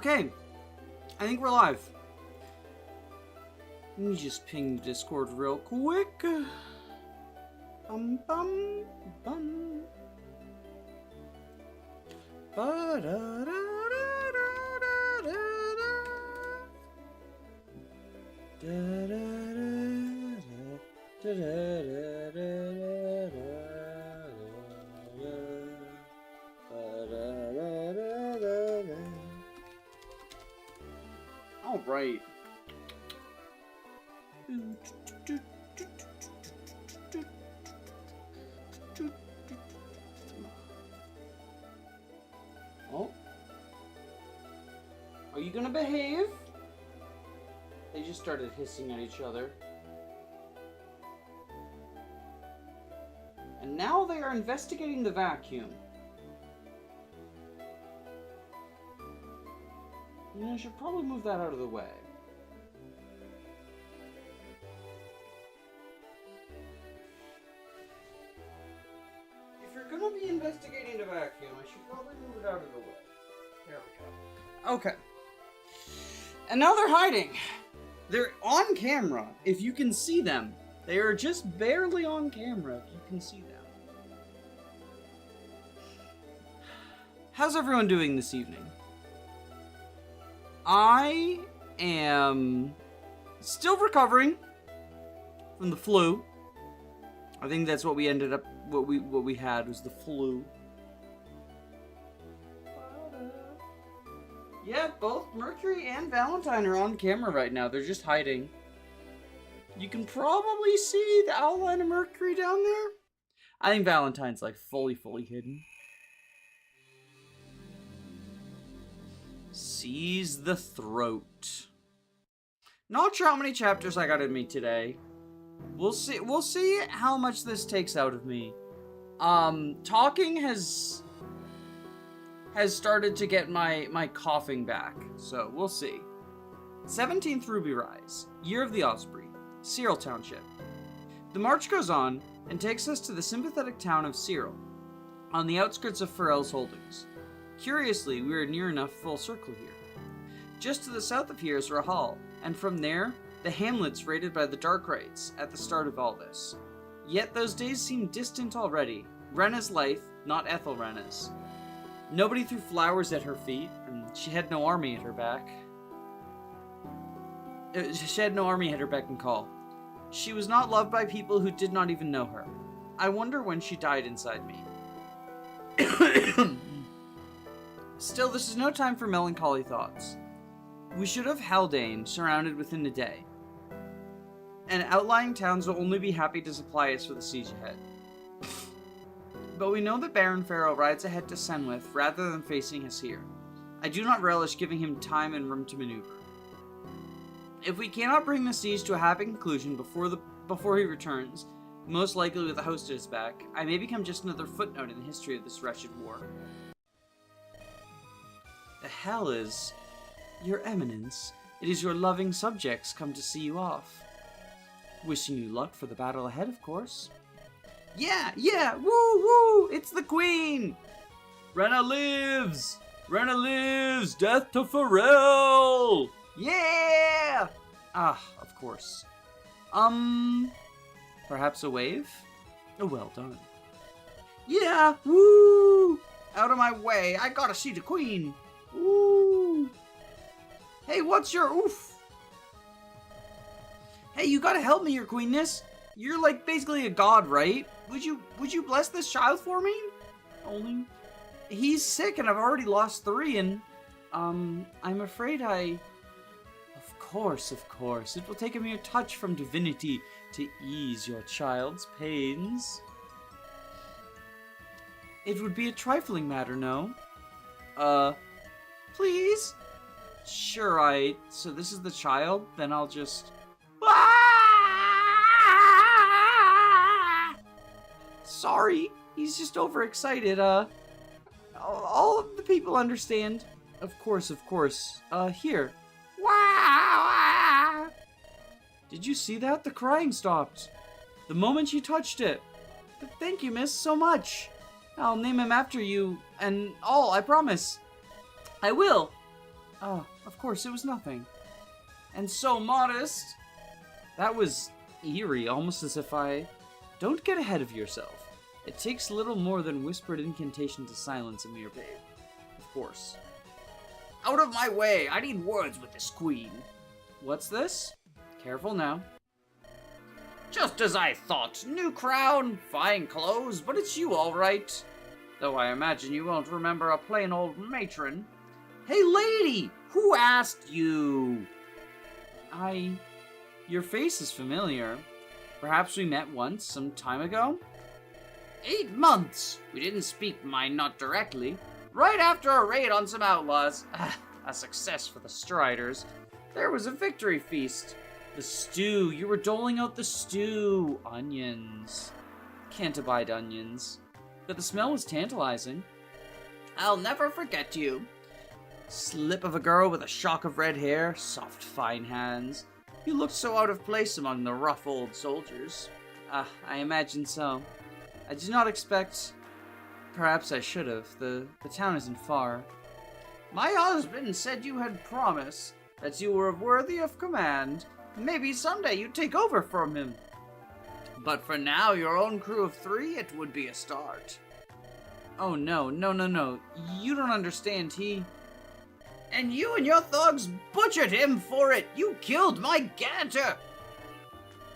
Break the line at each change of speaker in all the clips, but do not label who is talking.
Okay. I think we're live. Let me just ping the Discord real quick. Bum bum bum. All right. Oh. Are you gonna behave? They just started hissing at each other. And now they are investigating the vacuum. I should probably move that out of the way. If you're gonna be investigating the vacuum, I should probably move it out of the way. There we go. Okay. And now they're hiding. They're on camera, if you can see them. They are just barely on camera, if you can see them. How's everyone doing this evening? I am still recovering from the flu. I think that's what we ended up, what we had was the flu. Yeah, both Mercury and Valentine are on camera right now. They're just hiding. You can probably see the outline of Mercury down there. I think Valentine's like fully hidden. Seize the throat. Not sure how many chapters I got in me today. We'll see how much this takes out of me. Talking has started to get my coughing back, so we'll see. 17th Ruby Rise, Year of the Osprey, Searle Township. The march goes on and takes us to the sympathetic town of Searle, on the outskirts of Farrell's holdings. Curiously, we are near enough full circle here. Just to the south of here is Rahal, and from there, the hamlets raided by the Dark Rites at the start of all this. Yet those days seem distant already. Renna's life, not Ethel Renna's. Nobody threw flowers at her feet, and she had no army at her back. She had no army at her beck and call. She was not loved by people who did not even know her. I wonder when she died inside me. Still, this is no time for melancholy thoughts. We should have Haldane surrounded within a day. And outlying towns will only be happy to supply us for the siege ahead. But we know that Baron Farrell rides ahead to Senwith rather than facing us here. I do not relish giving him time and room to maneuver. If we cannot bring the siege to a happy conclusion before he returns, most likely with the host at his back, I may become just another footnote in the history of this wretched war. The hell is... Your Eminence, it is your loving subjects come to see you off. Wishing you luck for the battle ahead, of course. Yeah, woo, it's the Queen! Renna lives! Renna lives! Death to Farrell! Yeah! Ah, of course. Perhaps a wave? Oh, well done. Yeah, woo! Out of my way, I gotta see the Queen! Woo! Hey, what's your oof? Hey, you gotta help me, your Queenness. You're like basically a god, right? Would you bless this child for me? Only he's sick and I've already lost 3 and I'm afraid Of course. It will take a mere touch from divinity to ease your child's pains. It would be a trifling matter, no? Please? Sure, so this is the child? Then I'll just... Sorry, he's just overexcited, all of the people understand. Of course. Here. Wow! Did you see that? The crying stopped. The moment she touched it. But thank you, miss, so much. I'll name him after you, and all, I promise. I will. Oh, of course, it was nothing. And so modest. That was eerie, almost as if Don't get ahead of yourself. It takes little more than whispered incantation to silence a mere babe. Of course. Out of my way! I need words with this queen. What's this? Careful now. Just as I thought. New crown, fine clothes, but it's you all right. Though I imagine you won't remember a plain old matron. Hey lady! Who asked you? Your face is familiar. Perhaps we met once, some time ago? 8 months! We didn't speak, mind not directly. Right after a raid on some outlaws. A success for the Striders. There was a victory feast. The stew. You were doling out the stew. Onions. Can't abide onions. But the smell was tantalizing. I'll never forget you. Slip of a girl with a shock of red hair, soft, fine hands. You looked so out of place among the rough old soldiers. I imagine so. I did not expect... Perhaps I should have. The town isn't far. My husband said you had promised that you were worthy of command. Maybe someday you'd take over from him. But for now, your own crew of 3, it would be a start. Oh no. You don't understand, he... And you and your thugs butchered him for it! You killed my Ganter!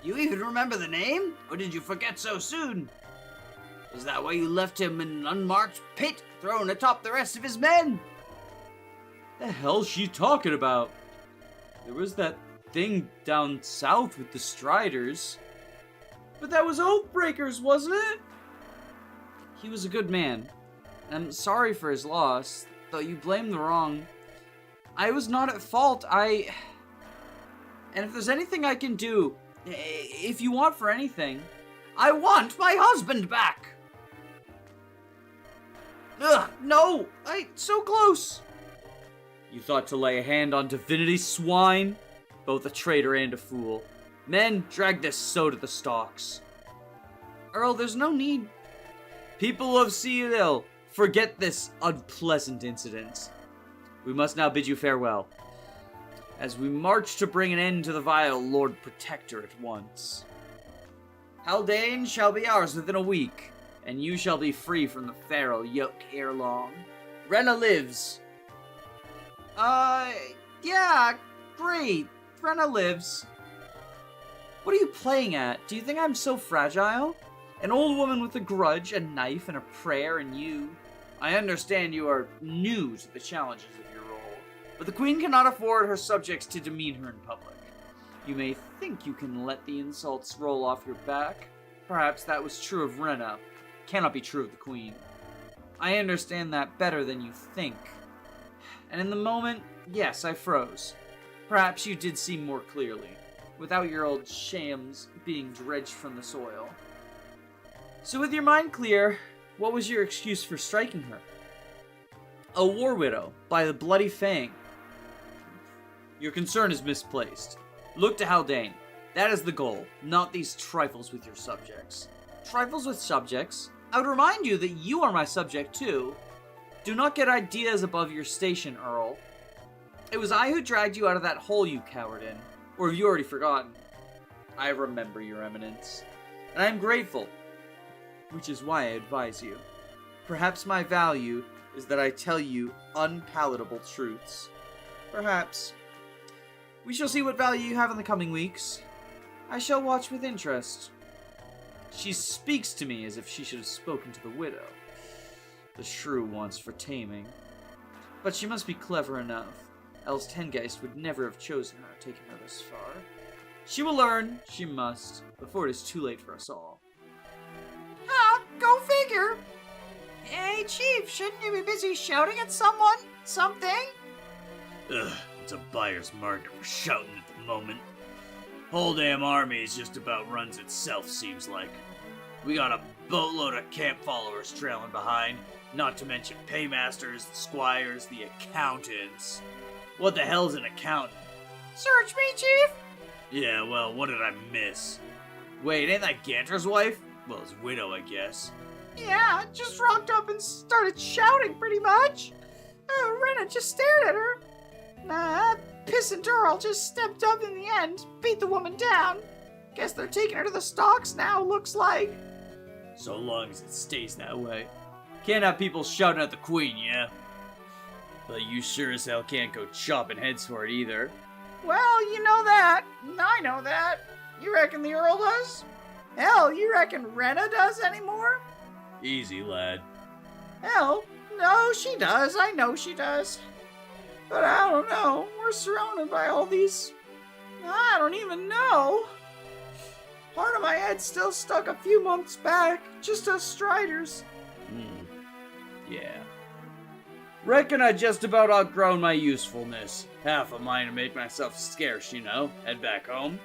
You even remember the name? Or did you forget so soon? Is that why you left him in an unmarked pit, thrown atop the rest of his men? The hell's she talking about? There was that thing down south with the Striders. But that was Oathbreakers, wasn't it? He was a good man. I'm sorry for his loss, though you blame the wrong. I was not at fault, And if there's anything I can do, if you want for anything, I want my husband back! Ugh, no! So close! You thought to lay a hand on divinity, swine? Both a traitor and a fool. Men, drag this so to the stocks. Earl, there's no need. People of Searle, forget this unpleasant incident. We must now bid you farewell, as we march to bring an end to the vile Lord Protector at once. Haldane shall be ours within a week, and you shall be free from the feral yoke ere long. Rena lives. Yeah, great. Rena lives. What are you playing at? Do you think I'm so fragile? An old woman with a grudge, a knife, and a prayer, and you. I understand you are new to the challenges of your role, but the Queen cannot afford her subjects to demean her in public. You may think you can let the insults roll off your back. Perhaps that was true of Rena. Cannot be true of the Queen. I understand that better than you think. And in the moment, yes, I froze. Perhaps you did see more clearly, without your old shams being dredged from the soil. So with your mind clear, what was your excuse for striking her? A war widow, by the bloody fang. Your concern is misplaced. Look to Haldane. That is the goal, not these trifles with your subjects. Trifles with subjects? I would remind you that you are my subject too. Do not get ideas above your station, Earl. It was I who dragged you out of that hole you cowered in. Or have you already forgotten? I remember, Your Eminence. And I am grateful. Which is why I advise you. Perhaps my value is that I tell you unpalatable truths. Perhaps. We shall see what value you have in the coming weeks. I shall watch with interest. She speaks to me as if she should have spoken to the widow. The shrew wants for taming. But she must be clever enough, else Tengeist would never have chosen her, taken her this far. She will learn, she must, before it is too late for us all. Go figure! Hey, Chief, shouldn't you be busy shouting at someone? Something?
Ugh, it's a buyer's market for shouting at the moment. Whole damn army is just about runs itself, seems like. We got a boatload of camp followers trailing behind, not to mention paymasters, the squires, the accountants. What the hell's an accountant?
Search me, Chief!
Yeah, well, what did I miss? Wait, ain't that Ganter's wife? Well, his widow, I guess.
Yeah, just rocked up and started shouting, pretty much. Rena just stared at her.
Nah, pissant Earl just stepped up in the end, beat the woman down. Guess they're taking her to the stocks now, looks like.
So long as it stays that way. Can't have people shouting at the queen, yeah? But you sure as hell can't go chopping heads for it either.
Well, you know that. I know that. You reckon the Earl does? Hell, you reckon Rena does anymore?
Easy, lad.
Hell, no, she does. I know she does. But I don't know. We're surrounded by all these... I don't even know. Part of my head's still stuck a few months back. Just us Striders.
Yeah. Reckon I just about outgrown my usefulness. Half a mind to make myself scarce, you know. Head back home.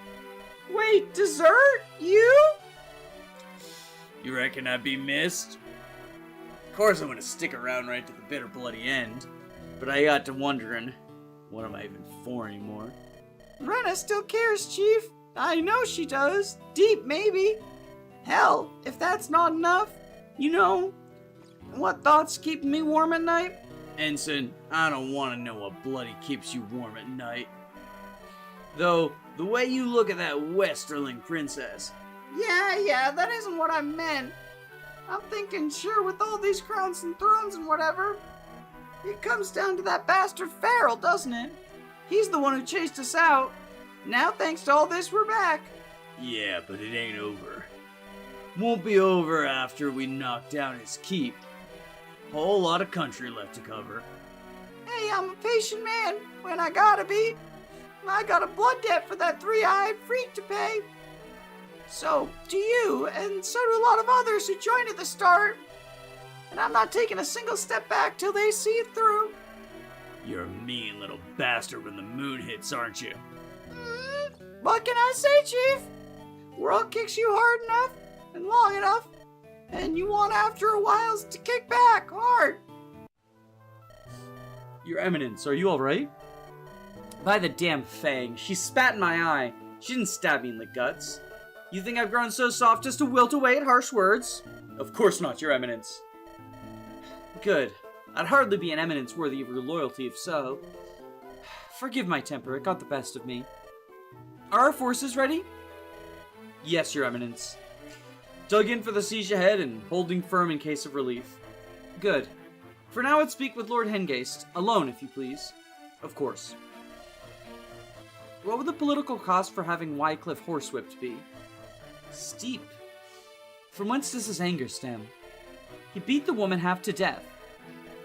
Wait, dessert? You?
You reckon I'd be missed? Of course I'm gonna stick around right to the bitter bloody end. But I got to wondering, what am I even for anymore?
Rena still cares, Chief. I know she does. Deep, maybe. Hell, if that's not enough, you know, what thoughts keep me warm at night?
Ensign, I don't want to know what bloody keeps you warm at night. Though, the way you look at that Westerling princess...
Yeah, that isn't what I meant. I'm thinking, sure, with all these crowns and thrones and whatever, it comes down to that bastard Farrell, doesn't it? He's the one who chased us out. Now, thanks to all this, we're back.
Yeah, but it ain't over. Won't be over after we knock down his keep. Whole lot of country left to cover.
Hey, I'm a patient man, when I gotta be. I got a blood debt for that three-eyed freak to pay. So do you, and so do a lot of others who joined at the start. And I'm not taking a single step back till they see it through.
You're a mean little bastard when the moon hits, aren't you?
What can I say, Chief? World kicks you hard enough and long enough, and you want after a while to kick back hard.
Your Eminence, are you alright? By the damn fang, she spat in my eye. She didn't stab me in the guts. You think I've grown so soft as to wilt away at harsh words? Of course not, Your Eminence. Good. I'd hardly be an eminence worthy of your loyalty if so. Forgive my temper, it got the best of me. Are our forces ready? Yes, Your Eminence. Dug in for the siege ahead and holding firm in case of relief. Good. For now, I'd speak with Lord Hengast, alone if you please. Of course. What would the political cost for having Wycliffe horsewhipped be? Steep. From whence does his anger stem? He beat the woman half to death.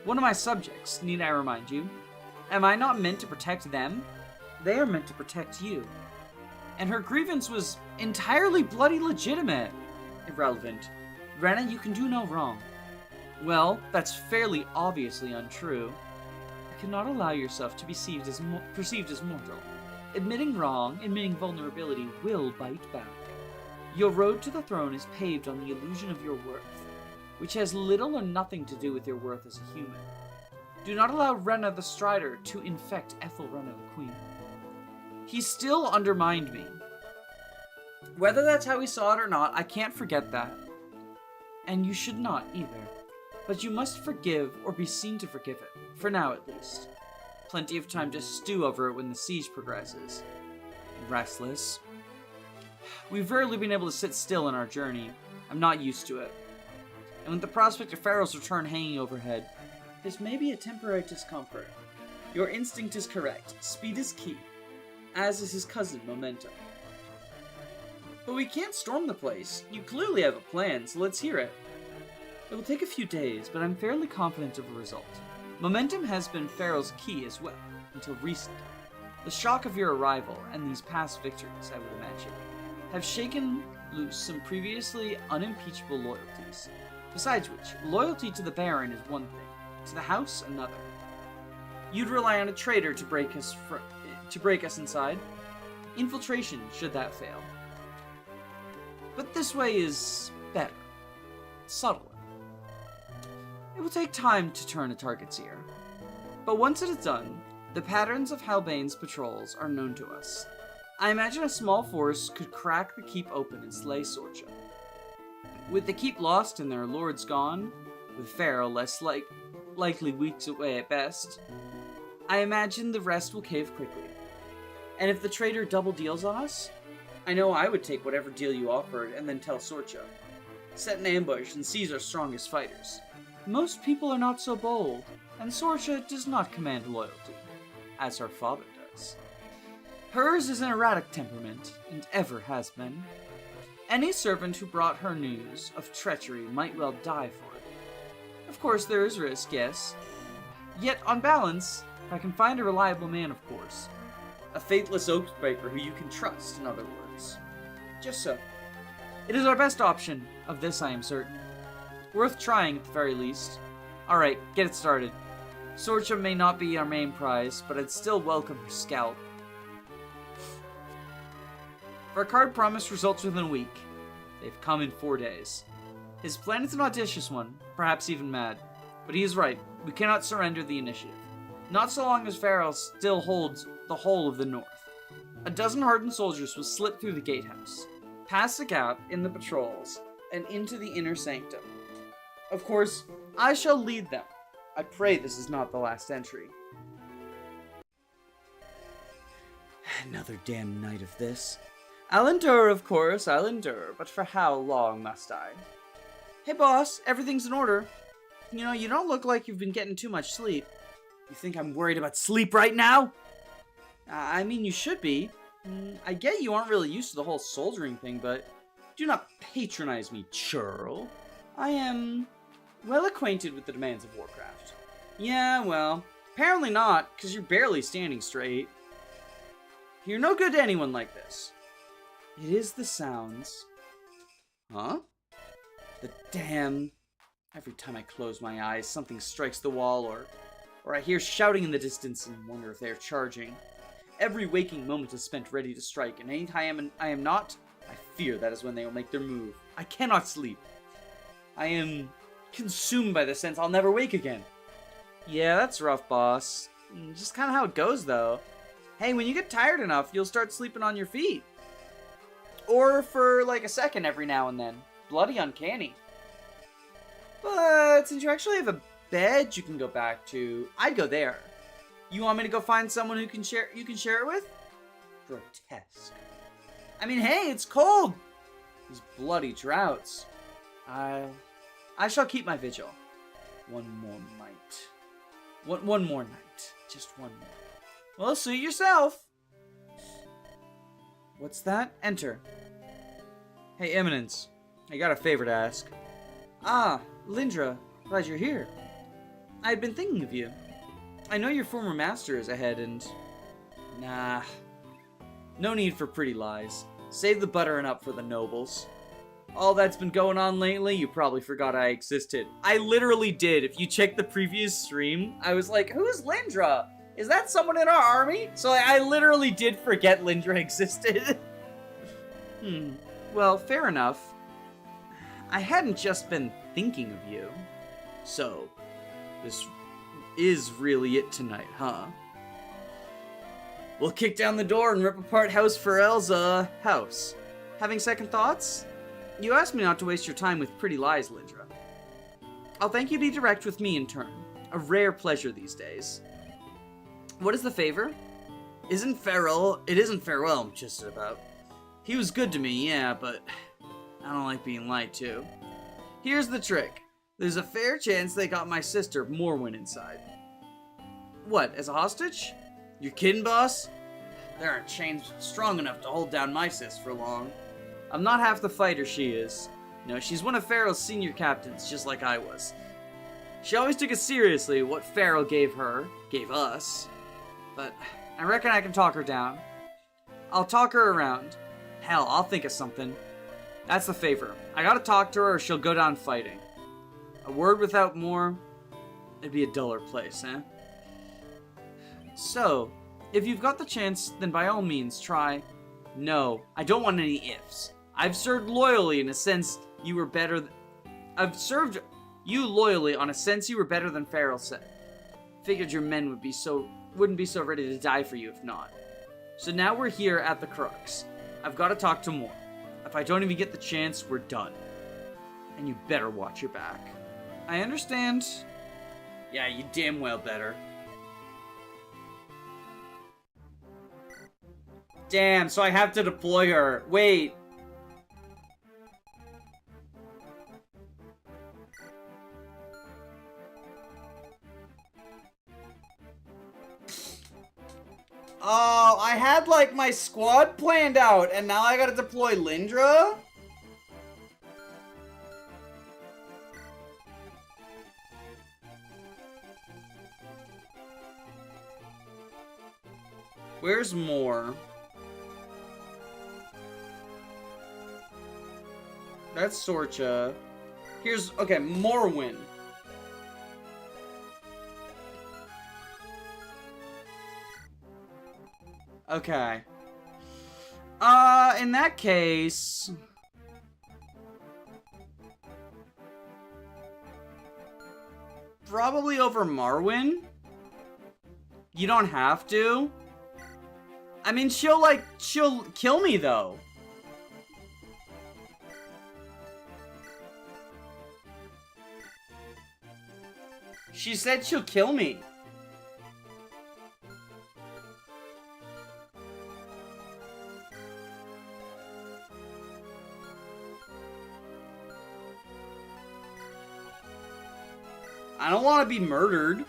One of my subjects, need I remind you? Am I not meant to protect them? They are meant to protect you. And her grievance was entirely bloody legitimate. Irrelevant. Rena, you can do no wrong. Well, that's fairly obviously untrue. You cannot allow yourself to be perceived as mortal. Admitting wrong, admitting vulnerability will bite back. Your road to the throne is paved on the illusion of your worth, which has little or nothing to do with your worth as a human. Do not allow Rena the Strider to infect Ethelrena the Queen. He still undermined me. Whether that's how he saw it or not, I can't forget that. And you should not either. But you must forgive or be seen to forgive it, for now at least. Plenty of time to stew over it when the siege progresses. Restless. We've rarely been able to sit still in our journey. I'm not used to it. And with the prospect of Farrell's return hanging overhead, this may be a temporary discomfort. Your instinct is correct. Speed is key, as is his cousin, Momentum. But we can't storm the place. You clearly have a plan, so let's hear it. It will take a few days, but I'm fairly confident of a result. Momentum has been Farrell's key as well, until recently. The shock of your arrival, and these past victories, I would imagine, have shaken loose some previously unimpeachable loyalties. Besides which, loyalty to the Baron is one thing, to the house another. You'd rely on a traitor to break us inside. Infiltration, should that fail. But this way is better, subtler. It will take time to turn a target's ear. But once it is done, the patterns of Halbane's patrols are known to us. I imagine a small force could crack the keep open and slay Sorcha. With the keep lost and their lords gone, with Farrell less likely weeks away at best, I imagine the rest will cave quickly. And if the traitor double deals on us, I know I would take whatever deal you offered and then tell Sorcha. Set an ambush and seize our strongest fighters. Most people are not so bold, and Sorcha does not command loyalty, as her father does. Hers is an erratic temperament, and ever has been. Any servant who brought her news of treachery might well die for it. Of course, there is risk, yes. Yet, on balance, if I can find a reliable man, of course. A faithless oathbreaker who you can trust, in other words. Just so. It is our best option, of this I am certain. Worth trying, at the very least. Alright, get it started. Sorcha may not be our main prize, but I'd still welcome her scalp. Our card promised results within a week. They've come in 4 days. His plan is an audacious one, perhaps even mad. But he is right, we cannot surrender the initiative. Not so long as Farrell still holds the whole of the north. A dozen hardened soldiers will slip through the gatehouse, past the gap in the patrols, and into the inner sanctum. Of course, I shall lead them. I pray this is not the last entry. Another damn night of this. I'll endure, of course, I'll endure, but for how long must I? Hey boss, everything's in order. You know, you don't look like you've been getting too much sleep. You think I'm worried about sleep right now? I mean, you should be. I get you aren't really used to the whole soldiering thing, but do not patronize me, churl. I am well acquainted with the demands of Warcraft. Yeah, well, apparently not, because you're barely standing straight. You're no good to anyone like this. It is the sounds. Huh? The damn... Every time I close my eyes, something strikes the wall, or I hear shouting in the distance and wonder if they are charging. Every waking moment is spent ready to strike, and any time I am not, I fear that is when they will make their move. I cannot sleep. I am consumed by the sense I'll never wake again. Yeah, that's rough, boss. Just kind of how it goes, though. Hey, when you get tired enough, you'll start sleeping on your feet. Or for like a second every now and then. Bloody uncanny. But since you actually have a bed you can go back to, I'd go there. You want me to go find someone who you can share it with? Grotesque. I mean, hey, it's cold. These bloody droughts. I shall keep my vigil. One more night. One more night. Just one more. Well, suit yourself. What's that? Enter. Hey, Eminence. I got a favor to ask. Ah, Lindra. Glad you're here. I'd been thinking of you. I know your former master is ahead and... Nah. No need for pretty lies. Save the buttering up for the nobles. All that's been going on lately, you probably forgot I existed. I literally did. If you check the previous stream, I was like, who's Lindra? Is that someone in our army? So I literally did forget Lindra existed. Well, fair enough. I hadn't just been thinking of you. So, this is really it tonight, huh? We'll kick down the door and rip apart House Farrell's, house. Having second thoughts? You asked me not to waste your time with pretty lies, Lindra. I'll thank you to be direct with me in turn. A rare pleasure these days. What is the favor? It isn't Farrell, just about. He was good to me, yeah, but I don't like being lied to. Here's the trick. There's a fair chance they got my sister Morwen inside. What, as a hostage? You kidding, boss? There aren't chains strong enough to hold down my sis for long. I'm not half the fighter she is. No, she's one of Farrell's senior captains, just like I was. She always took it seriously, what Farrell gave us. But I reckon I can talk her down. I'll talk her around. Hell, I'll think of something. That's the favor. I gotta talk to her or she'll go down fighting. A word without more, it'd be a duller place, eh? So, if you've got the chance, then by all means try. No, I don't want any ifs. I've served loyally in a sense you were better I've served you loyally on a sense you were better than Farrell said. Figured your men wouldn't be so ready to die for you if not. So now we're here at the crux. I've got to talk to more. If I don't even get the chance, we're done. And you better watch your back. I understand. Yeah, you damn well better. Damn, so I have to deploy her. Wait. Oh, I had, like, my squad planned out, and now I gotta deploy Lindra? Where's more? That's Sorcha. Here's, okay, Morwin. Okay. In that case... Probably over Marwin? You don't have to. I mean, she'll kill me, though. She said she'll kill me. I don't want to be murdered.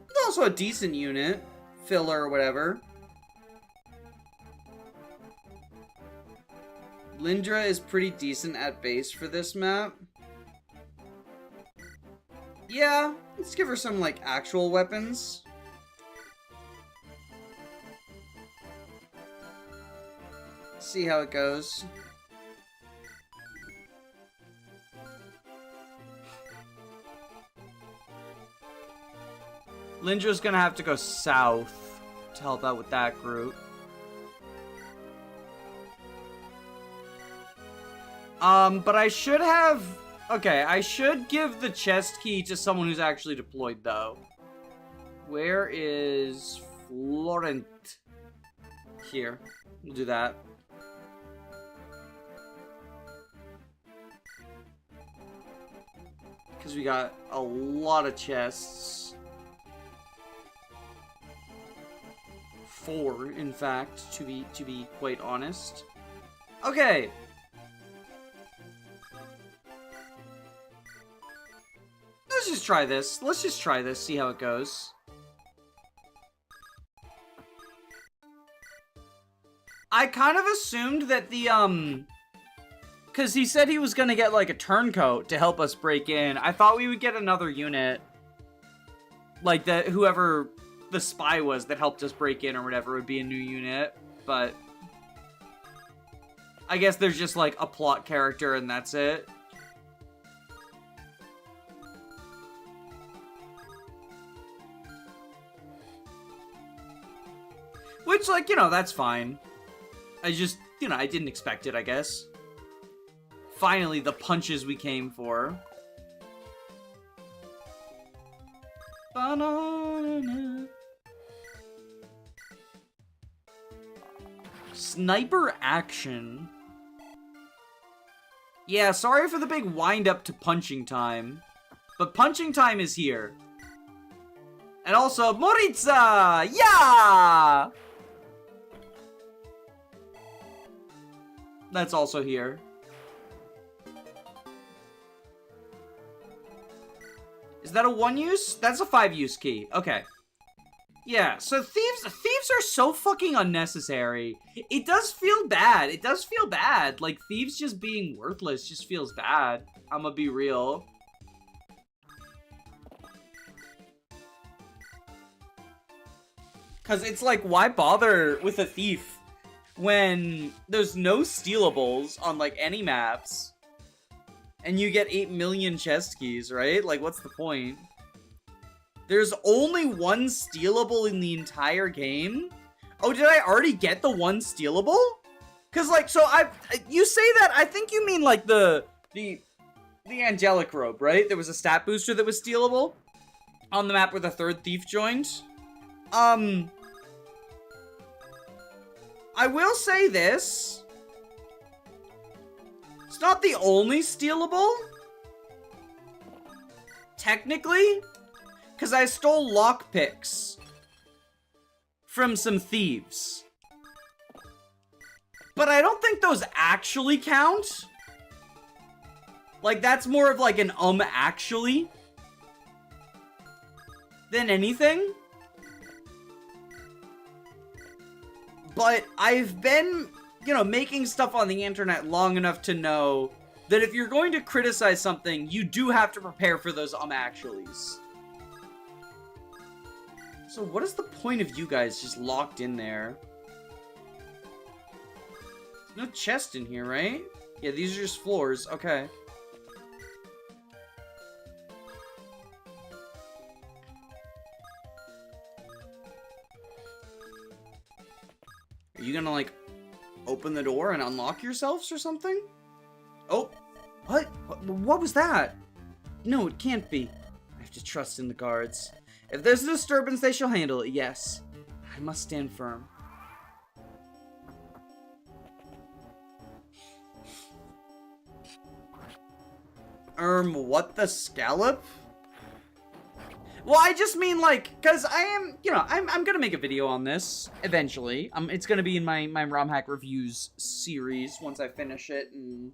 It's also a decent unit. Filler or whatever. Lindra is pretty decent at base for this map. Yeah, let's give her some, like, actual weapons. See how it goes. Lindra's gonna have to go south to help out with that group. But I should have... Okay, I should give the chest key to someone who's actually deployed, though. Where is Florent? Here. We'll do that. Because we got a lot of chests. 4, in fact, to be quite honest. Okay. Let's just try this. Let's just try this, see how it goes. I kind of assumed that the, because he said he was gonna get, like, a turncoat to help us break in. I thought we would get another unit. Like, whoever the spy was that helped us break in or whatever would be a new unit. But I guess there's just, like, a plot character and that's it. Which, like, you know, that's fine. I just, you know, I didn't expect it, I guess. Finally, the punches we came for. Banana. Sniper action. Yeah, sorry for the big wind-up to punching time. But punching time is here. And also, Moritza! Yeah! That's also here. Is that a 1-use? That's a 5-use key. Okay. Yeah, so thieves are so fucking unnecessary. It does feel bad. It does feel bad. Like, thieves just being worthless just feels bad. I'ma be real. Because it's like, why bother with a thief when there's no stealables on, like, any maps? And you get 8 million chest keys, right? Like, what's the point? There's only 1 stealable in the entire game? Oh, did I already get the 1 stealable? Because, like, so you say that, I think you mean, like, the angelic robe, right? There was a stat booster that was stealable on the map where the 3rd thief joined. I will say this. It's not the only stealable. Technically. Because I stole lockpicks from some thieves. But I don't think those actually count. Like, that's more of like an actually than anything. But I've been, you know, making stuff on the internet long enough to know that if you're going to criticize something, you do have to prepare for those actuallys. So what is the point of you guys just locked in there? There's no chest in here, right? Yeah, these are just floors. Okay. Are you gonna, like, open the door and unlock yourselves or something? Oh, what? What was that? No, it can't be. I have to trust in the guards. If there's a disturbance, they shall handle it, yes. I must stand firm. What the scallop? Well, I just mean, like, because I am, you know, I'm gonna make a video on this eventually. It's gonna be in my ROM hack reviews series once I finish it and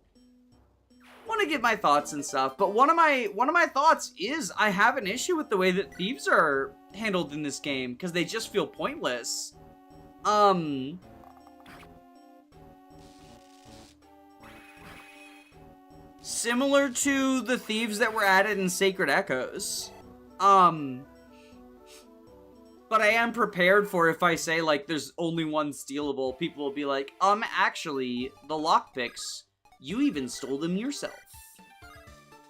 want to give my thoughts and stuff. But one of my thoughts is I have an issue with the way that thieves are handled in this game because they just feel pointless. Similar to the thieves that were added in Sacred Echoes. But I am prepared for if I say, like, there's only one stealable, people will be like, actually, the lockpicks, you even stole them yourself.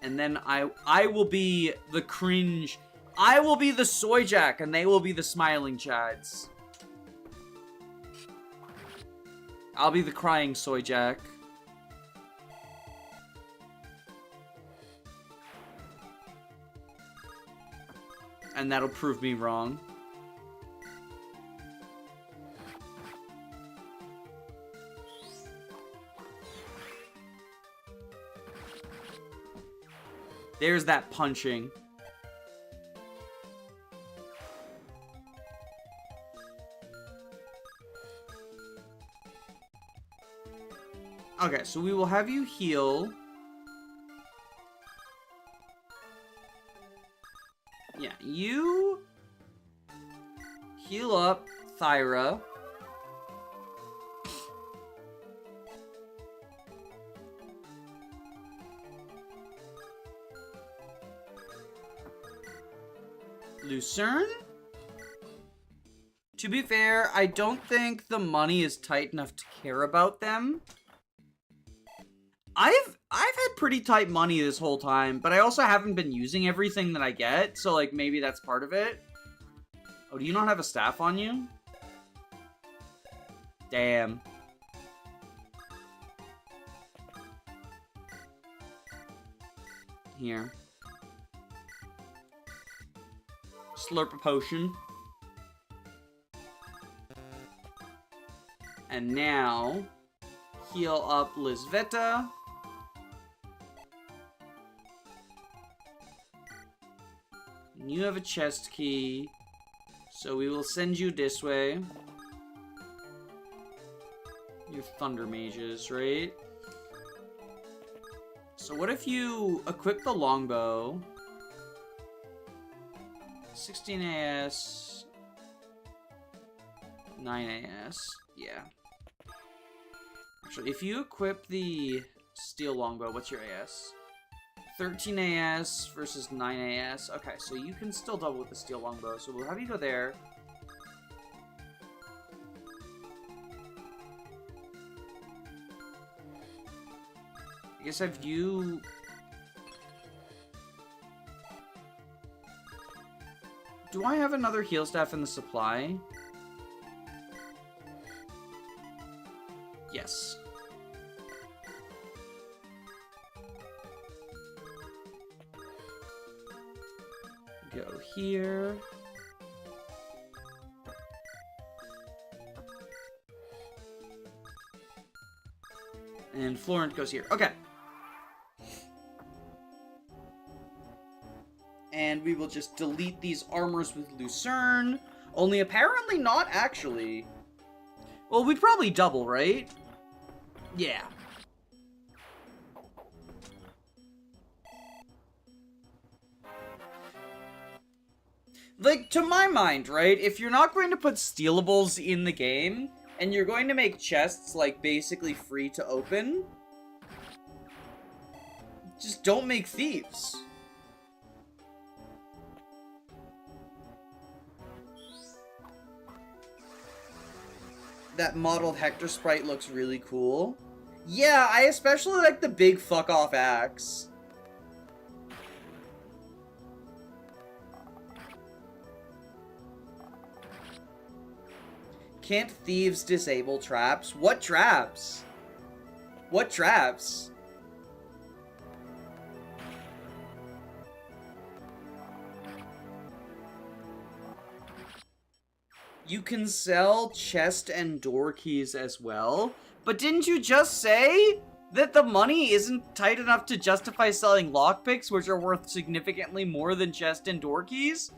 And then I will be the cringe, I will be the soy jack, and they will be the smiling chads. I'll be the crying soy jack. And that'll prove me wrong. There's that punching. Okay, so we will have you heal. Yeah, you heal up Thyra. Lucerne? To be fair, I don't think the money is tight enough to care about them. I've had pretty tight money this whole time, but I also haven't been using everything that I get, so, like, maybe that's part of it. Oh, do you not have a staff on you? Damn. Here. Slurp a potion. And now, heal up Lisveta. You have a chest key, so we will send you this way. You're thunder mages, right? So what if you equip the longbow? 16 AS, 9 AS, yeah. Actually, if you equip the steel longbow, what's your AS? 13 AS versus 9 AS. Okay, so you can still double with the steel longbow. So we'll have you go there. I guess have you... Do I have another heal staff in the supply? Yes. Go here. And Florent goes here. Okay. And we will just delete these armors with Lucerne. Only apparently not actually. Well, we'd probably double, right? Yeah. Like, to my mind, right, if you're not going to put stealables in the game, and you're going to make chests, like, basically free to open, just don't make thieves. That modeled Hector sprite looks really cool. Yeah, I especially like the big fuck-off axe. Can't thieves disable traps? What traps? What traps? You can sell chest and door keys as well, but didn't you just say that the money isn't tight enough to justify selling lockpicks, which are worth significantly more than chest and door keys?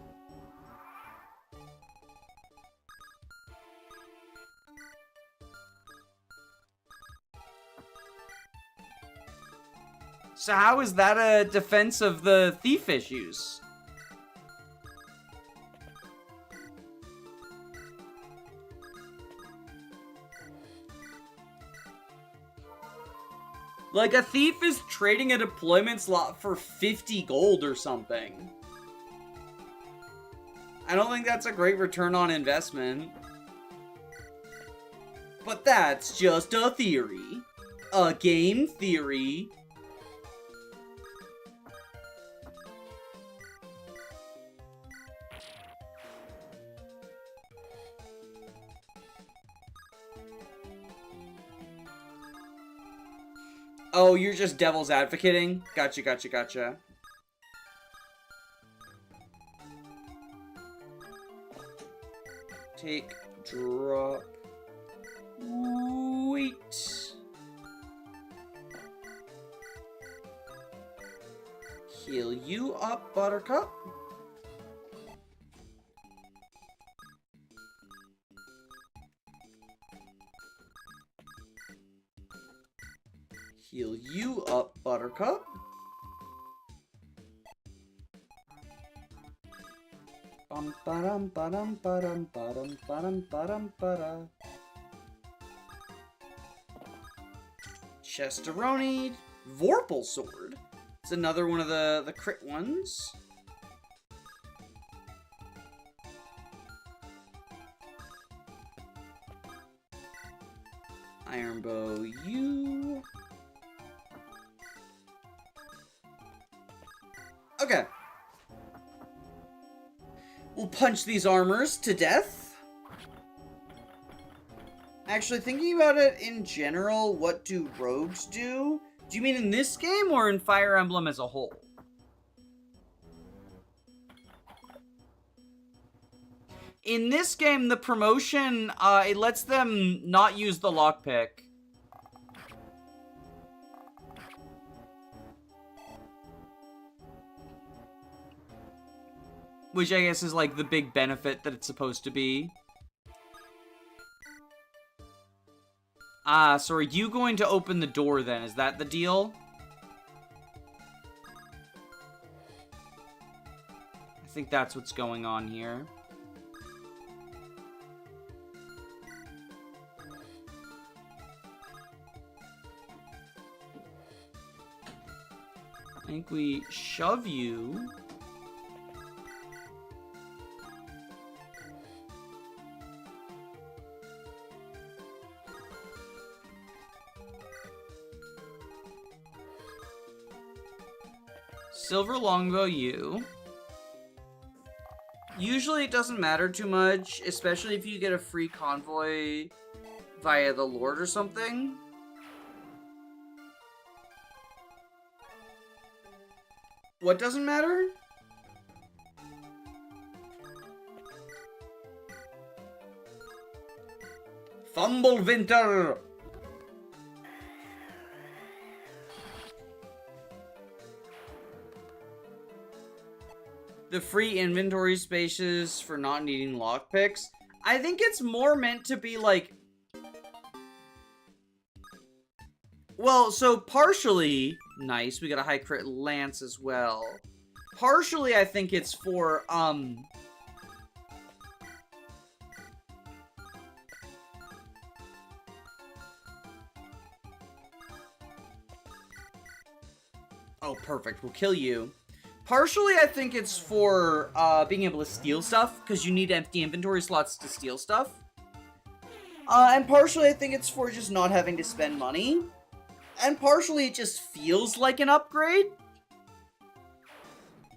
So how is that a defense of the thief issues? Like, a thief is trading a deployment slot for 50 gold or something. I don't think that's a great return on investment. But that's just a theory. A game theory. Oh, you're just devil's advocating? Gotcha, gotcha, gotcha. Take, drop. Wait. Heal you up, Buttercup. Heal you up, Buttercup. Bum ba-dum ba-dum ba-dum ba-dum ba-dum ba-dum ba-da. Chesteroni. Vorpal Sword. It's another one of the crit ones. Iron Bow, you. Okay. We'll punch these armors to death. Actually, thinking about it in general, what do rogues do? Do you mean in this game or in Fire Emblem as a whole? In this game, the promotion, it lets them not use the lockpick. Which I guess is like the big benefit that it's supposed to be. Ah, so are you going to open the door then? Is that the deal? I think that's what's going on here. I think we shove you. Silver longbow you. Usually it doesn't matter too much, especially if you get a free convoy via the Lord or something. What doesn't matter? Fumblevinter! The free inventory spaces for not needing lockpicks. I think it's more meant to be like... Well, so partially... Nice, we got a high crit lance as well. Partially, I think it's for, Oh, perfect. We'll kill you. Partially, I think it's for being able to steal stuff, because you need empty inventory slots to steal stuff. And partially, I think it's for just not having to spend money. And partially, it just feels like an upgrade.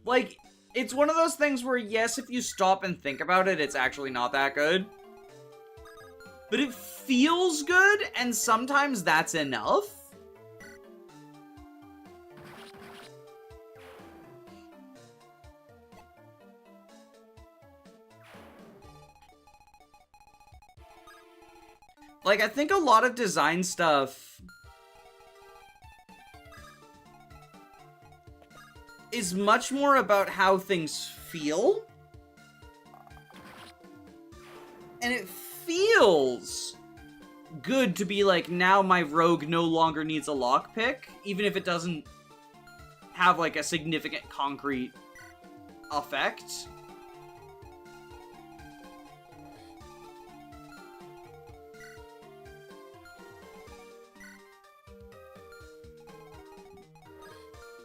Like, it's one of those things where, yes, if you stop and think about it, it's actually not that good. But it feels good, and sometimes that's enough. Like, I think a lot of design stuff is much more about how things feel. And it feels good to be like, now my rogue no longer needs a lockpick, even if it doesn't have, like, a significant concrete effect.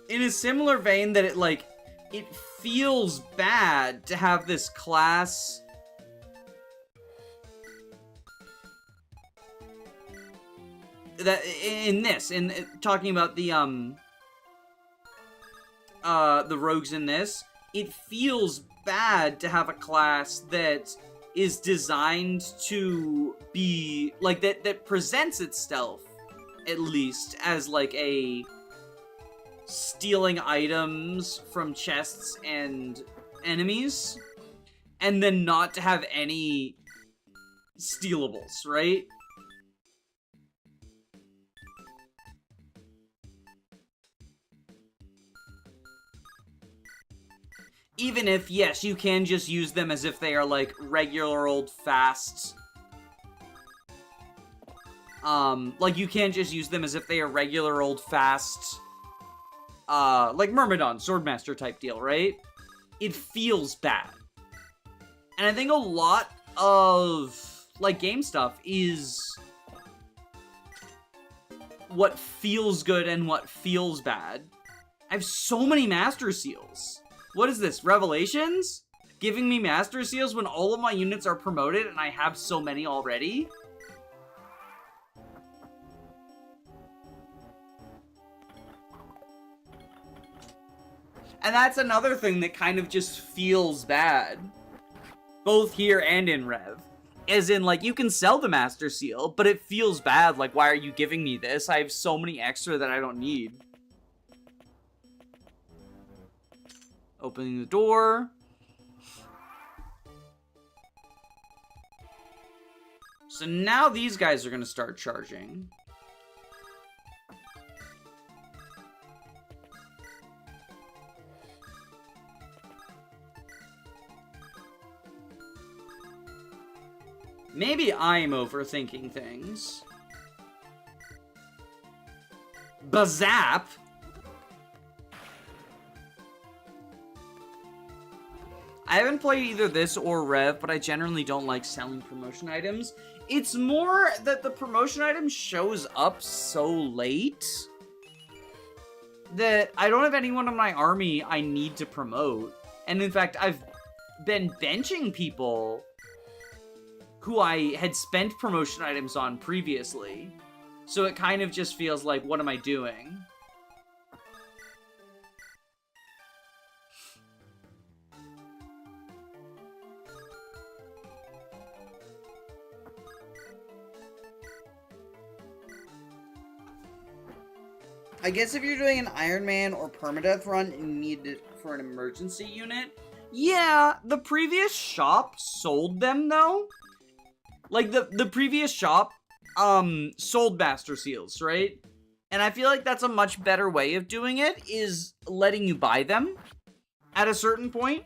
In a similar vein that it feels bad to have this class that in talking about the rogues in this, it feels bad to have a class that is designed to be like that presents itself at least as like a stealing items from chests and enemies, and then not to have any stealables, right? Even if, yes, you can just use them as if they are, like, regular old fast... like, you can't just use them as if they are regular old fast... like Myrmidon, Swordmaster type deal, right? It feels bad. And I think a lot of, like, game stuff is what feels good and what feels bad. I have so many Master Seals. What is this, Revelations? Giving me Master Seals when all of my units are promoted and I have so many already? And that's another thing that kind of just feels bad. Both here and in Rev. As in, like, you can sell the Master Seal, but it feels bad. Like, why are you giving me this? I have so many extra that I don't need. Opening the door. So now these guys are going to start charging. Maybe I'm overthinking things. Bazap! I haven't played either this or Rev, but I generally don't like selling promotion items. It's more that the promotion item shows up so late that I don't have anyone in my army I need to promote. And in fact, I've been benching people who I had spent promotion items on previously. So it kind of just feels like, what am I doing? I guess if you're doing an Iron Man or permadeath run and need it for an emergency unit, yeah, the previous shop sold them though. Like, the previous shop, sold Master Seals, right? And I feel like that's a much better way of doing it, is letting you buy them at a certain point.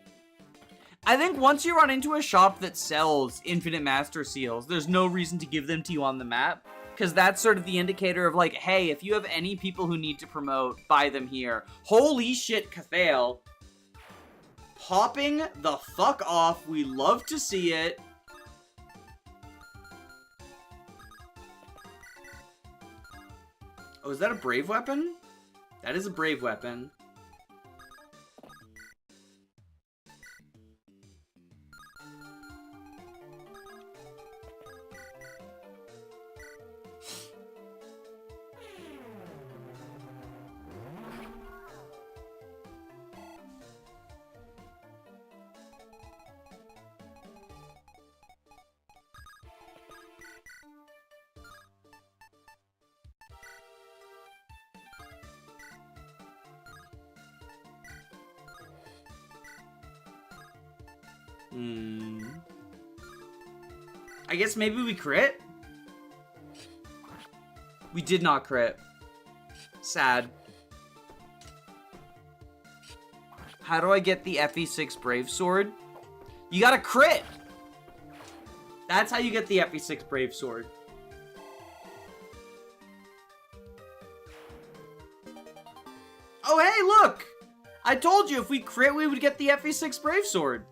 I think once you run into a shop that sells infinite master seals, there's no reason to give them to you on the map. Because that's sort of the indicator of like, hey, if you have any people who need to promote, buy them here. Holy shit, Cathale. Popping the fuck off. We love to see it. Oh, is that a brave weapon? That is a brave weapon. I guess maybe we crit? We did not crit. Sad. How do I get the FE6 Brave Sword? You gotta crit! That's how you get the FE6 Brave Sword. Oh, hey, look! I told you if we crit, we would get the FE6 Brave Sword.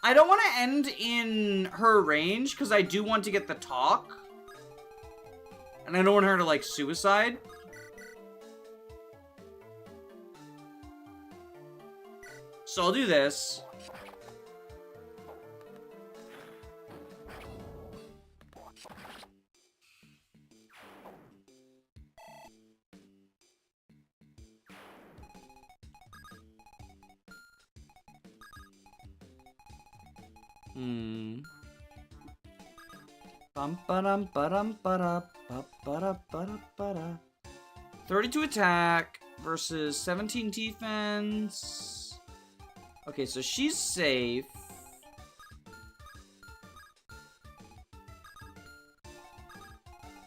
I don't want to end in her range, because I do want to get the talk. And I don't want her to, like, suicide. So I'll do this. Bum ba-dum ba-dum ba-da ba-da ba-da ba-da. 32 attack versus 17 defense. Okay, so she's safe.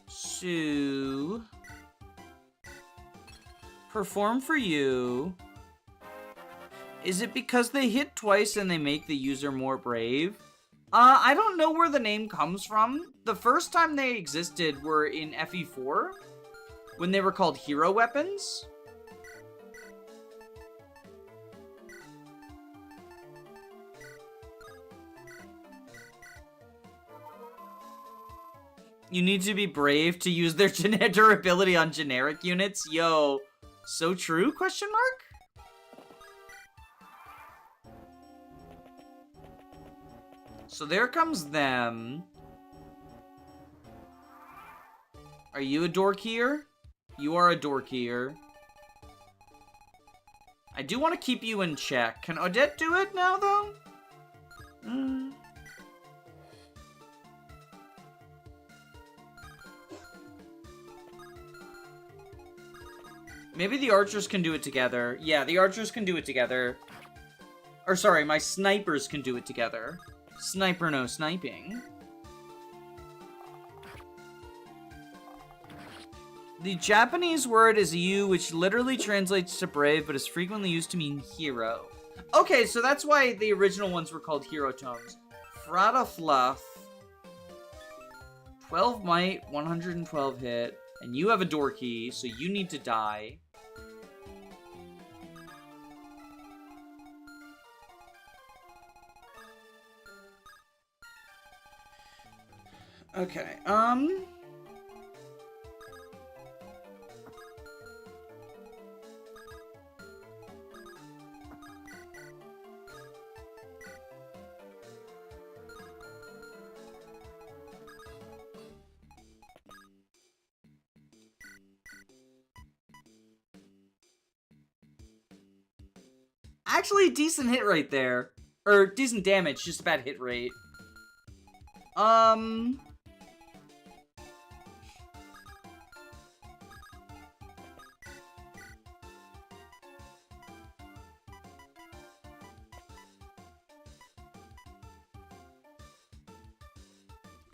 Sue. Perform for you. Is it because they hit twice and they make the user more brave? I don't know where the name comes from. The first time they existed were in FE4, when they were called hero weapons. You need to be brave to use their durability on generic units. Yo, so true? Question mark? So there comes them. Are you a Dorkier? You are a Dorkier. I do want to keep you in check. Can Odette do it now, though? Maybe the archers can do it together. Yeah, the archers can do it together. Or sorry, my snipers can do it together. Sniper no sniping. The Japanese word is yu, which literally translates to brave, but is frequently used to mean hero. Okay, so that's why the original ones were called hero tomes. Frata Fluff. 12 might, 112 hit. And you have a door key, so you need to die. Okay, actually, decent hit rate there. Or, decent damage, just a bad hit rate.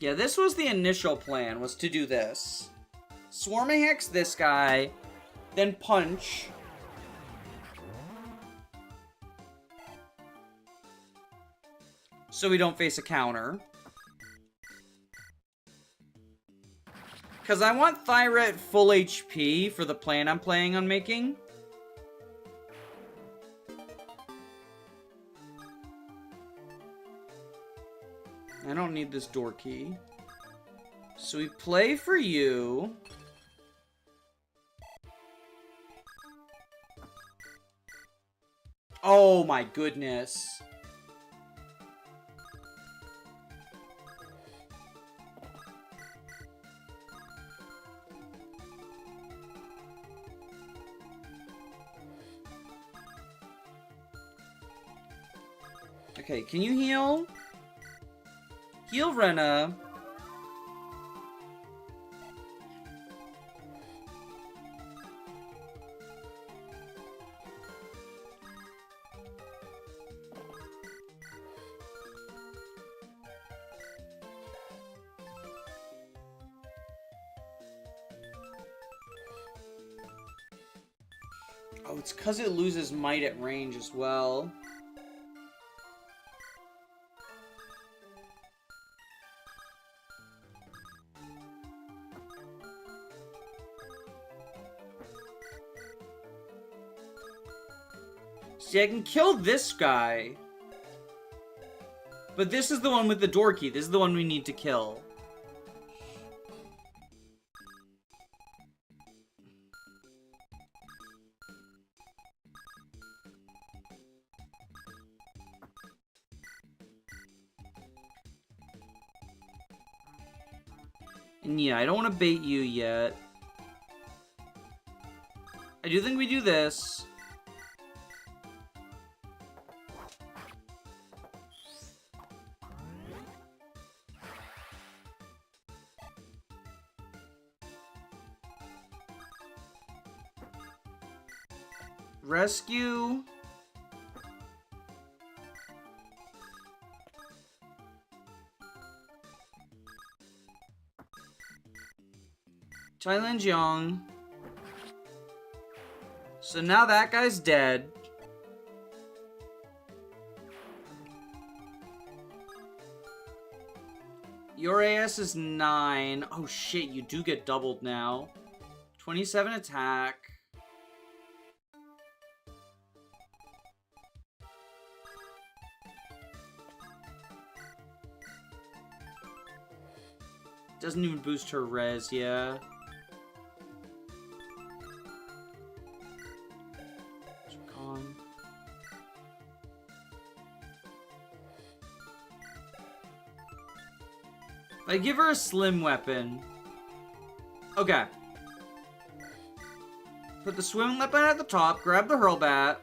Yeah, this was the initial plan, was to do this. Swarming Hex this guy, then punch. So we don't face a counter. Because I want Thyra at full HP for the plan I'm planning on making. I don't need this door key. So we play for you. Oh my goodness. Okay, can you heal? Heal Rena. Oh, it's because it loses might at range as well. See, I can kill this guy. But this is the one with the door key. This is the one we need to kill. And yeah, I don't want to bait you yet. I do think we do this. Rescue. Thailand Jiang. So now that guy's dead. Your AS is 9. Oh shit, you do get doubled now. 27 attack. Doesn't even boost her res, yeah. I give her a slim weapon. Okay. Put the swim weapon at the top, grab the hurl bat.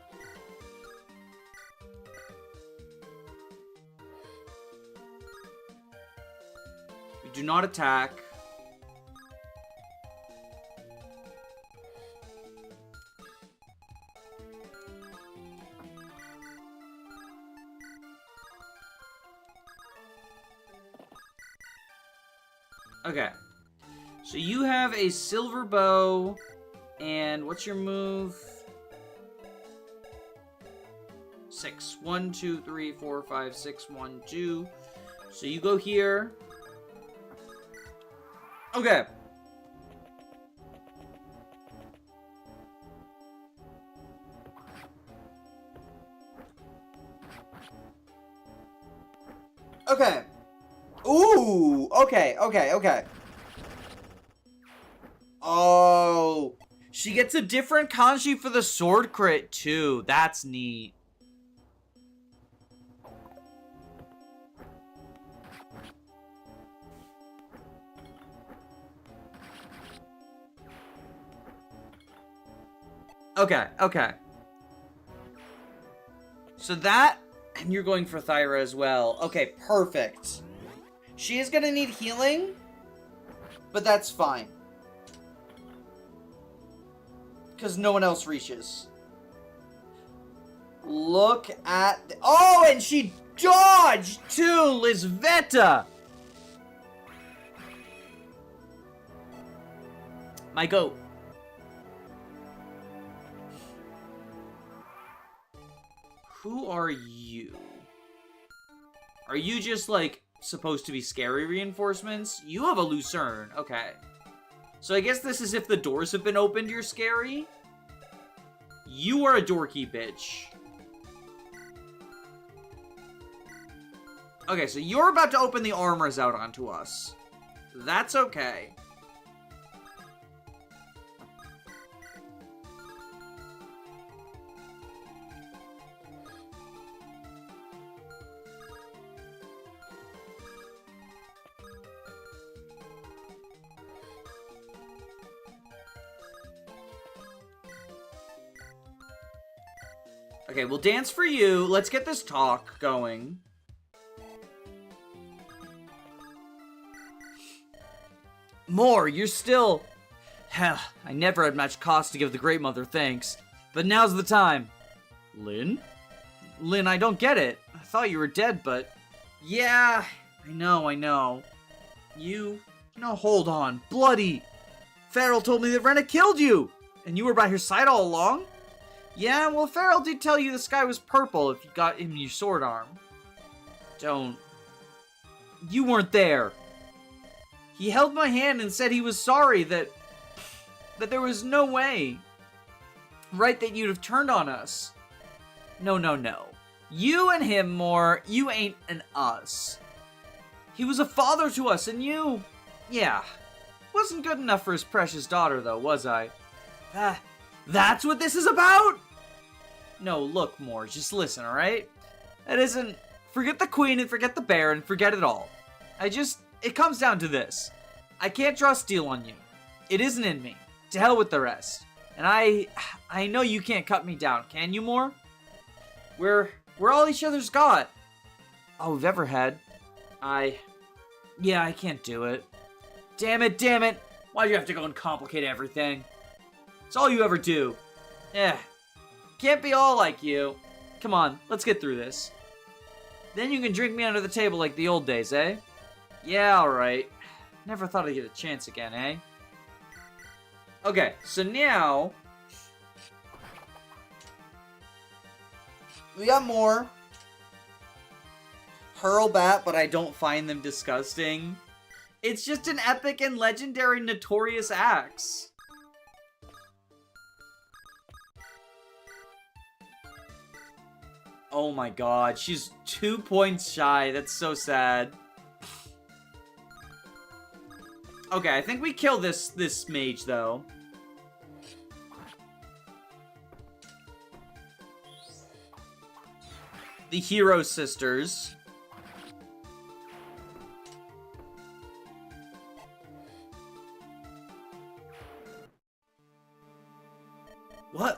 We do not attack. Okay, so you have a silver bow, and what's your move? 6. 1, 2, 3, 4, 5, 6, 1, 2. So you go here. Okay. Okay. Ooh, okay. Oh, she gets a different kanji for the sword crit too. That's neat. Okay. So that, and you're going for Thyra as well. Okay, perfect. She is gonna need healing, but that's fine. Because no one else reaches. Look at... Oh, and she dodged too, Lizveta! My goat. Who are you? Are you just, like, supposed to be scary reinforcements? You have a lucerne. Okay. So I guess this is if the doors have been opened, you're scary? You are a dorky bitch. Okay, so you're about to open the armors out onto us. That's okay. Okay, we'll dance for you. Let's get this talk going. More, you're still... Hell, I never had much cause to give the Great Mother thanks. But now's the time. Lynn? Lynn, I don't get it. I thought you were dead, but... Yeah, I know. You... No, hold on. Bloody! Farrell told me that Renna killed you! And you were by her side all along? Yeah, well, Farrell did tell you the sky was purple if you got him your sword arm. Don't... You weren't there. He held my hand and said he was sorry that there was no way. Right, that you'd have turned on us. No. You and him, more, you ain't an us. He was a father to us, and you... Yeah. Wasn't good enough for his precious daughter, though, was I? That's what this is about? No, look, Moore, just listen, alright? That isn't... Forget the queen and forget the bear and forget it all. It comes down to this. I can't draw steel on you. It isn't in me. To hell with the rest. And I know you can't cut me down, can you, Moore? We're all each other's got. All we've ever had. Yeah, I can't do it. Damn it. Why'd you have to go and complicate everything? It's all you ever do. Yeah. Can't be all like you. Come on, let's get through this. Then you can drink me under the table like the old days, eh? Yeah, alright. Never thought I'd get a chance again, eh? Okay, so now... We got more. Hurlbat, but I don't find them disgusting. It's just an epic and legendary notorious axe. Oh my god, she's 2 points shy. That's so sad. Okay, I think we kill this mage, though. The Hero Sisters.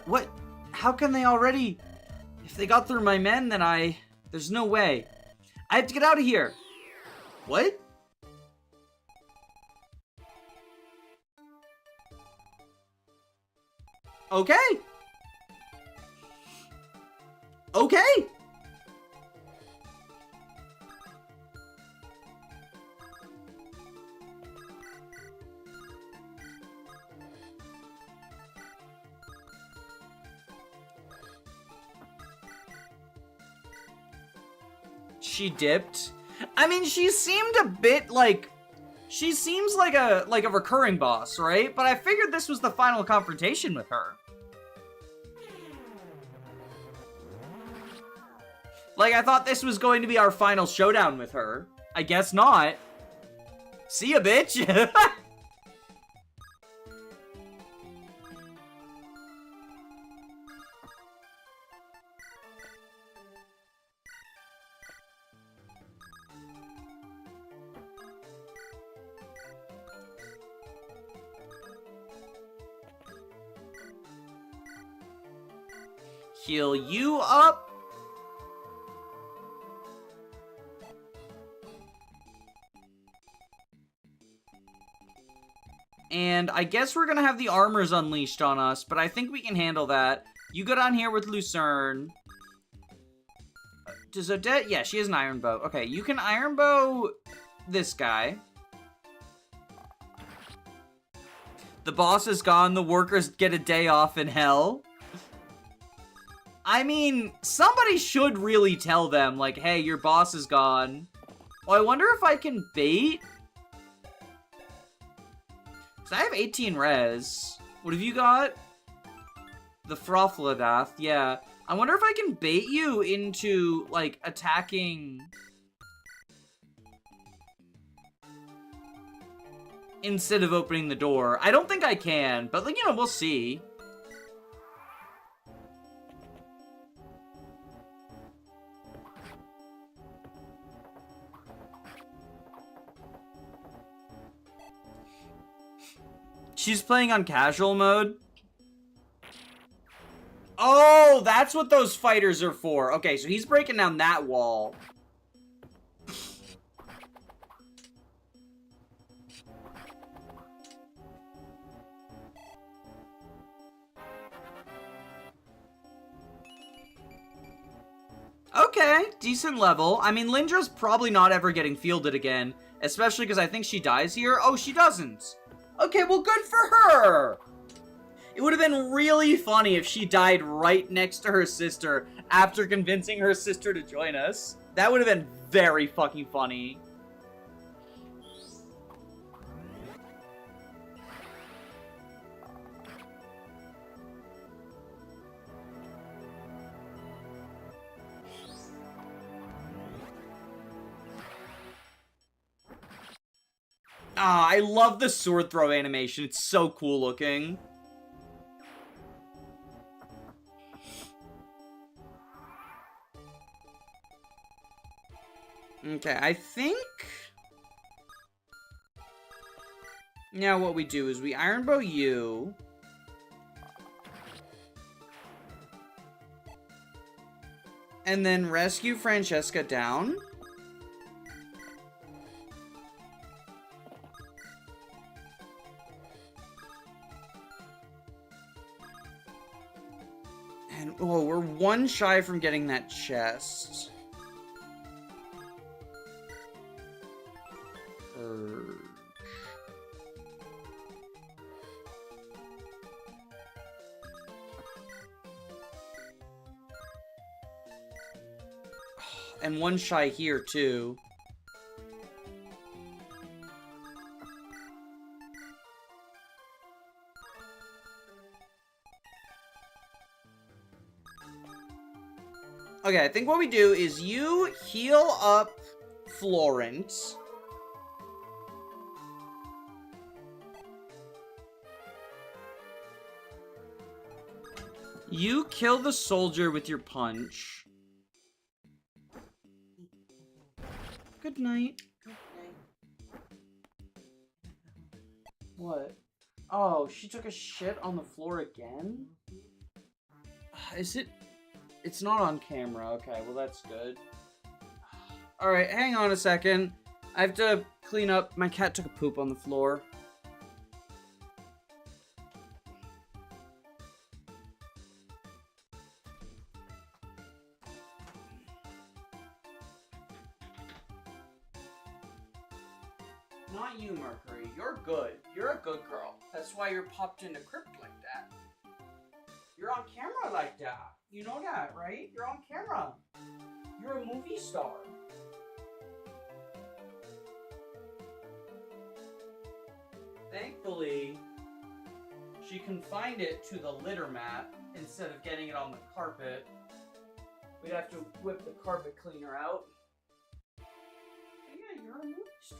What? How can they already... If they got through my men, then there's no way. I have to get out of here. What? Okay. She dipped. I mean, she seemed a bit like... She seems like a recurring boss, right? But I figured this was the final confrontation with her. Like, I thought this was going to be our final showdown with her. I guess not. See ya, bitch! Heal you up. And I guess we're gonna have the armors unleashed on us, but I think we can handle that. You go down here with Lucerne. Does Odette? Yeah, she has an iron bow. Okay, you can iron bow this guy. The boss is gone, the workers get a day off in hell. I mean, somebody should really tell them, like, hey, your boss is gone. Oh, I wonder if I can bait? Because I have 18 res. What have you got? The Frothladath, yeah. I wonder if I can bait you into, like, attacking... instead of opening the door. I don't think I can, but, like, you know, we'll see. She's playing on casual mode. Oh, that's what those fighters are for. Okay, so he's breaking down that wall. Okay, decent level. I mean, Lindra's probably not ever getting fielded again, especially because I think she dies here. Oh, she doesn't. Okay, well, good for her. It would have been really funny if she died right next to her sister after convincing her sister to join us. That would have been very fucking funny. Ah, I love the sword throw animation. It's so cool looking. Okay, I think... now what we do is we iron bow you. And then rescue Francesca down. And, oh, we're one shy from getting that chest. And one shy here, too. Okay, I think what we do is you heal up Florence. You kill the soldier with your punch. Good night. Good night. What? Oh, she took a shit on the floor again? Is it... it's not on camera. Okay, well that's good. Alright, hang on a second. I have to clean up. My cat took a poop on the floor. Not you, Mercury. You're good. You're a good girl. That's why you're popped into crypt like that. You're on camera like that. You know that, right? You're on camera. You're a movie star. Thankfully, she confined it to the litter mat instead of getting it on the carpet. We'd have to whip the carpet cleaner out. But yeah, you're a movie star.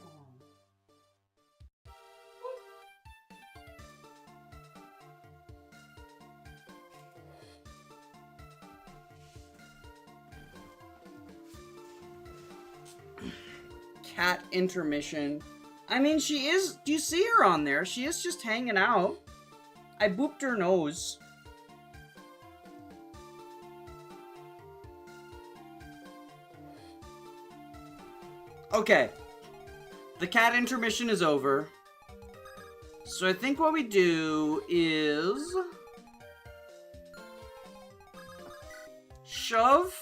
Cat intermission. I mean, she is... do you see her on there? She is just hanging out. I booped her nose. Okay. The cat intermission is over. So I think what we do is... shove...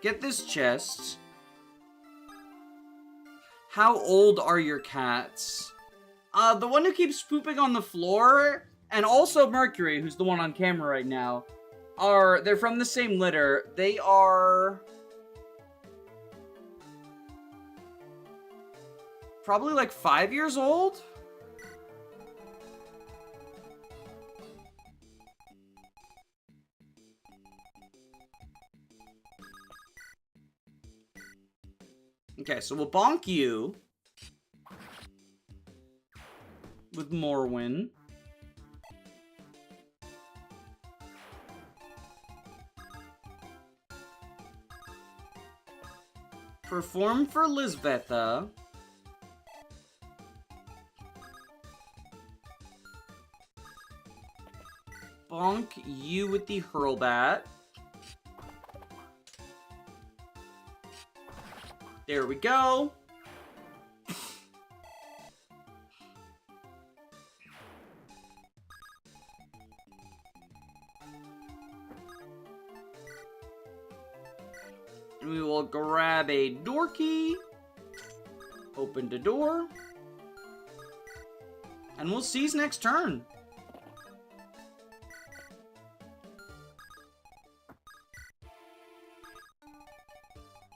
get this chest. How old are your cats? The one who keeps pooping on the floor, and also Mercury, who's the one on camera right now, they're from the same litter. They are probably like 5 years old. Okay, so we'll bonk you with Morwin. Perform for Lisbetha. Bonk you with the Hurlbat. There we go. We will grab a door key. Open the door. And we'll seize next turn.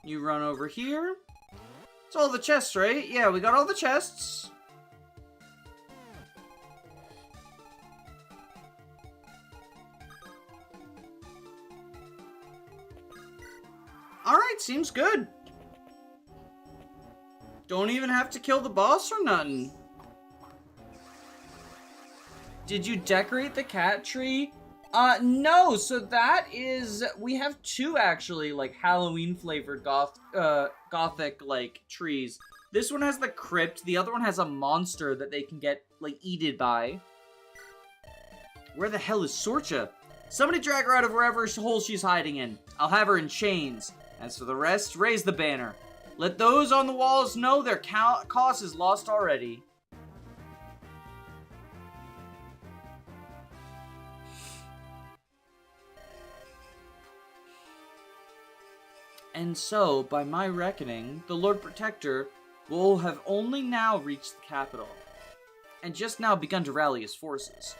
You run over here. It's all the chests, right? Yeah, we got all the chests. Alright, seems good. Don't even have to kill the boss or nothing. Did you decorate the cat tree? No, so that is, we have two actually, like, Halloween-flavored gothic, like, trees. This one has the crypt, the other one has a monster that they can get, like, eaten by. Where the hell is Sorcha? Somebody drag her out of wherever hole she's hiding in. I'll have her in chains. As for the rest, raise the banner. Let those on the walls know their cause is lost already. And so, by my reckoning, the Lord Protector will have only now reached the capital, and just now begun to rally his forces.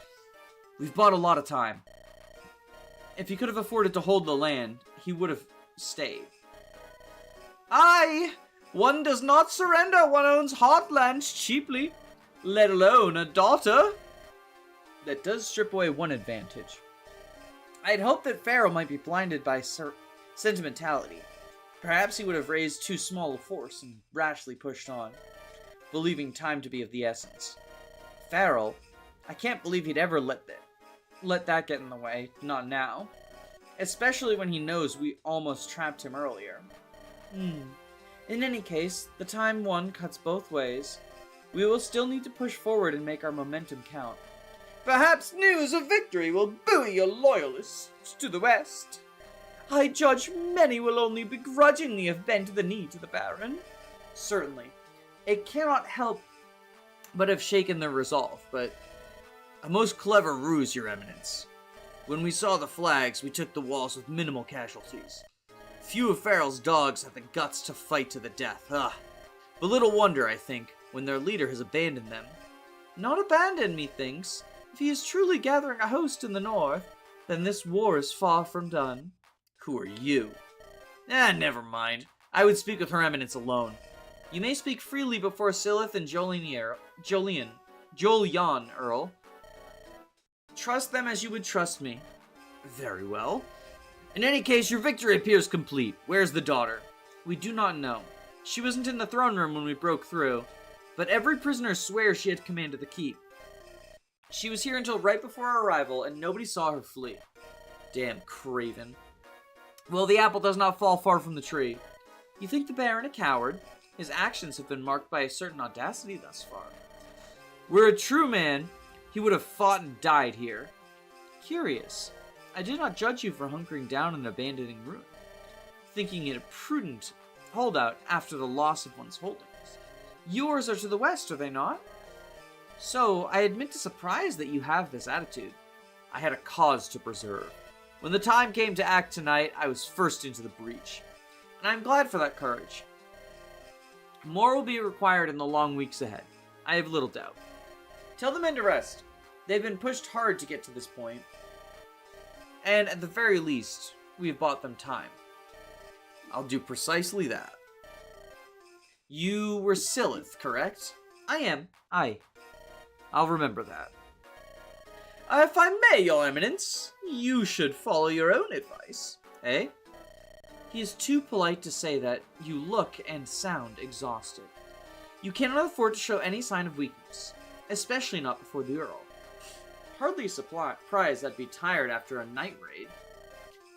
We've bought a lot of time. If he could have afforded to hold the land, he would have stayed. Aye! One does not surrender one own's heartlands cheaply, let alone a daughter. That does strip away one advantage. I'd hoped that Pharaoh might be blinded by sentimentality. Perhaps he would have raised too small a force and rashly pushed on, believing time to be of the essence. Pharaoh, I can't believe he'd ever let that get in the way, not now. Especially when he knows we almost trapped him earlier. In any case, the time won cuts both ways. We will still need to push forward and make our momentum count. Perhaps news of victory will buoy your loyalists to the west. I judge many will only begrudgingly have bent the knee to the Baron. Certainly. It cannot help but have shaken their resolve, but a most clever ruse, Your Eminence. When we saw the flags, we took the walls with minimal casualties. Few of Farrell's dogs have the guts to fight to the death, But little wonder, I think, when their leader has abandoned them. Not abandoned, methinks. If he is truly gathering a host in the north, then this war is far from done. Who are you? Never mind. I would speak with Her Eminence alone. You may speak freely before Silith and Jolian, Earl. Trust them as you would trust me. Very well. In any case, your victory appears complete. Where's the daughter? We do not know. She wasn't in the throne room when we broke through, but every prisoner swears she had command of the keep. She was here until right before our arrival, and nobody saw her flee. Damn craven. Well, the apple does not fall far from the tree. You think the Baron a coward? His actions have been marked by a certain audacity thus far. Were a true man, he would have fought and died here. Curious. I did not judge you for hunkering down and abandoning ruin, thinking it a prudent holdout after the loss of one's holdings. Yours are to the west, are they not? So, I admit to surprise that you have this attitude. I had a cause to preserve. When the time came to act tonight, I was first into the breach. And I'm glad for that courage. More will be required in the long weeks ahead. I have little doubt. Tell the men to rest. They've been pushed hard to get to this point. And at the very least, we have bought them time. I'll do precisely that. You were Silith, correct? I am. Aye. I'll remember that. If I may, Your Eminence, you should follow your own advice. Eh? He is too polite to say that you look and sound exhausted. You cannot afford to show any sign of weakness, especially not before the Earl. Hardly a surprise I'd be tired after a night raid.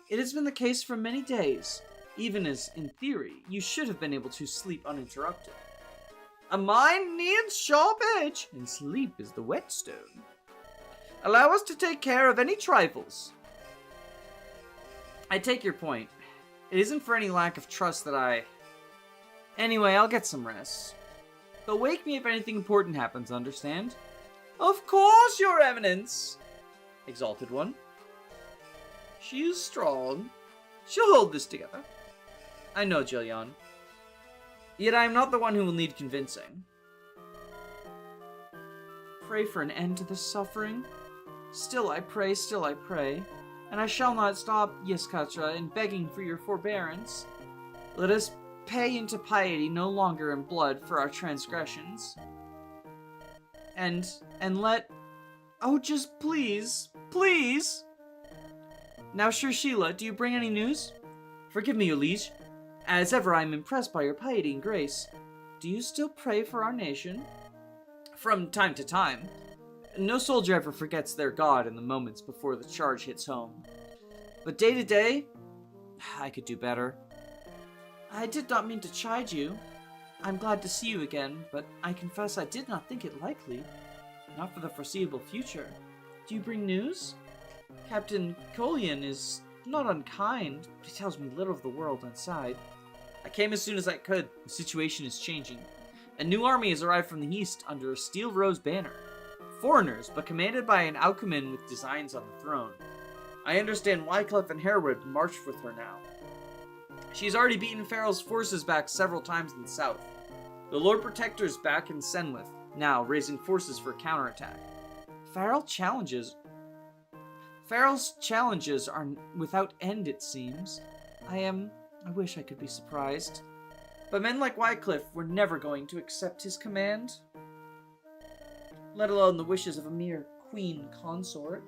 It has been the case for many days, even as, in theory, you should have been able to sleep uninterrupted. A mind needs sharp edge, and sleep is the whetstone. Allow us to take care of any trifles. I take your point. It isn't for any lack of trust that I... Anyway, I'll get some rest. But wake me if anything important happens, understand? Of course, Your Eminence! Exalted One. She is strong. She'll hold this together. I know, Jillian. Yet I am not the one who will need convincing. Pray for an end to this suffering. Still I pray, and I shall not stop, Yiskatra, in begging for your forbearance. Let us pay into piety no longer in blood for our transgressions. And let... Oh, just please, please! Now, Sir Sheila, do you bring any news? Forgive me, your liege. As ever, I am impressed by your piety and grace. Do you still pray for our nation? From time to time. No soldier ever forgets their god in the moments before the charge hits home. But day to day, I could do better. I did not mean to chide you. I'm glad to see you again, but I confess I did not think it likely. Not for the foreseeable future. Do you bring news? Captain Collian is not unkind, but he tells me little of the world inside. I came as soon as I could. The situation is changing. A new army has arrived from the east under a steel rose banner. Foreigners, but commanded by an Alcumin with designs on the throne. I understand Wycliffe and Harewood marched with her now. She's already beaten Farrell's forces back several times in the south. The Lord Protector's back in Senwith, now raising forces for counterattack. Farrell's challenges are without end, it seems. I wish I could be surprised. But men like Wycliffe were never going to accept his command. Let alone the wishes of a mere queen consort.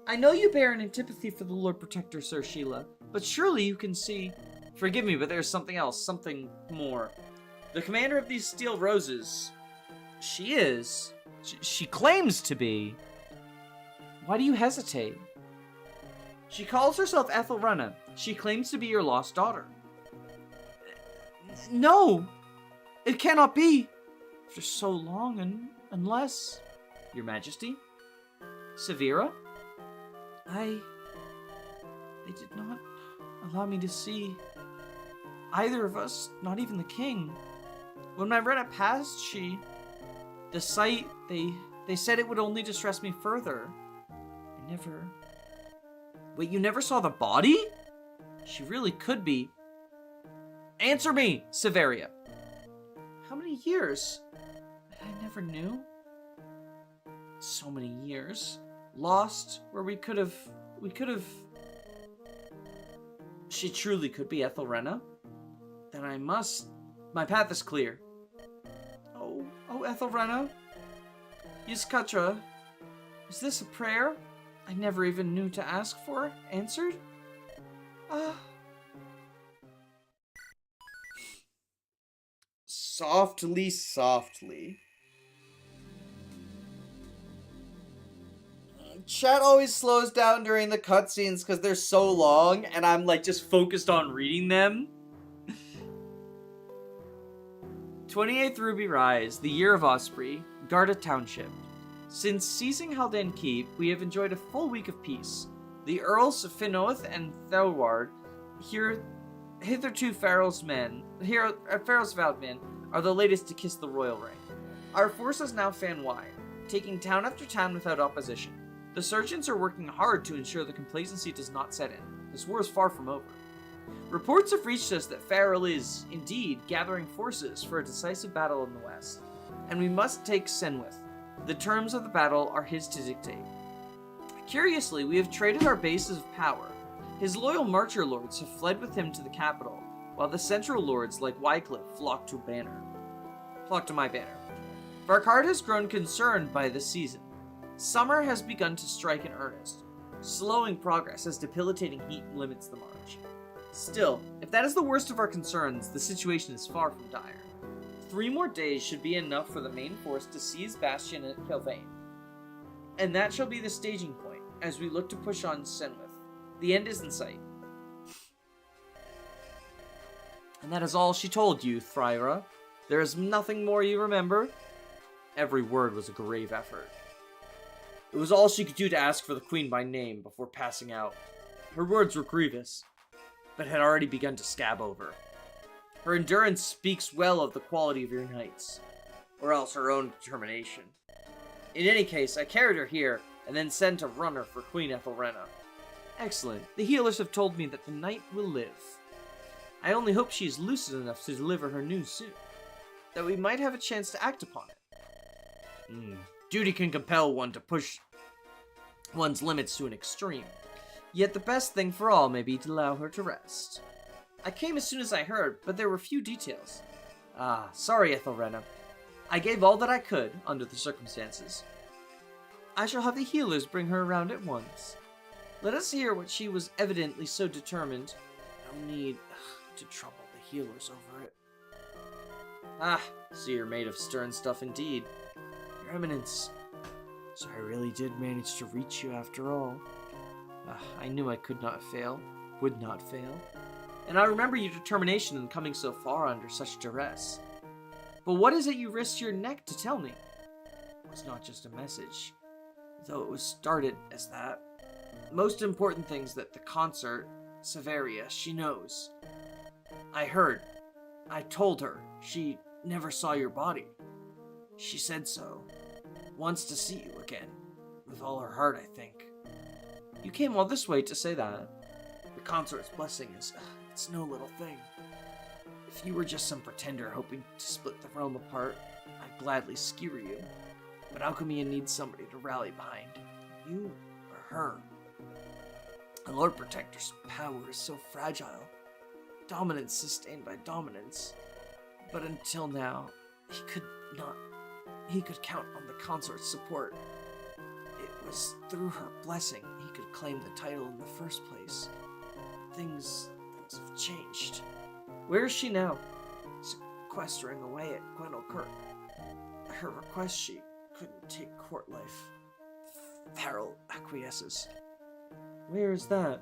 I know you bear an antipathy for the Lord Protector, Sir Sheila, but surely you can see... Forgive me, but there's something else, something more. The commander of these steel roses... She claims to be. Why do you hesitate? She calls herself Ethelrena. She claims to be your lost daughter. No! It cannot be! For so long, unless... Your Majesty? Severa? They did not allow me to see either of us, not even the king. When my Rena passed, the sight, they said it would only distress me further. I never... Wait, you never saw the body? She really could be... Answer me, Severia. How many years? I never knew. So many years. Lost, where we could have... She truly could be Ethelrena. Then I must... My path is clear. Oh, Ethelrena. Yiskatra. Is this a prayer I never even knew to ask for? Answered? Softly, softly. Chat always slows down during the cutscenes because they're so long, and I'm like just focused on reading them. 28th Ruby Rise, the Year of Osprey, Garda Township. Since seizing Haldane Keep, we have enjoyed a full week of peace. The Earls of Finoth and Thelward, hitherto Farrell's vowed men, are the latest to kiss the royal ring. Our forces now fan wide, taking town after town without opposition. The sergeants are working hard to ensure the complacency does not set in. This war is far from over. Reports have reached us that Searle is, indeed, gathering forces for a decisive battle in the west, and we must take Senwith. The terms of the battle are his to dictate. Curiously, we have traded our bases of power. His loyal Marcher lords have fled with him to the capital, while the central lords like Wycliffe flock to my banner. Varkard has grown concerned by this season. Summer has begun to strike in earnest, slowing progress as debilitating heat limits the march. Still, if that is the worst of our concerns, the situation is far from dire. 3 more days should be enough for the main force to seize Bastion at Kilvane, and that shall be the staging point as we look to push on Senwith. The end is in sight. And that is all she told you, Thyra. There is nothing more you remember? Every word was a grave effort. It was all she could do to ask for the Queen by name before passing out. Her words were grievous, but had already begun to scab over. Her endurance speaks well of the quality of your knights, or else her own determination. In any case, I carried her here, and then sent a runner for Queen Ethelrena. Excellent. The healers have told me that the knight will live. I only hope she is lucid enough to deliver her news soon, that we might have a chance to act upon it. Duty can compel one to push one's limits to an extreme. Yet the best thing for all may be to allow her to rest. I came as soon as I heard, but there were few details. Sorry, Ethelrena. I gave all that I could, under the circumstances. I shall have the healers bring her around at once. Let us hear what she was evidently so determined. No need to trouble the healers over it. So you're made of stern stuff indeed. Your Eminence. So I really did manage to reach you after all. I knew I could not fail, would not fail. And I remember your determination in coming so far under such duress. But what is it you risked your neck to tell me? It was not just a message, though it was started as that. Most important things that the consort, Severia, she knows. I heard. I told her. She never saw your body. She said so. Wants to see you again. With all her heart, I think. You came all this way to say that. The consort's blessing is, it's no little thing. If you were just some pretender hoping to split the realm apart, I'd gladly skewer you. But Alchemy needs somebody to rally behind. You or her. The Lord Protector's power is so fragile. Dominance sustained by dominance. But until now, he could count on the consort's support. It was through her blessing he could claim the title in the first place. Things have changed. Where is she now? Sequestering away at Gwenelkirk. Her request she couldn't take court life. Searle acquiesces. Where is that?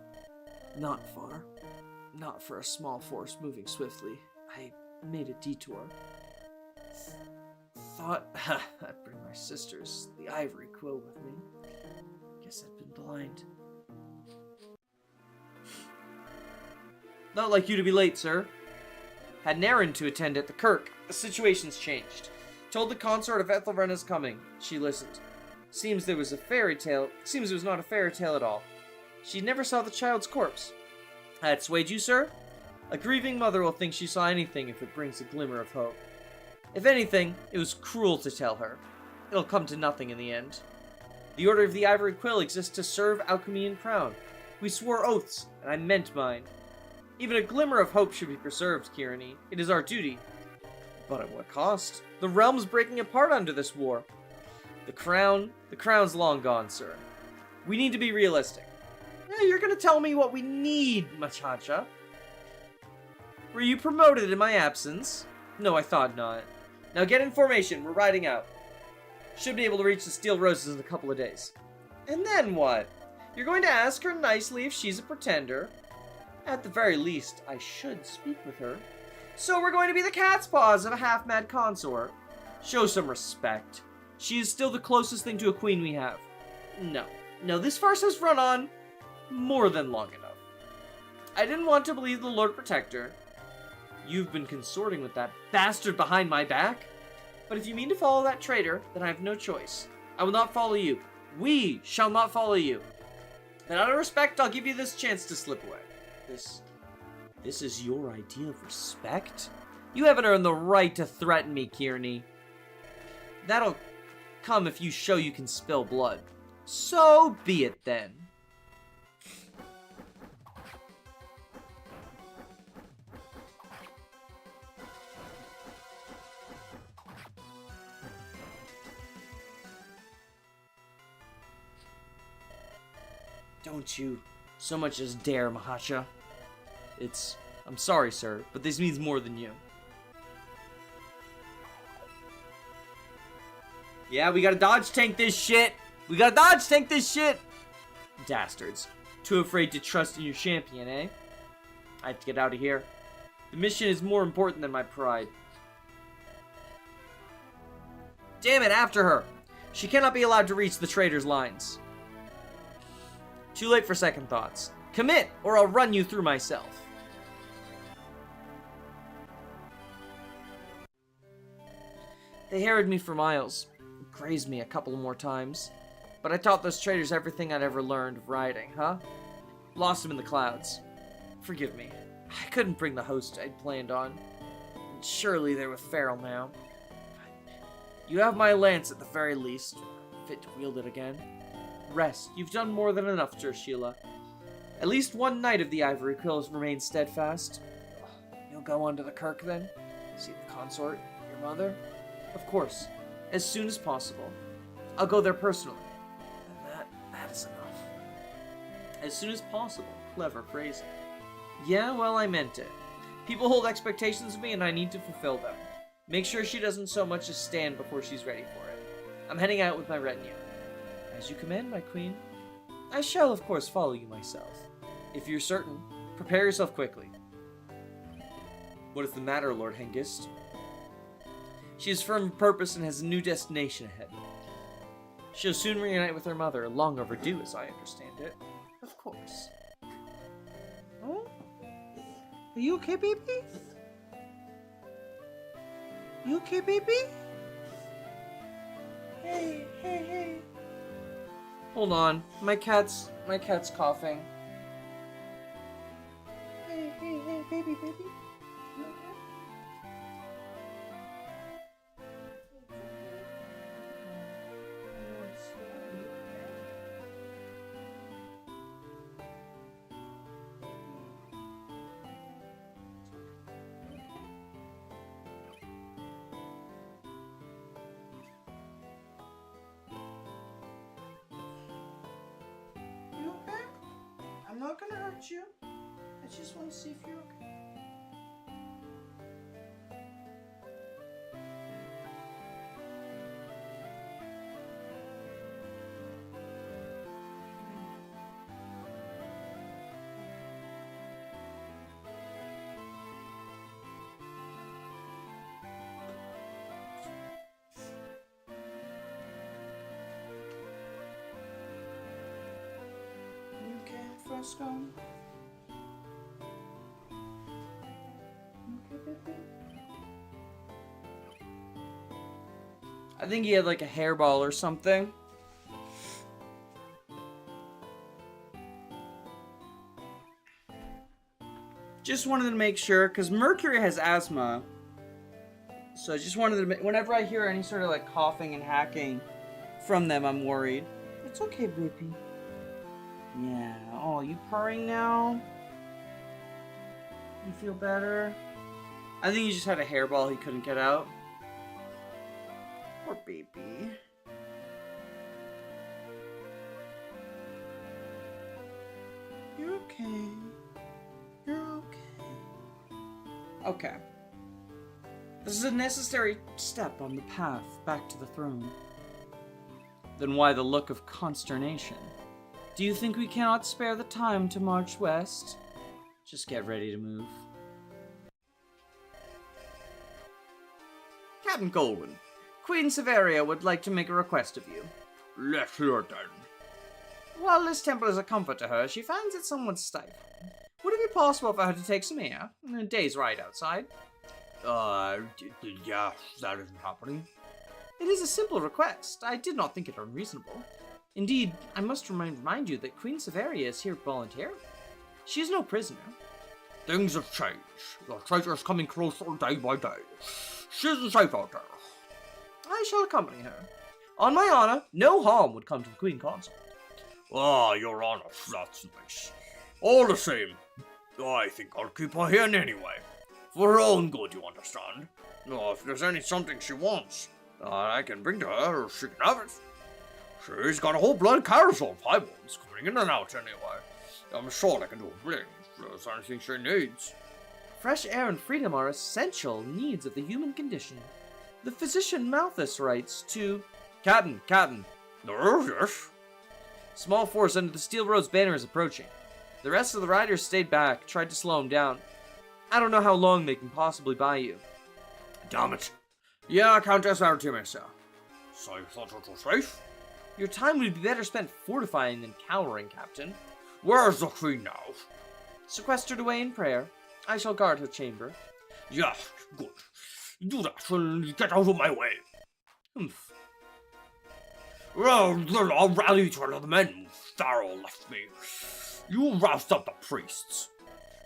Not far. Not for a small force moving swiftly. I made a detour. Thought I'd bring my sisters, the ivory quill, with me. Guess I'd been blind. Not like you to be late, sir. Had an errand to attend at the Kirk. The situation's changed. Told the consort of Ethelrena's coming. She listened. Seems it was not a fairy tale at all. She never saw the child's corpse. That swayed you, sir? A grieving mother will think she saw anything if it brings a glimmer of hope. If anything, it was cruel to tell her. It'll come to nothing in the end. The Order of the Ivory Quill exists to serve Alchemy and Crown. We swore oaths, and I meant mine. Even a glimmer of hope should be preserved, Kirani. It is our duty. But at what cost? The realm's breaking apart under this war. The crown's long gone, sir. We need to be realistic. Yeah, you're gonna tell me what we need, Machacha. Were you promoted in my absence? No, I thought not. Now get in formation, we're riding out. Should be able to reach the Steel Roses in a couple of days. And then what? You're going to ask her nicely if she's a pretender? At the very least, I should speak with her. So we're going to be the cat's paws of a half-mad consort. Show some respect. She is still the closest thing to a queen we have. No, this farce has run on more than long enough. I didn't want to believe the Lord Protector. You've been consorting with that bastard behind my back. But if you mean to follow that traitor, then I have no choice. I will not follow you. We shall not follow you. And out of respect, I'll give you this chance to slip away. This This is your idea of respect? You haven't earned the right to threaten me, Kearney. That'll come if you show you can spill blood. So be it then. Don't you so much as dare, Mahasha. I'm sorry, sir, but this means more than you. Yeah, we gotta dodge tank this shit! We gotta dodge tank this shit! Dastards. Too afraid to trust in your champion, eh? I have to get out of here. The mission is more important than my pride. Damn it, after her! She cannot be allowed to reach the traitor's lines. Too late for second thoughts. Commit, or I'll run you through myself. They harried me for miles, grazed me a couple more times, but I taught those traitors everything I'd ever learned of riding, huh? Lost them in the clouds. Forgive me. I couldn't bring the host I'd planned on. And surely they're with Farrell now. You have my lance at the very least, fit to wield it again. Rest. You've done more than enough, Sheila. At least one knight of the Ivory Quills remains steadfast. You'll go on to the Kirk then? See the consort? Your mother? Of course. As soon as possible. I'll go there personally. And that is enough. As soon as possible. Clever phrasing. Yeah, well, I meant it. People hold expectations of me and I need to fulfill them. Make sure she doesn't so much as stand before she's ready for it. I'm heading out with my retinue. As you command, my queen. I shall, of course, follow you myself. If you're certain, prepare yourself quickly. What is the matter, Lord Hengist? She is firm of purpose and has a new destination ahead. She'll soon reunite with her mother, long overdue, as I understand it. Of course.
Oh? Are you okay, baby? You okay, baby? Hey.
Hold on. My cat's coughing.
Hey, baby. I'm not gonna hurt you. I just want to see if you're okay. You okay, Fresco?
I think he had like a hairball or something. Just wanted to make sure, because Mercury has asthma. So I just wanted to, whenever I hear any sort of like coughing and hacking from them, I'm worried. It's okay, baby. Yeah. Oh, you purring now? You feel better? I think he just had a hairball he couldn't get out. Poor baby.
You're okay. You're okay.
Okay. This is a necessary step on the path back to the throne. Then why the look of consternation? Do you think we cannot spare the time to march west? Just get ready to move. Captain Colwyn, Queen Severia would like to make a request of you.
Let's hear it then.
While this temple is a comfort to her, she finds it somewhat stifling. Would it be possible for her to take some air? A day's ride outside.
Yeah, that isn't happening.
It is a simple request. I did not think it unreasonable. Indeed, I must remind you that Queen Severia is here voluntarily. She is no prisoner.
Things have changed. The treasure's coming closer day by day. She isn't safe out there.
I shall accompany her. On my honor, no harm would come to the Queen Consort.
Ah, Your Honor, that's nice. All the same, I think I'll keep her here anyway. For her own good, you understand. If there's something she wants, I can bring to her, or she can have it. She's got a whole blood carousel of high ones coming in and out anyway. I'm sure they can do a thing if there's anything she needs.
Fresh air and freedom are essential needs of the human condition. The physician Malthus writes to... Captain.
Yes?
Small force under the Steel Road's banner is approaching. The rest of the riders stayed back, tried to slow him down. I don't know how long they can possibly buy you.
Damn it. Yeah, Countess Artemisia. So you thought it was safe?
Your time would be better spent fortifying than cowering, Captain.
Where's the Queen now?
Sequestered away in prayer. I shall guard her chamber.
Yeah, good. Do that and get out of my way.
Humph.
Well, then I'll rally to the men Searle left me. You roust up the priests.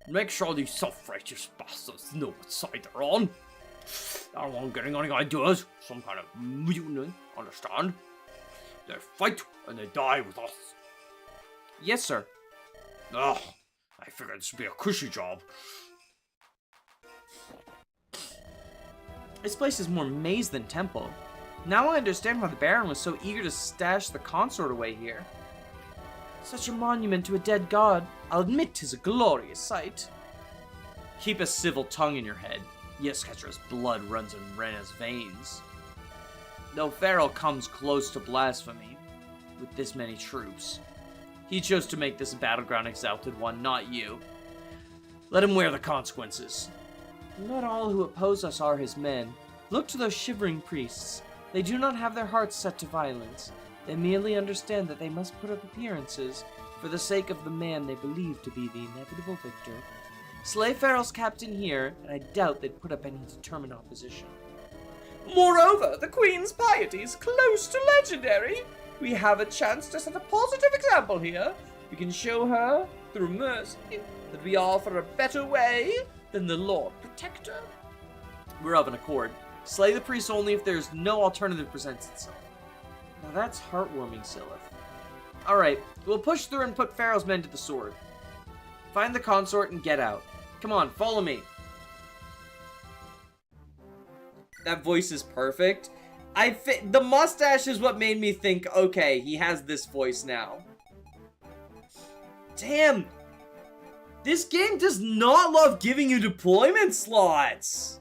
Make sure these self-righteous bastards know what side they're on. I don't want getting any ideas. Some kind of mutiny, understand? They fight and they die with us.
Yes, sir.
Ugh, I figured this would be a cushy job.
This place is more maze than temple. Now I understand why the Baron was so eager to stash the consort away here. Such a monument to a dead god, I'll admit 'tis a glorious sight. Keep a civil tongue in your head. Yesketra's blood runs in Rena's veins. Though Farrell comes close to blasphemy, with this many troops, he chose to make this a battleground exalted one, not you. Let him wear the consequences. Not all who oppose us are his men. Look to those shivering priests. They do not have their hearts set to violence. They merely understand that they must put up appearances for the sake of the man they believe to be the inevitable victor. Slay Farrell's captain here, and I doubt they'd put up any determined opposition. Moreover, the Queen's piety is close to legendary. We have a chance to set a positive example here. We can show her, through mercy, that we offer a better way than the Lord Protector. We're of an accord. Slay the priest only if there's no alternative presents itself. Now that's heartwarming, Syleth. Alright, we'll push through and put Pharaoh's men to the sword. Find the consort and get out. Come on, follow me. That voice is perfect. The mustache is what made me think, okay, he has this voice now. Damn! This game does not love giving you deployment slots!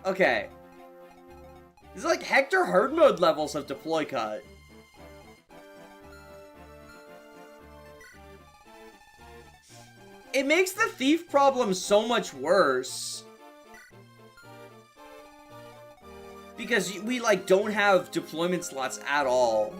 Okay. This is like Hector hard mode levels of deploy cut. It makes the thief problem so much worse. Because we, like, don't have deployment slots at all.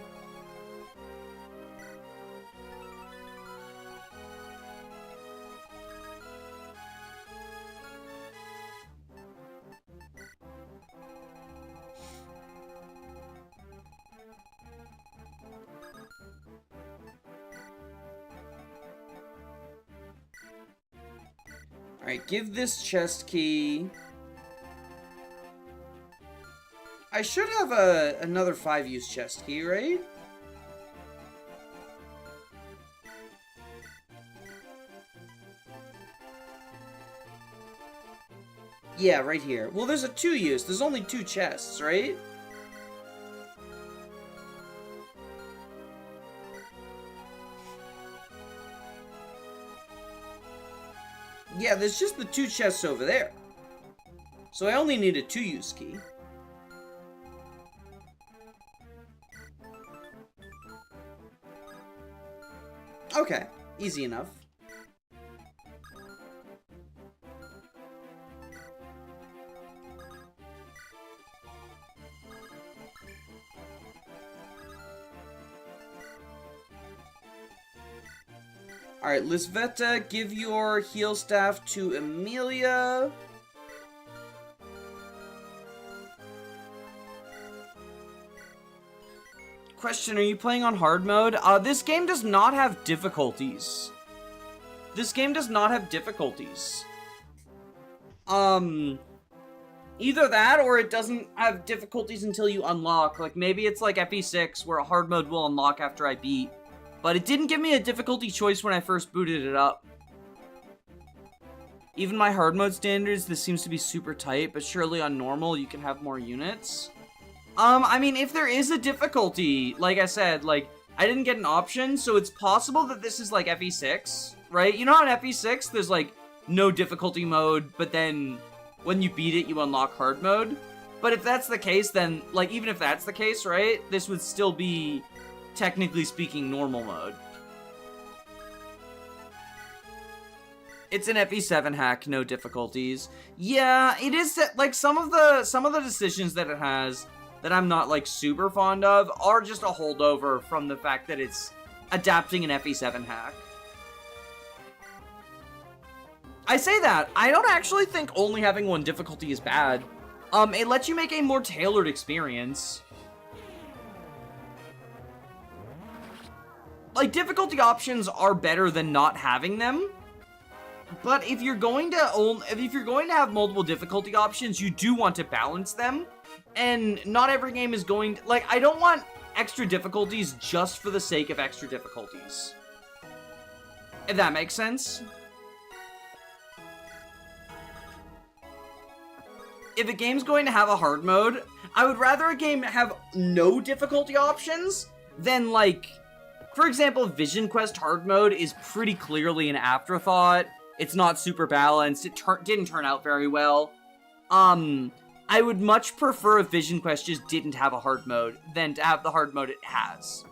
Alright, give this chest key. I should have another 5-use chest key, right? Yeah, right here. Well, there's a 2-use. There's only 2 chests, right? Yeah, there's just the 2 chests over there. So I only need a 2-use key. Okay, easy enough. Alright, Lisveta, give your heal staff to Amelia. Question, are you playing on hard mode? This game does not have difficulties. This game does not have difficulties. Either that, or it doesn't have difficulties until you unlock. Like, maybe it's like FE6, where a hard mode will unlock after I beat. But it didn't give me a difficulty choice when I first booted it up. Even my hard mode standards, this seems to be super tight, but surely on normal, you can have more units. I mean, if there is a difficulty, like I said, like, I didn't get an option, so it's possible that this is like FE6, right? You know how in FE6, there's like no difficulty mode, but then when you beat it, you unlock hard mode? But if that's the case, then, like, even if that's the case, right, this would still be, technically speaking, normal mode. It's an FE7 hack, no difficulties. Yeah, it is, like, some of the decisions that it has that I'm not, like, super fond of are just a holdover from the fact that it's adapting an FE7 hack. I say that, I don't actually think only having one difficulty is bad. It lets you make a more tailored experience. Like, difficulty options are better than not having them. But if you're going to have multiple difficulty options, you do want to balance them. And not every game is going to, like, I don't want extra difficulties just for the sake of extra difficulties. If that makes sense. If a game's going to have a hard mode, I would rather a game have no difficulty options than, like, for example, Vision Quest hard mode is pretty clearly an afterthought. It's not super balanced. It didn't turn out very well. I would much prefer if Vision Quest just didn't have a hard mode than to have the hard mode it has.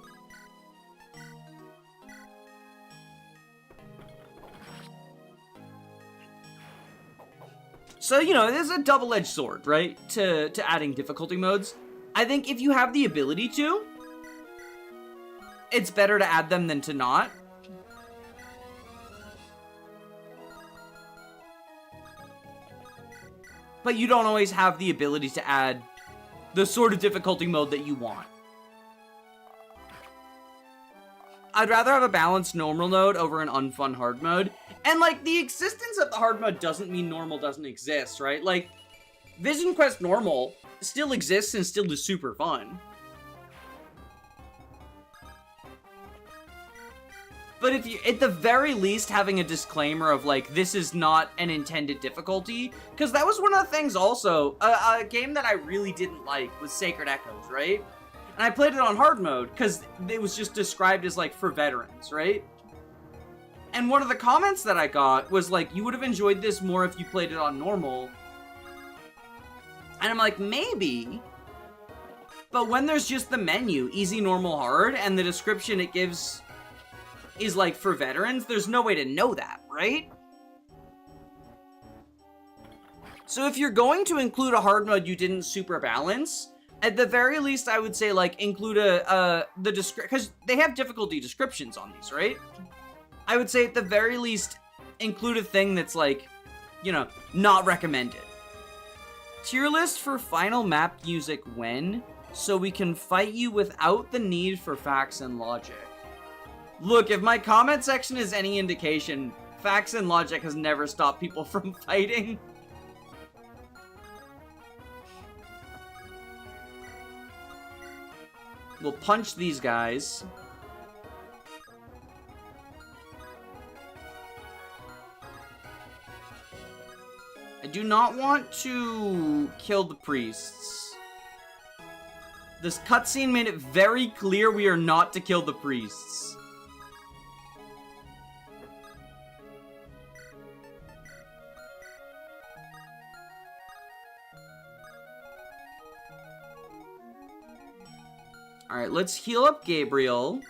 So, you know, there's a double-edged sword, right, to adding difficulty modes. I think if you have the ability to, it's better to add them than to not. But you don't always have the ability to add the sort of difficulty mode that you want. I'd rather have a balanced normal mode over an unfun hard mode. And, like, the existence of the hard mode doesn't mean normal doesn't exist, right? Like, Vision Quest normal still exists and still is super fun. But if you, at the very least, having a disclaimer of, like, this is not an intended difficulty, because that was one of the things also, a game that I really didn't like was Sacred Echoes, right? And I played it on hard mode, because it was just described as, like, for veterans, right? And one of the comments that I got was, like, you would have enjoyed this more if you played it on normal. And I'm like, maybe. But when there's just the menu, easy, normal, hard, and the description it gives is, like, for veterans, there's no way to know that, right? So if you're going to include a hard mode you didn't super balance, at the very least, I would say, like, include the because they have difficulty descriptions on these, right? I would say at the very least, include a thing that's, like, you know, not recommended. Tier list for final map music when, so we can fight you without the need for facts and logic. Look, if my comment section is any indication, facts and logic has never stopped people from fighting. We'll punch these guys. I do not want to kill the priests. This cutscene made it very clear we are not to kill the priests. Alright, let's heal up Gabriel.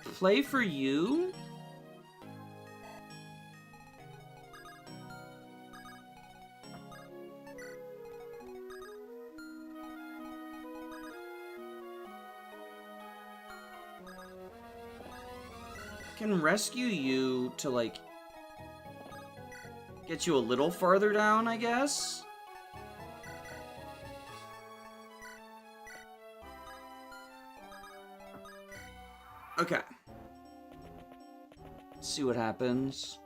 Play for you. Can rescue you to, like, get you a little farther down, I guess. Okay. Let's see what happens.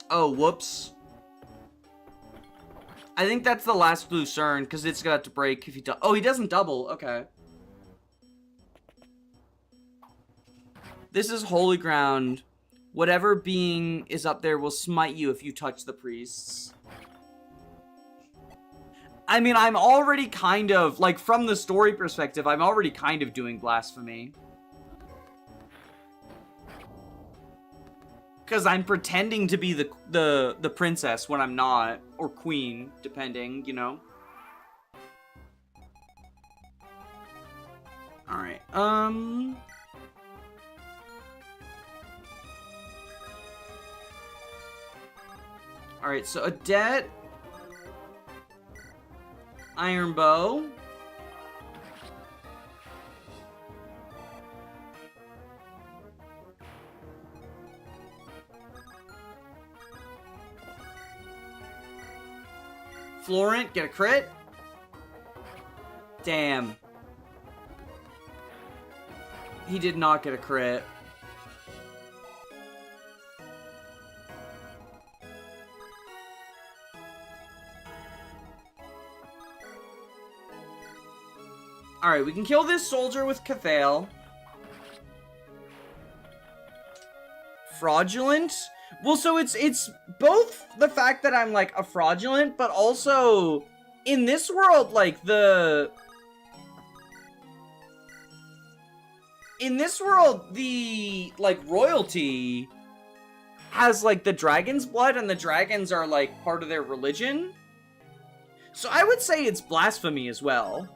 Oh, whoops. I think that's the last Lucerne, because it's got to break if he does. Oh, he doesn't double. Okay. This is holy ground. Whatever being is up there will smite you if you touch the priests. I mean, I'm already kind of, like, from the story perspective, I'm already kind of doing blasphemy. Because I'm pretending to be the princess when I'm not. Or queen, depending, you know? Alright, Alright, so a debt. Iron bow. Florent, get a crit. Damn. He did not get a crit. Alright, we can kill this soldier with Cathale. Fraudulent? Well, so it's both the fact that I'm, like, a fraudulent, but also, in this world, like, in this world, the, like, royalty has, like, the dragon's blood, and the dragons are, like, part of their religion. So I would say it's blasphemy as well.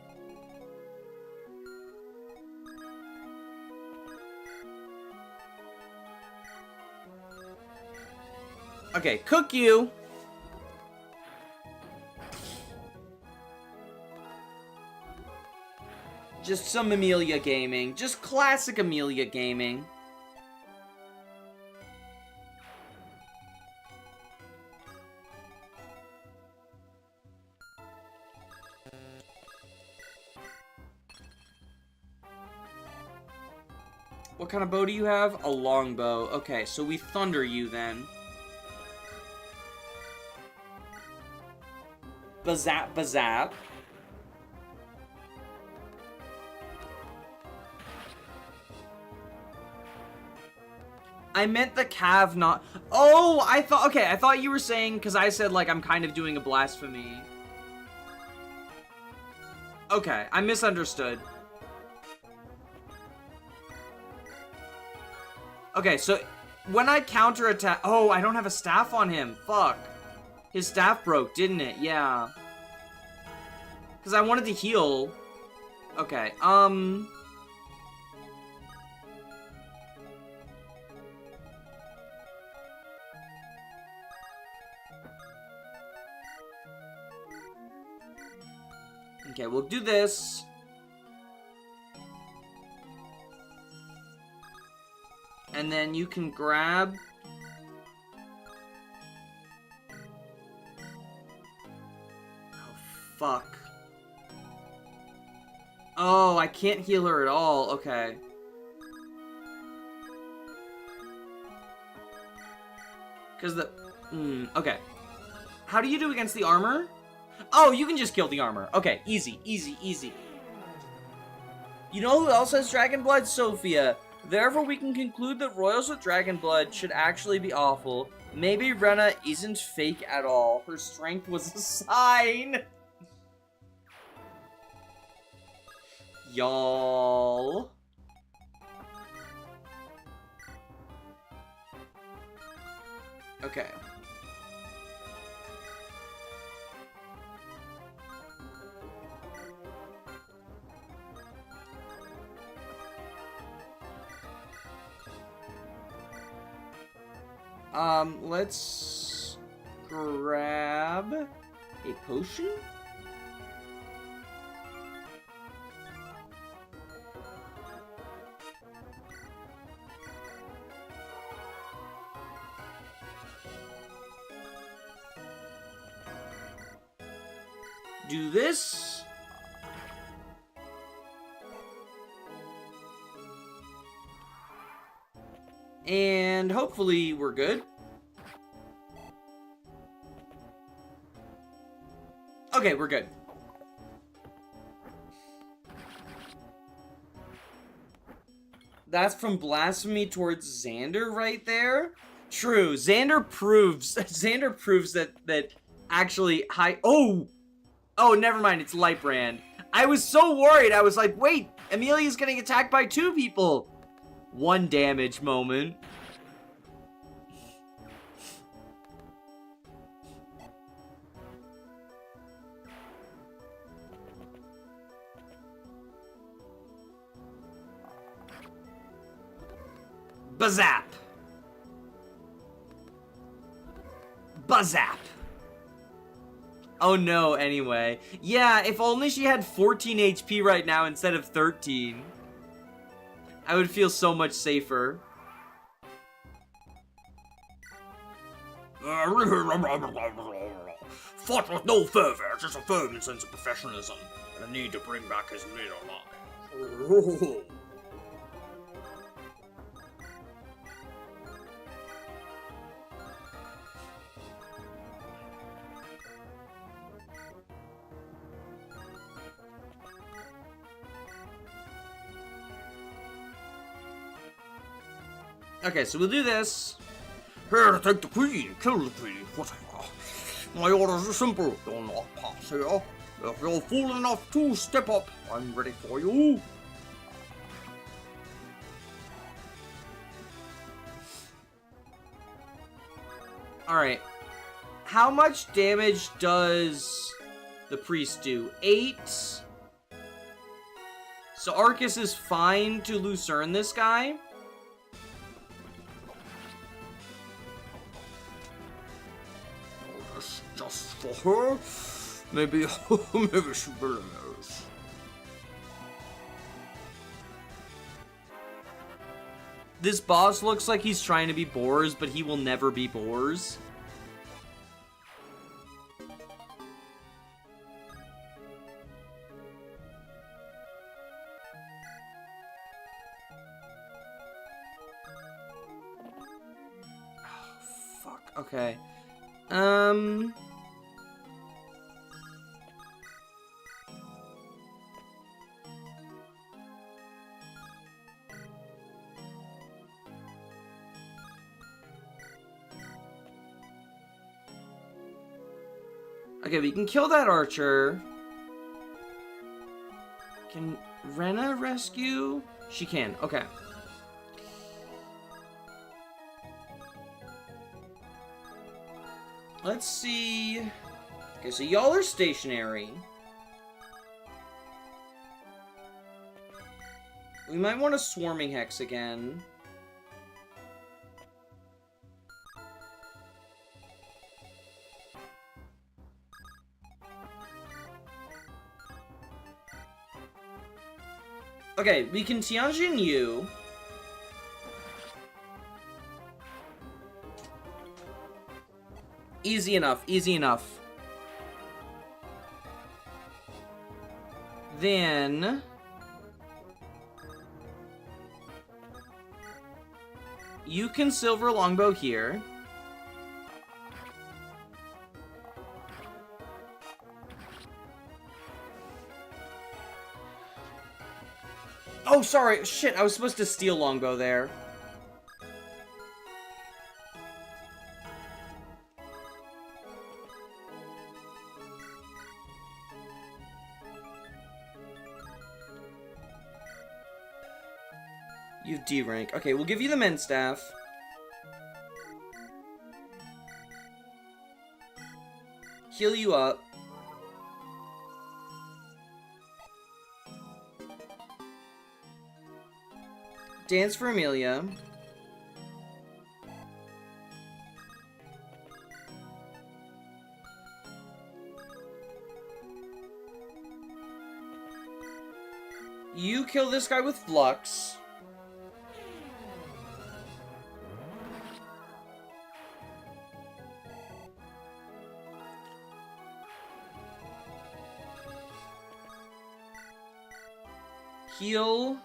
Okay, cook you. Just some Amelia gaming. Just classic Amelia gaming. What kind of bow do you have? A long bow. Okay, so we thunder you then. Bazap, bazap. I meant the cav, not... Oh, I thought... Okay, I thought you were saying... Because I said, like, I'm kind of doing a blasphemy. Okay, I misunderstood. Okay, so... When I counterattack... Oh, I don't have a staff on him. Fuck. His staff broke, didn't it? Yeah. Because I wanted to heal. Okay, Okay, we'll do this. And then you can grab... Fuck. Oh, I can't heal her at all. Okay. Because the... okay. How do you do against the armor? Oh, you can just kill the armor. Okay, easy, easy, easy. You know who else has dragon blood? Sophia. Therefore, we can conclude that royals with dragon blood should actually be awful. Maybe Rena isn't fake at all. Her strength was a sign. Y'all. Okay. Let's grab a potion. Do this. And hopefully we're good. Okay, we're good. That's from blasphemy towards Xander right there. True. Xander proves that actually oh, never mind. It's Lightbrand. I was so worried. I was like, wait, Amelia's getting attacked by 2 people. 1 damage moment. Bazap. Bazap. Oh no, anyway. Yeah, if only she had 14 HP right now instead of 13. I would feel so much safer.
Fought with no fervor, just a firm sense of professionalism, and a need to bring back his middle line.
Okay, so we'll do this.
Here to take the queen, kill the queen, whatever. My orders are simple, do not pass here. If you're fool enough to step up, I'm ready for you.
Alright. How much damage does the priest do? 8? So Arcus is fine to Lucerne this guy.
Just for her? Maybe she belongs.
This boss looks like he's trying to be Boars, but he will never be Boars. Oh, fuck. Okay. Okay, we can kill that archer. Can Rena rescue? She can, okay. Let's see. Okay, so y'all are stationary. We might want a swarming hex again. Okay, we can Tianjin you. Easy enough, easy enough. Then you can silver longbow here. Oh, sorry. Shit, I was supposed to steal longbow there. You have D rank. Okay, we'll give you the men's staff. Heal you up. Dance for Amelia. You kill this guy with Flux. Heal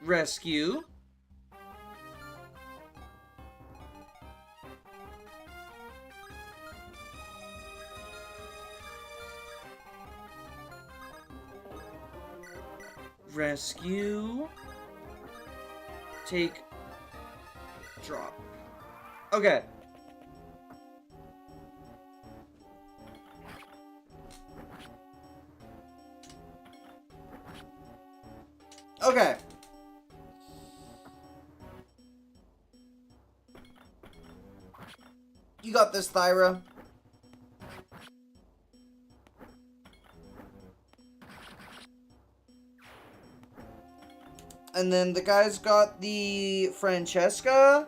Rescue. Rescue. Take. Drop. Okay. Okay. You got this, Thyra. And then the guy's got the Francesca,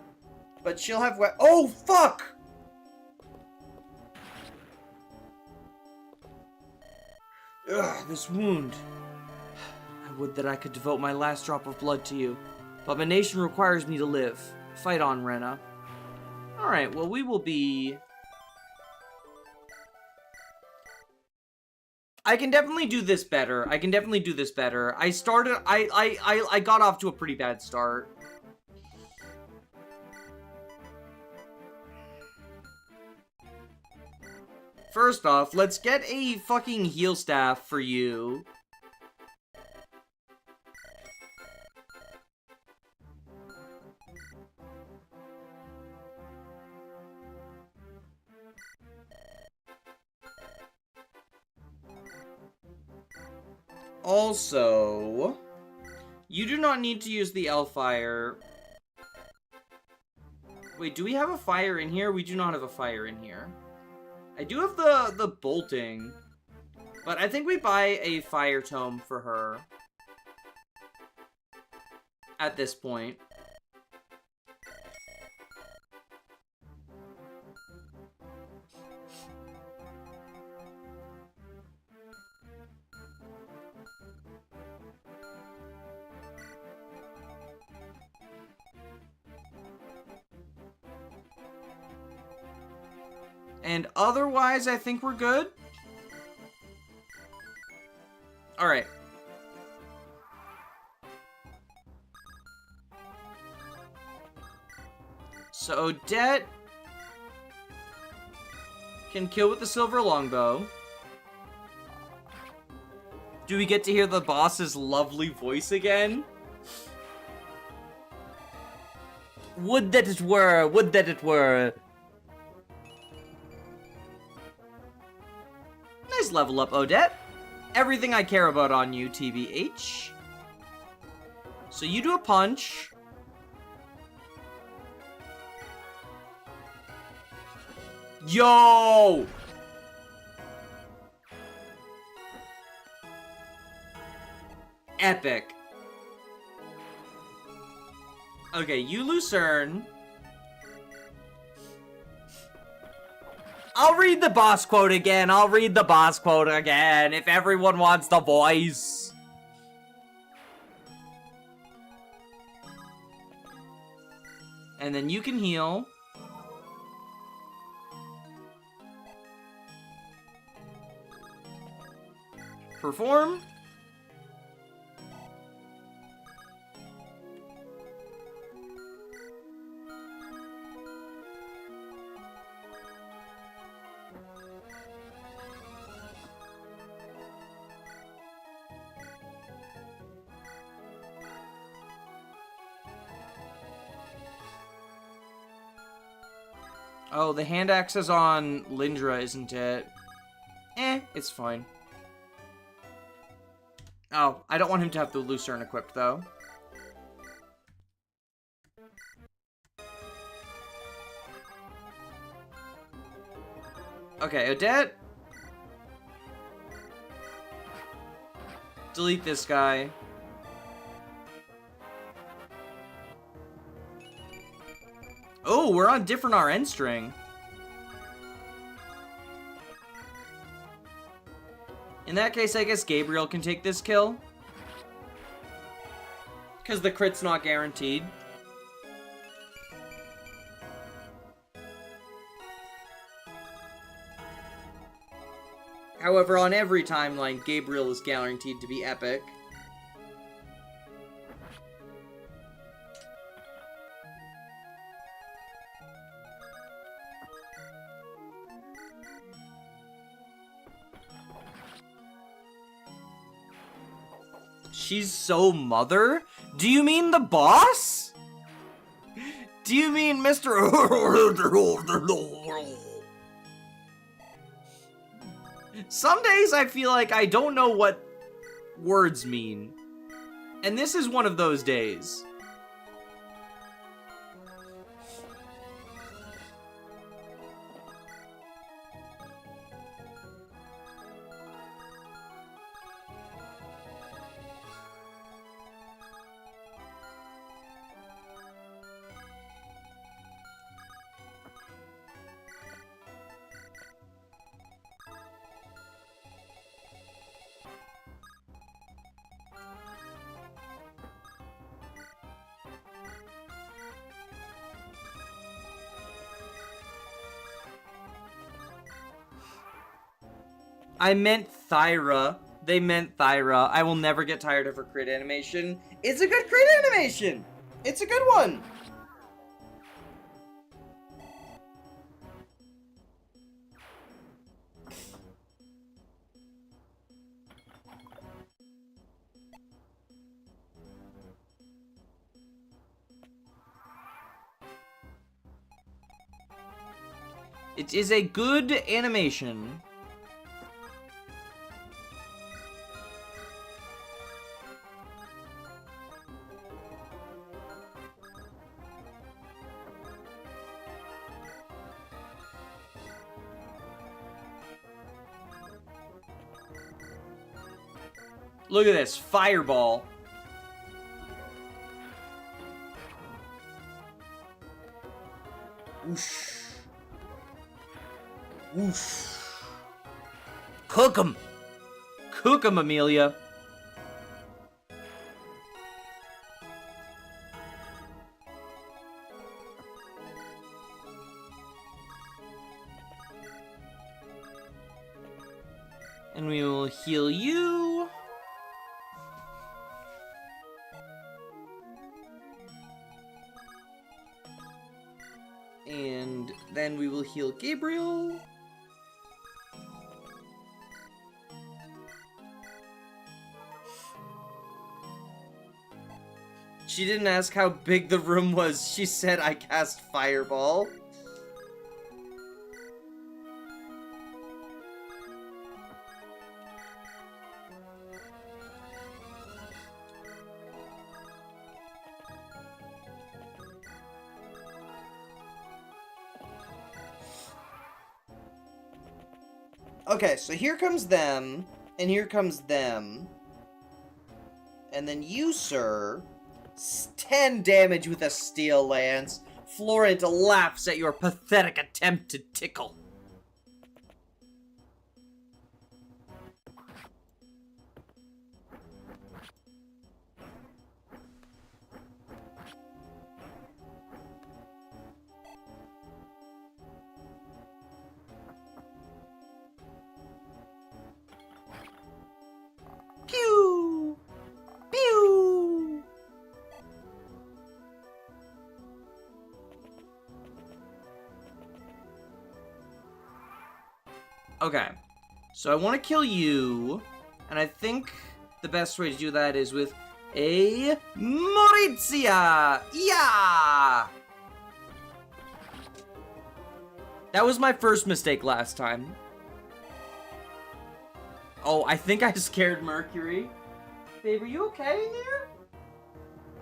but she'll have oh, fuck! Ugh, this wound. I would that I could devote my last drop of blood to you, but my nation requires me to live. Fight on, Rena. Alright, well, we will be... I can definitely do this better. I got off to a pretty bad start. First off, let's get a fucking heal staff for you. Also, you do not need to use the L-Fire. Wait, do we have a fire in here? We do not have a fire in here. I do have the bolting, but I think we buy a fire tome for her at this point. And otherwise, I think we're good. Alright. So Odette can kill with the silver longbow. Do we get to hear the boss's lovely voice again? Would that it were! Would that it were! Nice level up, Odette. Everything I care about on you, TBH. So you do a punch. Yo! Epic. Okay, you Lucerne. I'll read the boss quote again. If everyone wants the voice. And then you can heal. Perform. Oh, the hand axe is on Lindra, isn't it? It's fine. Oh, I don't want him to have the Lucerne equipped, though. Okay, Odette. Delete this guy. Oh, we're on different RN string. In that case, I guess Gabriel can take this kill. Because the crit's not guaranteed. However, on every timeline, Gabriel is guaranteed to be epic. she's so mother? Do you mean the boss? Do you mean Mr. Some days I feel like I don't know what words mean. And this is one of those days. I meant Thyra. They meant Thyra. I will never get tired of her crit animation. It's a good crit animation! It's a good one! It is a good animation. Look at this, fireball. Whoosh. Whoosh. Cook 'em. Cook 'em, Amelia. And we will heal you. And then we will heal Gabriel. She didn't ask how big the room was. She said, I cast fireball. Okay, so here comes them, and here comes them. And then you, sir, 10 damage with a steel lance. Florent laughs at your pathetic attempt to tickle. Pew! Pew! Okay, so I want to kill you, and I think the best way to do that is with a Maurizia! Yeah! That was my first mistake last time. Oh, I think I scared Mercury. Babe, are you okay in there?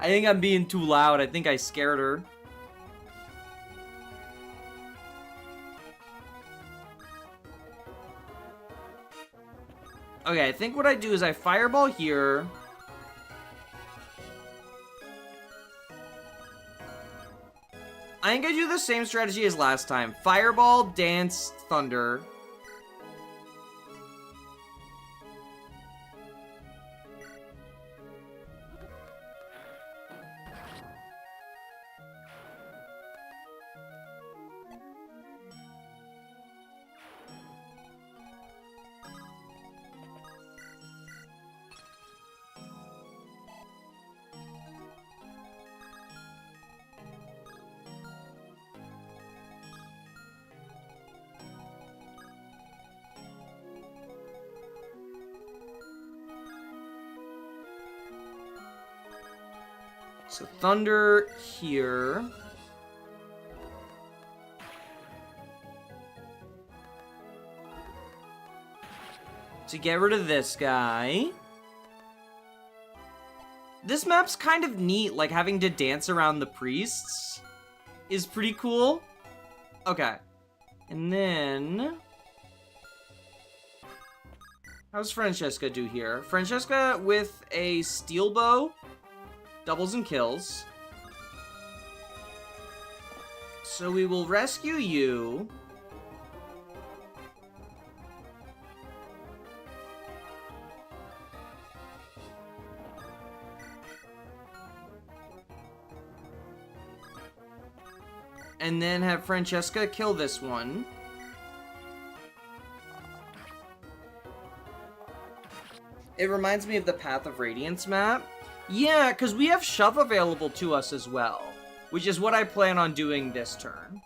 I think I'm being too loud. I think I scared her. Okay, I think what I do is I fireball here. I think I do the same strategy as last time. Fireball, dance, thunder. So thunder here. To get rid of this guy. This map's kind of neat, like having to dance around the priests is pretty cool. Okay. And then... how's Francesca do here? Francesca with a steel bow, doubles and kills. So we will rescue you. And then have Francesca kill this one. It reminds me of the Path of Radiance map. Yeah, because we have Shove available to us as well, which is what I plan on doing this turn.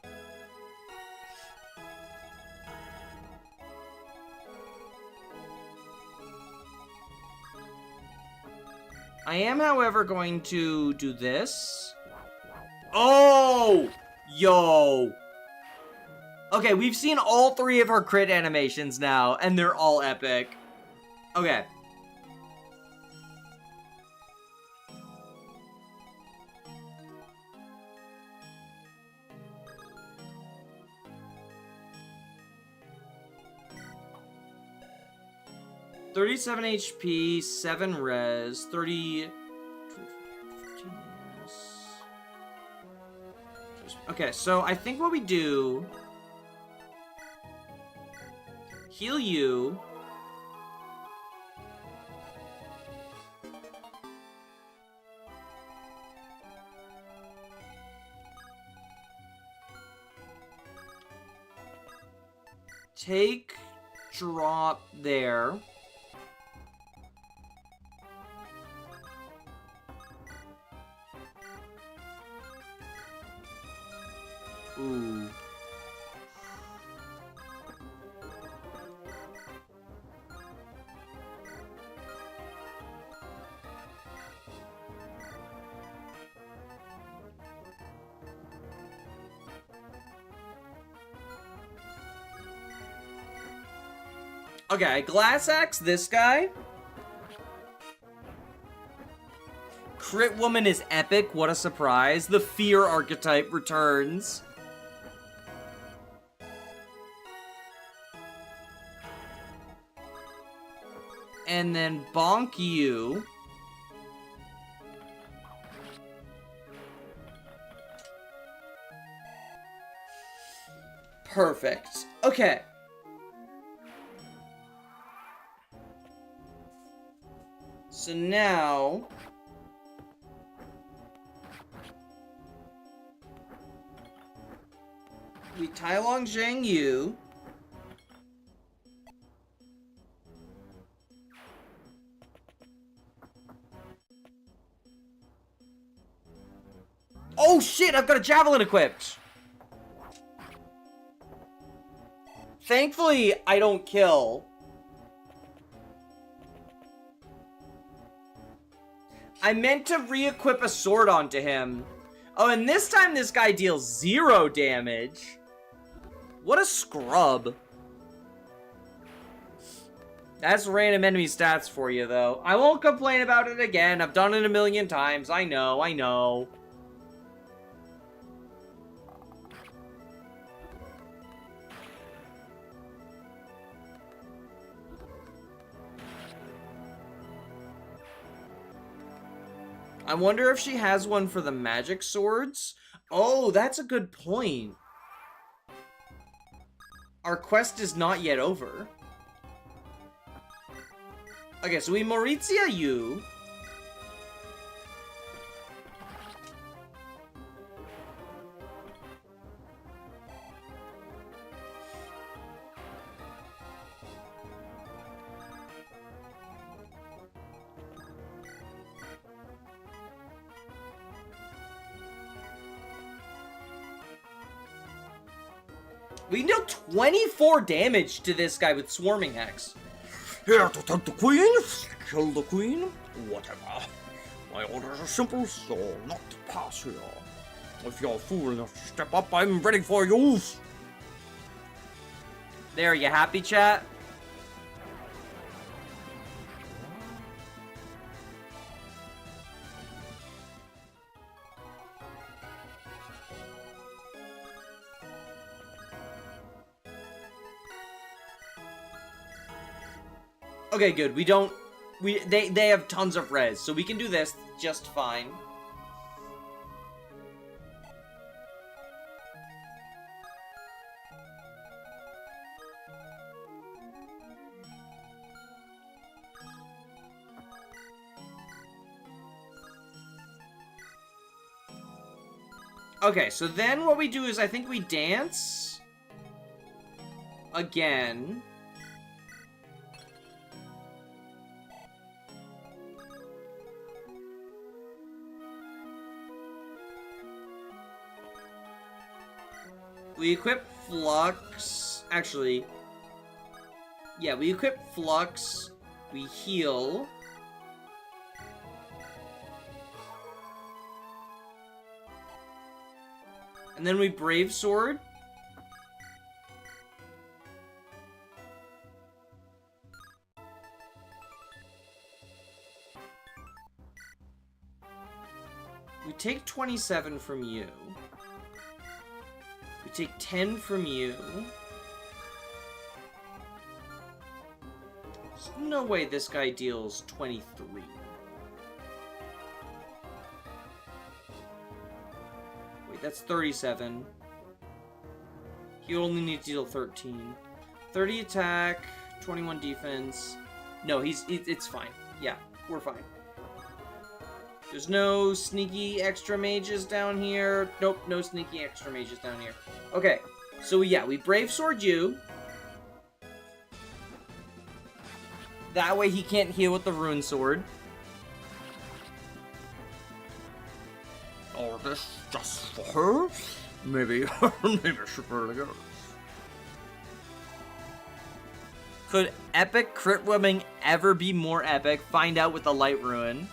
I am, however, going to do this. Oh! Yo! Okay, we've seen all three of her crit animations now, and they're all epic. Okay. $37 HP, 7 res, 30... Okay, so I think what we do... heal you. Take drop there. Ooh. Okay, Glass Axe this guy. Crit Woman is epic, what a surprise. The Fear archetype returns. And then bonk you. Perfect. Okay. So now... we Tai Long Zhang Yu. Oh shit, I've got a javelin equipped! Thankfully, I don't kill. I meant to re-equip a sword onto him. Oh, and this time this guy deals 0 damage. What a scrub. That's random enemy stats for you, though. I won't complain about it again. I've done it a million times. I know, I know. I wonder if she has one for the magic swords. Oh, that's a good point. Our quest is not yet over. Okay, so we Maurizia you. We deal 24 damage to this guy with Swarming Hex.
Here to take the queen, kill the queen, whatever. My orders are simple, so not to pass here. If you're fool enough to step up, I'm ready for you.
There, you happy, chat? Okay, good. They have tons of res, so we can do this just fine. Okay, so then what we do is I think we dance again. We equip Flux. Actually, yeah, we equip Flux. We heal. And then we Brave Sword. We take 27 from you. We take 10 from you. There's no way this guy deals 23. Wait, that's 37. You only need to deal 13. 30 attack, 21 defense. No, it's fine. Yeah, we're fine. There's no sneaky extra mages down here. Nope, no sneaky extra mages down here. Okay, so yeah, we Brave Sword you. That way he can't heal with the Rune Sword.
Oh, this just for her? Maybe, maybe she really goes.
Could epic crit whipping ever be more epic? Find out with the Light Ruin.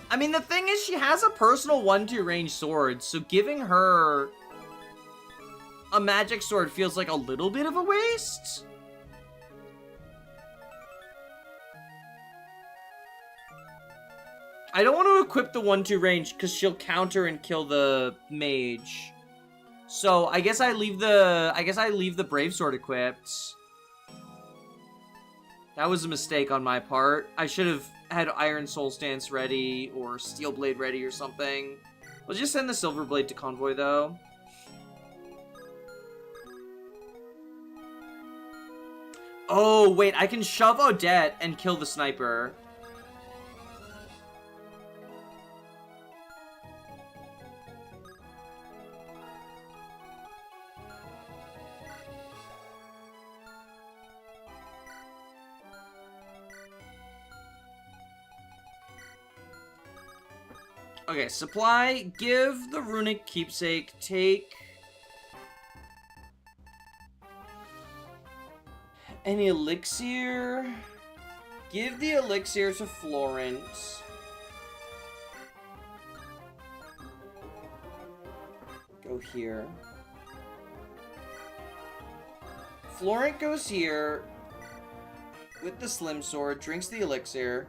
I mean, the thing is, she has a personal 1-2 range sword, so giving her a magic sword feels like a little bit of a waste. I don't want to equip the 1-2 range because she'll counter and kill the mage. So I guess I leave the Brave Sword equipped. That was a mistake on my part. I should have had Iron Soul Stance ready or Steel Blade ready or something. We'll just send the Silver Blade to Convoy though. Oh wait, I can shove Odette and kill the sniper. Okay, supply, give the runic keepsake, take any elixir, give the elixir to Florent. Go here. Florent goes here with the slim sword, drinks the elixir.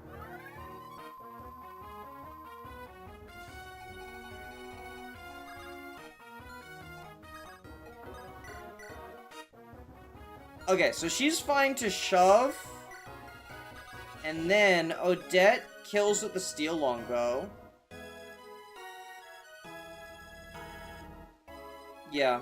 Okay, so she's fine to shove. And then Odette kills with the steel longbow. Yeah.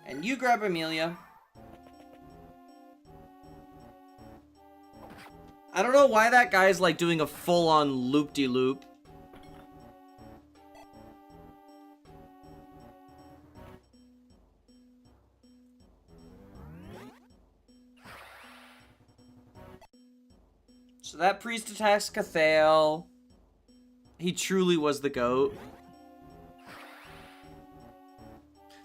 And you grab Amelia. I don't know why that guy's like doing a full-on loop-de-loop. So that priest attacks Cathale. He truly was the GOAT.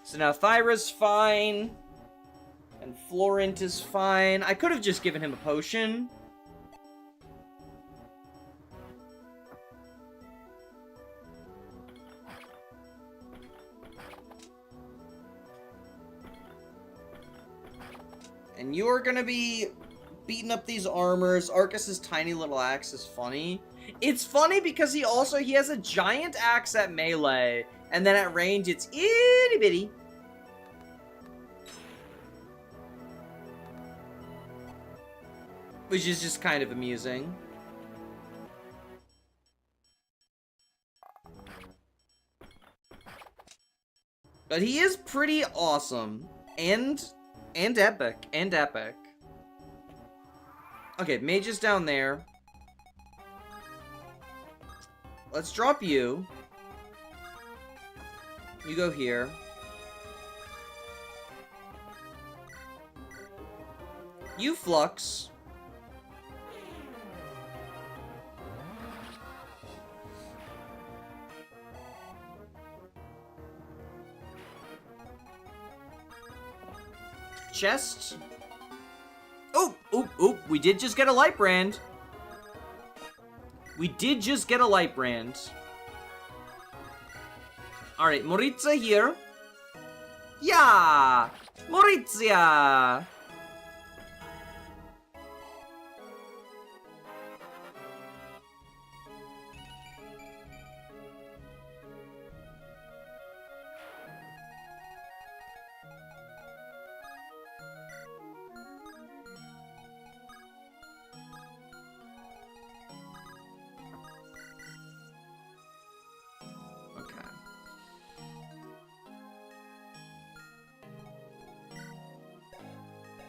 So now Thyra's fine. And Florent is fine. I could have just given him a potion. And you're gonna be beating up these armors. Arcus's tiny little axe is funny. It's funny because he has a giant axe at melee, and then at range it's itty bitty. Which is just kind of amusing. But he is pretty awesome. And epic. And epic. Okay, mage is down there. Let's drop you. You go here. You flux. Chest. Oh, we did just get a light brand. We did just get a light brand. Alright, Moritza here. Yeah! Maurizia!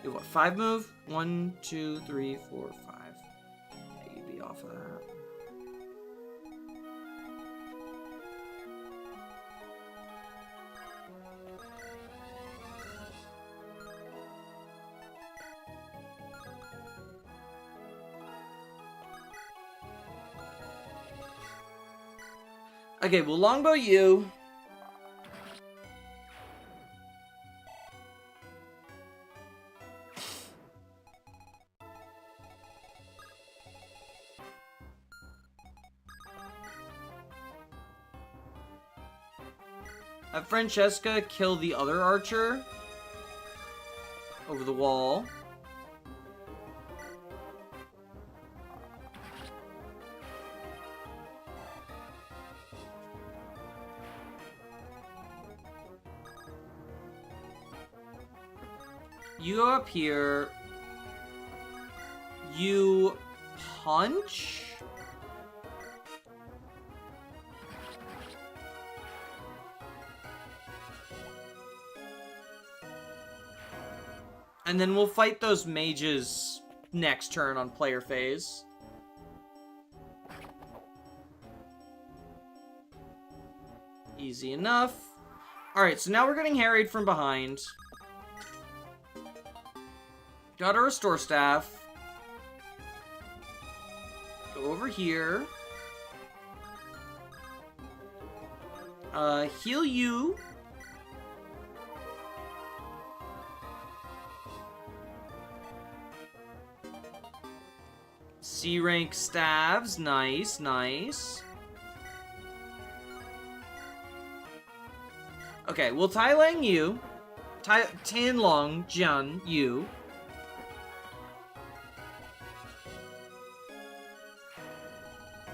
You have what, 5 move? 1, 2, 3, 4, 5. Yeah, you'd be off of that. Okay, well, longbow you. Have Francesca kill the other archer over the wall. You go up here. You punch. And then we'll fight those mages next turn on player phase. Easy enough. Alright, so now we're getting harried from behind. Got a restore staff. Go over here. Heal you. C-rank staves. Nice, nice. Okay, we'll Tai Lang you. Tan Long Jian you.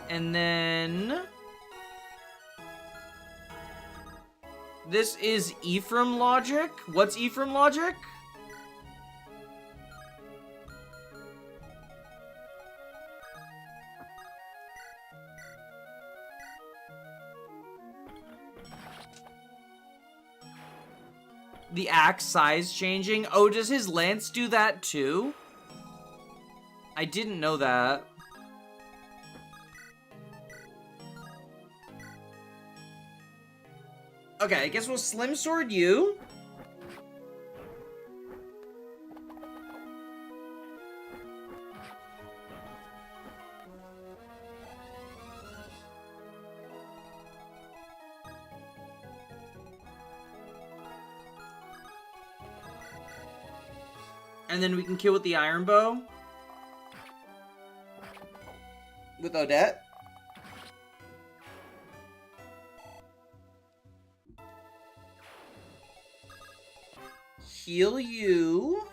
And then this is Ephraim logic. What's Ephraim logic? The axe size changing. Oh, does his lance do that too? I didn't know that. Okay, I guess we'll Slim Sword you. And then we can kill with the iron bow. With Odette. Heal you.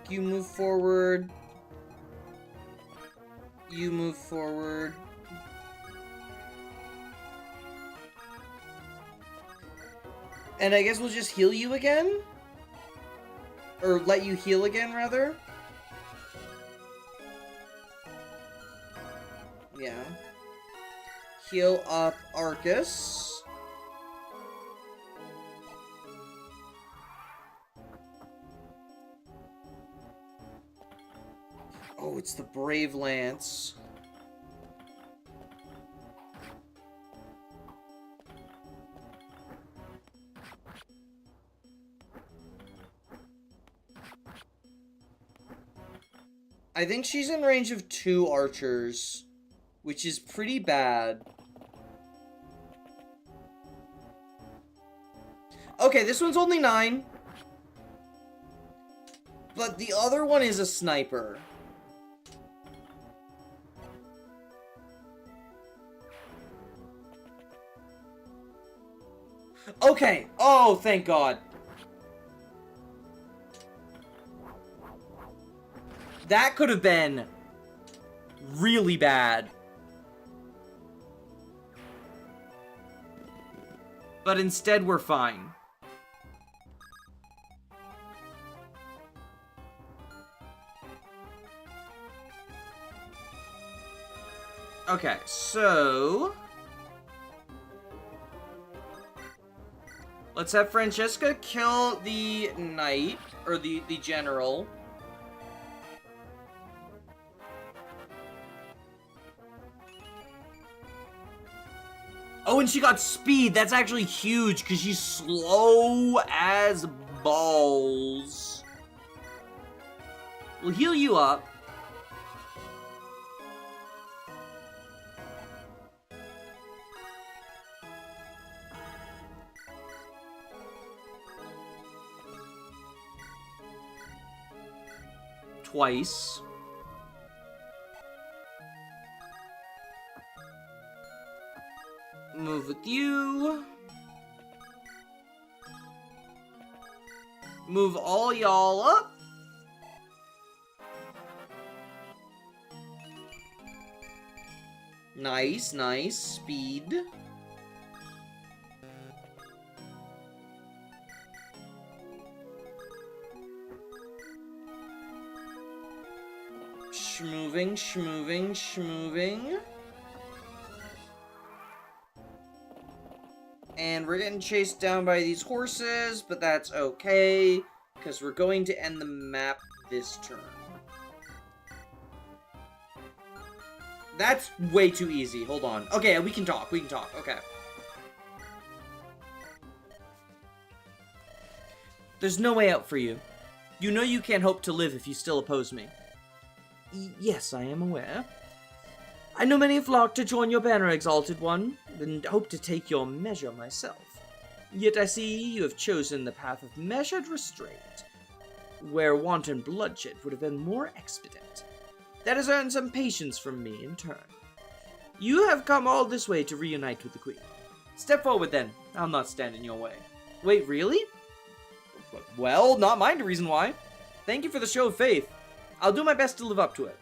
You move forward. You move forward. And I guess we'll just heal you again? Or let you heal again, rather? Yeah. Heal up Arcus. Oh, it's the Brave Lance. I think she's in range of 2 archers, which is pretty bad. Okay, this one's only 9. But the other one is a sniper. Okay. Oh, thank God. That could have been really bad. But instead, we're fine. Okay, so... let's have Francesca kill the knight, or the general. Oh, and she got speed. That's actually huge, because she's slow as balls. We'll heal you up. Twice. Move with you. Move all y'all up. Nice, nice. Speed. Schmoving, schmoving, schmoving. And we're getting chased down by these horses, but that's okay, because we're going to end the map this turn. That's way too easy. Hold on. Okay, we can talk. We can talk. Okay. There's no way out for you. You know you can't hope to live if you still oppose me. Yes, I am aware. I know many have flocked to join your banner, Exalted One, and hope to take your measure myself. Yet I see you have chosen the path of measured restraint, where wanton bloodshed would have been more expedient. That has earned some patience from me in turn. You have come all this way to reunite with the Queen. Step forward then. I'll not stand in your way. Wait, really? Well, not mind a reason why. Thank you for the show of faith. I'll do my best to live up to it.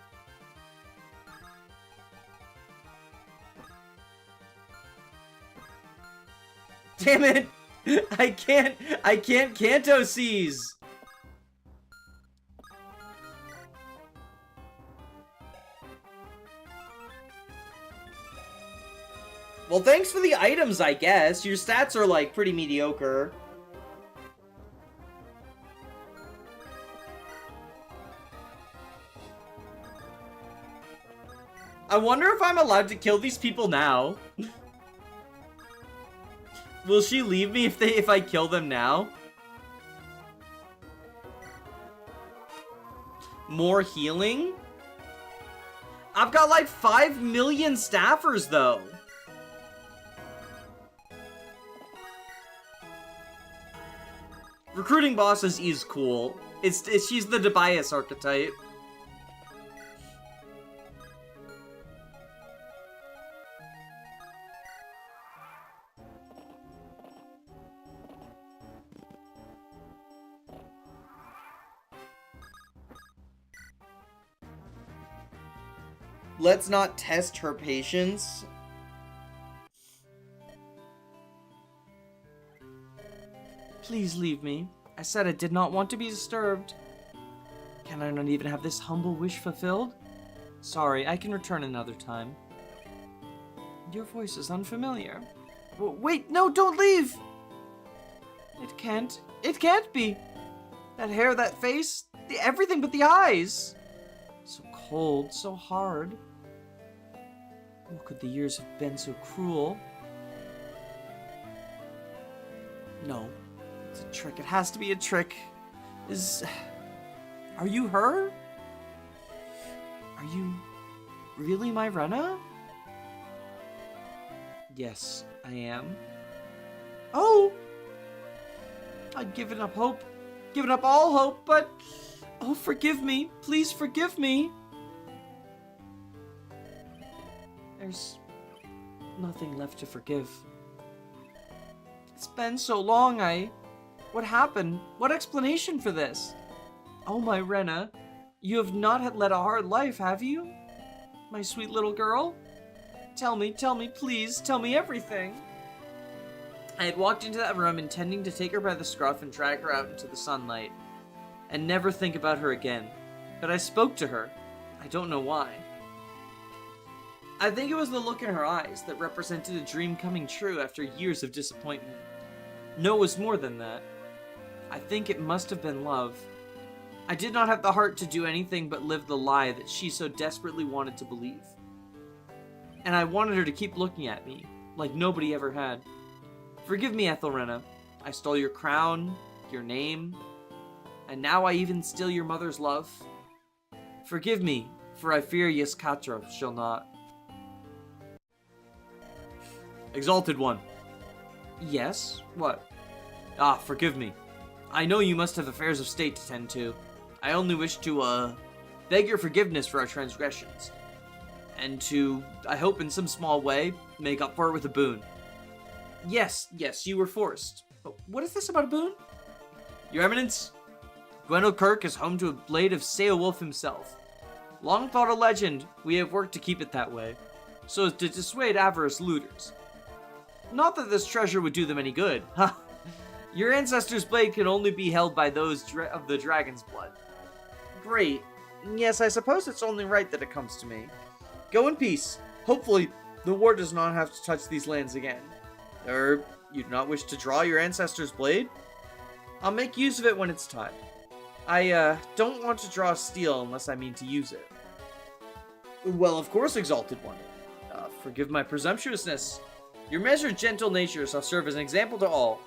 Damn it! I can't Canto seize! Well, thanks for the items, I guess. Your stats are, like, pretty mediocre. I wonder if I'm allowed to kill these people now. Will she leave me if I kill them now? More healing? I've got like 5 million staffers, though. Recruiting bosses is cool. She's the Tobias archetype. Let's not test her patience. Please leave me. I said I did not want to be disturbed. Can I not even have this humble wish fulfilled? Sorry, I can return another time. Your voice is unfamiliar. Wait, no, don't leave! It can't be. That hair, that face, everything but the eyes. So cold, so hard. Oh, could the years have been so cruel? No. It's a trick. It has to be a trick. Are you her? Are you really my Rena? Yes, I am. Oh! I'd given up hope. Given up all hope, but... Oh, forgive me. Please forgive me. There's nothing left to forgive. It's been so long, What happened? What explanation for this? Oh, my Rena, you have not led a hard life, have you? My sweet little girl? Tell me, please, tell me everything. I had walked into that room intending to take her by the scruff and drag her out into the sunlight, and never think about her again. But I spoke to her. I don't know why. I think it was the look in her eyes that represented a dream coming true after years of disappointment. No, it was more than that. I think it must have been love. I did not have the heart to do anything but live the lie that she so desperately wanted to believe. And I wanted her to keep looking at me, like nobody ever had. Forgive me, Ethelrena. I stole your crown, your name, and now I even steal your mother's love. Forgive me, for I fear Yeskatra shall not. Exalted One. Yes? What? Ah, forgive me. I know you must have affairs of state to tend to. I only wish to, beg your forgiveness for our transgressions. And to, I hope in some small way, make up for it with a boon. Yes, you were forced. But what is this about a boon? Your Eminence, Gwendol Kirk is home to a blade of Seowulf himself. Long thought a legend, we have worked to keep it that way, so as to dissuade avarice looters. Not that this treasure would do them any good. Ha! Your ancestor's blade can only be held by those of the dragon's blood. Great. Yes, I suppose it's only right that it comes to me. Go in peace. Hopefully, the war does not have to touch these lands again. You do not wish to draw your ancestor's blade? I'll make use of it when it's time. I, don't want to draw steel unless I mean to use it. Well, of course, Exalted One. Forgive my presumptuousness. Your measured, gentle nature shall serve as an example to all.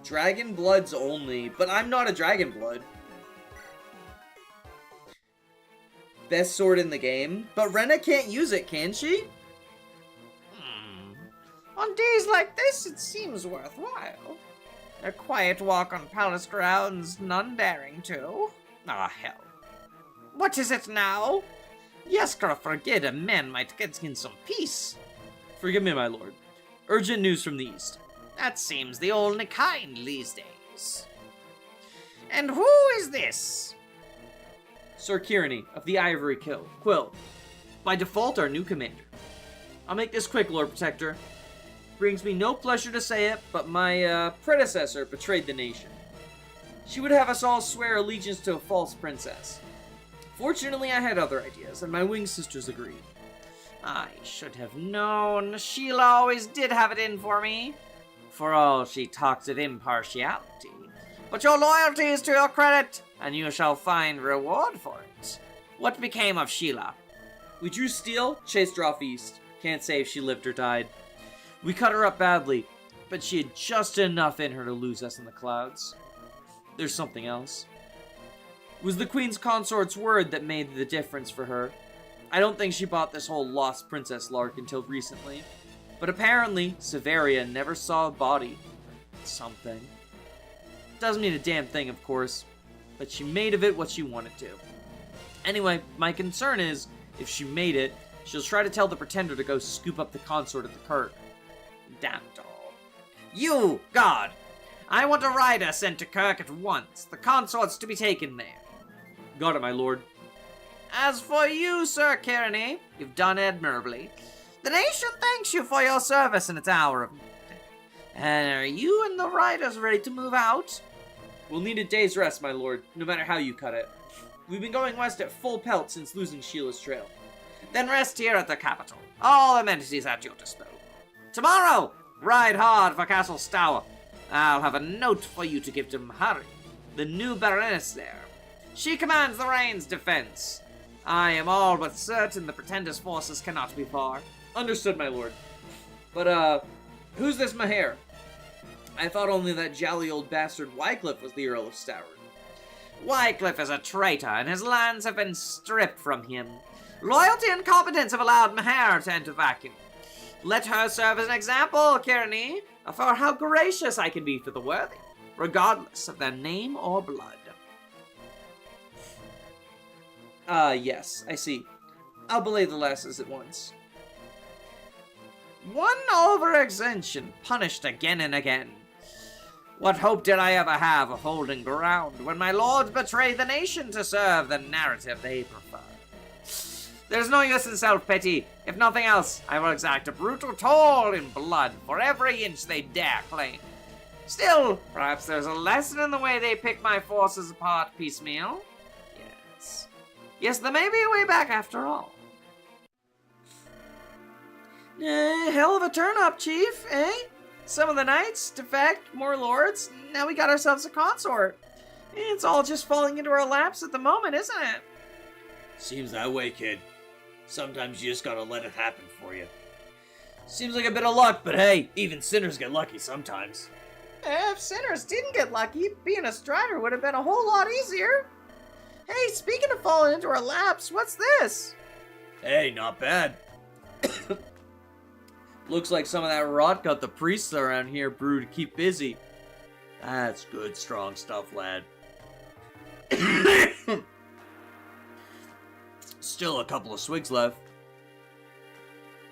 Dragon Bloods only, but I'm not a Dragon Blood. Best sword in the game, but Rena can't use it, can she?
On days like this, it seems worthwhile. A quiet walk on palace grounds, none daring to. Ah, hell. What is it now? Yeskra forget a man might get in some peace.
Forgive me, my lord. Urgent news from the east.
That seems the only kind these days. And who is this?
Sir Kieran of the Ivory Quill. By default, our new commander. I'll make this quick, Lord Protector. Brings me no pleasure to say it, but my predecessor betrayed the nation. She would have us all swear allegiance to a false princess. Fortunately, I had other ideas, and my winged sisters agreed.
I should have known. Sheila always did have it in for me. For all she talks of impartiality. But your loyalty is to your credit, and you shall find reward for it. What became of Sheila?
We drew steel, chased her off east. Can't say if she lived or died. We cut her up badly. but she had just enough in her to lose us in the clouds. There's something else. It was the Queen's consort's word that made the difference for her. I don't think she bought this whole lost princess lark until recently, but apparently Severia never saw a body. Something. Doesn't mean a damn thing, of course, but she made of it what she wanted to. Anyway, my concern is, if she made it, she'll try to tell the pretender to go scoop up the consort at the Kirk. Damn it all. You, guard! I want a rider sent to Kirk at once. The consort's to be taken there. Got it, my lord. As for you, Sir Kearney, you've done admirably. The nation thanks you for your service in its hour of need. And are you and the riders ready to move out? We'll need a day's rest, my lord, no matter how you cut it. We've been going west at full pelt since losing Sheila's trail. Then rest here at the capital. All amenities at your disposal. Tomorrow, ride hard for Castle Stour. I'll have a note for you to give to Mahari, the new Baroness there. She commands the Rain's defense. I am all but certain the Pretender's forces cannot be far. Understood, my lord. But, who's this Maher? I thought only that jolly old bastard Wycliffe was the Earl of Stoward. Wycliffe is a traitor, and his lands have been stripped from him. Loyalty and competence have allowed Maher to enter vacuum. Let her serve as an example, Kearney, for how gracious I can be to the worthy, regardless of their name or blood. Yes, I see. I'll belay the lasses at once. One overextension, punished again and again. What hope did I ever have of holding ground when my lords betray the nation to serve the narrative they prefer? There's no use in self-pity. If nothing else, I will exact a brutal toll in blood for every inch they dare claim. Still, perhaps there's a lesson in the way they pick my forces apart piecemeal. Yes. Yes, there may be a way back after all. Hell of a turn-up, Chief, eh? Some of the knights defect, more lords. Now we got ourselves a consort. It's all just falling into our laps at the moment, isn't it?
Seems that way, kid. Sometimes you just gotta let it happen for you.
Seems like a bit of luck, but hey,
Even sinners get lucky sometimes.
If sinners didn't get lucky, being a strider would have been a whole lot easier. Hey, speaking of falling into our laps, what's this?
Hey, not bad.
looks like some of that rot got the priests around here brewed to keep busy.
That's good, strong stuff, lad.
Still a couple of swigs left.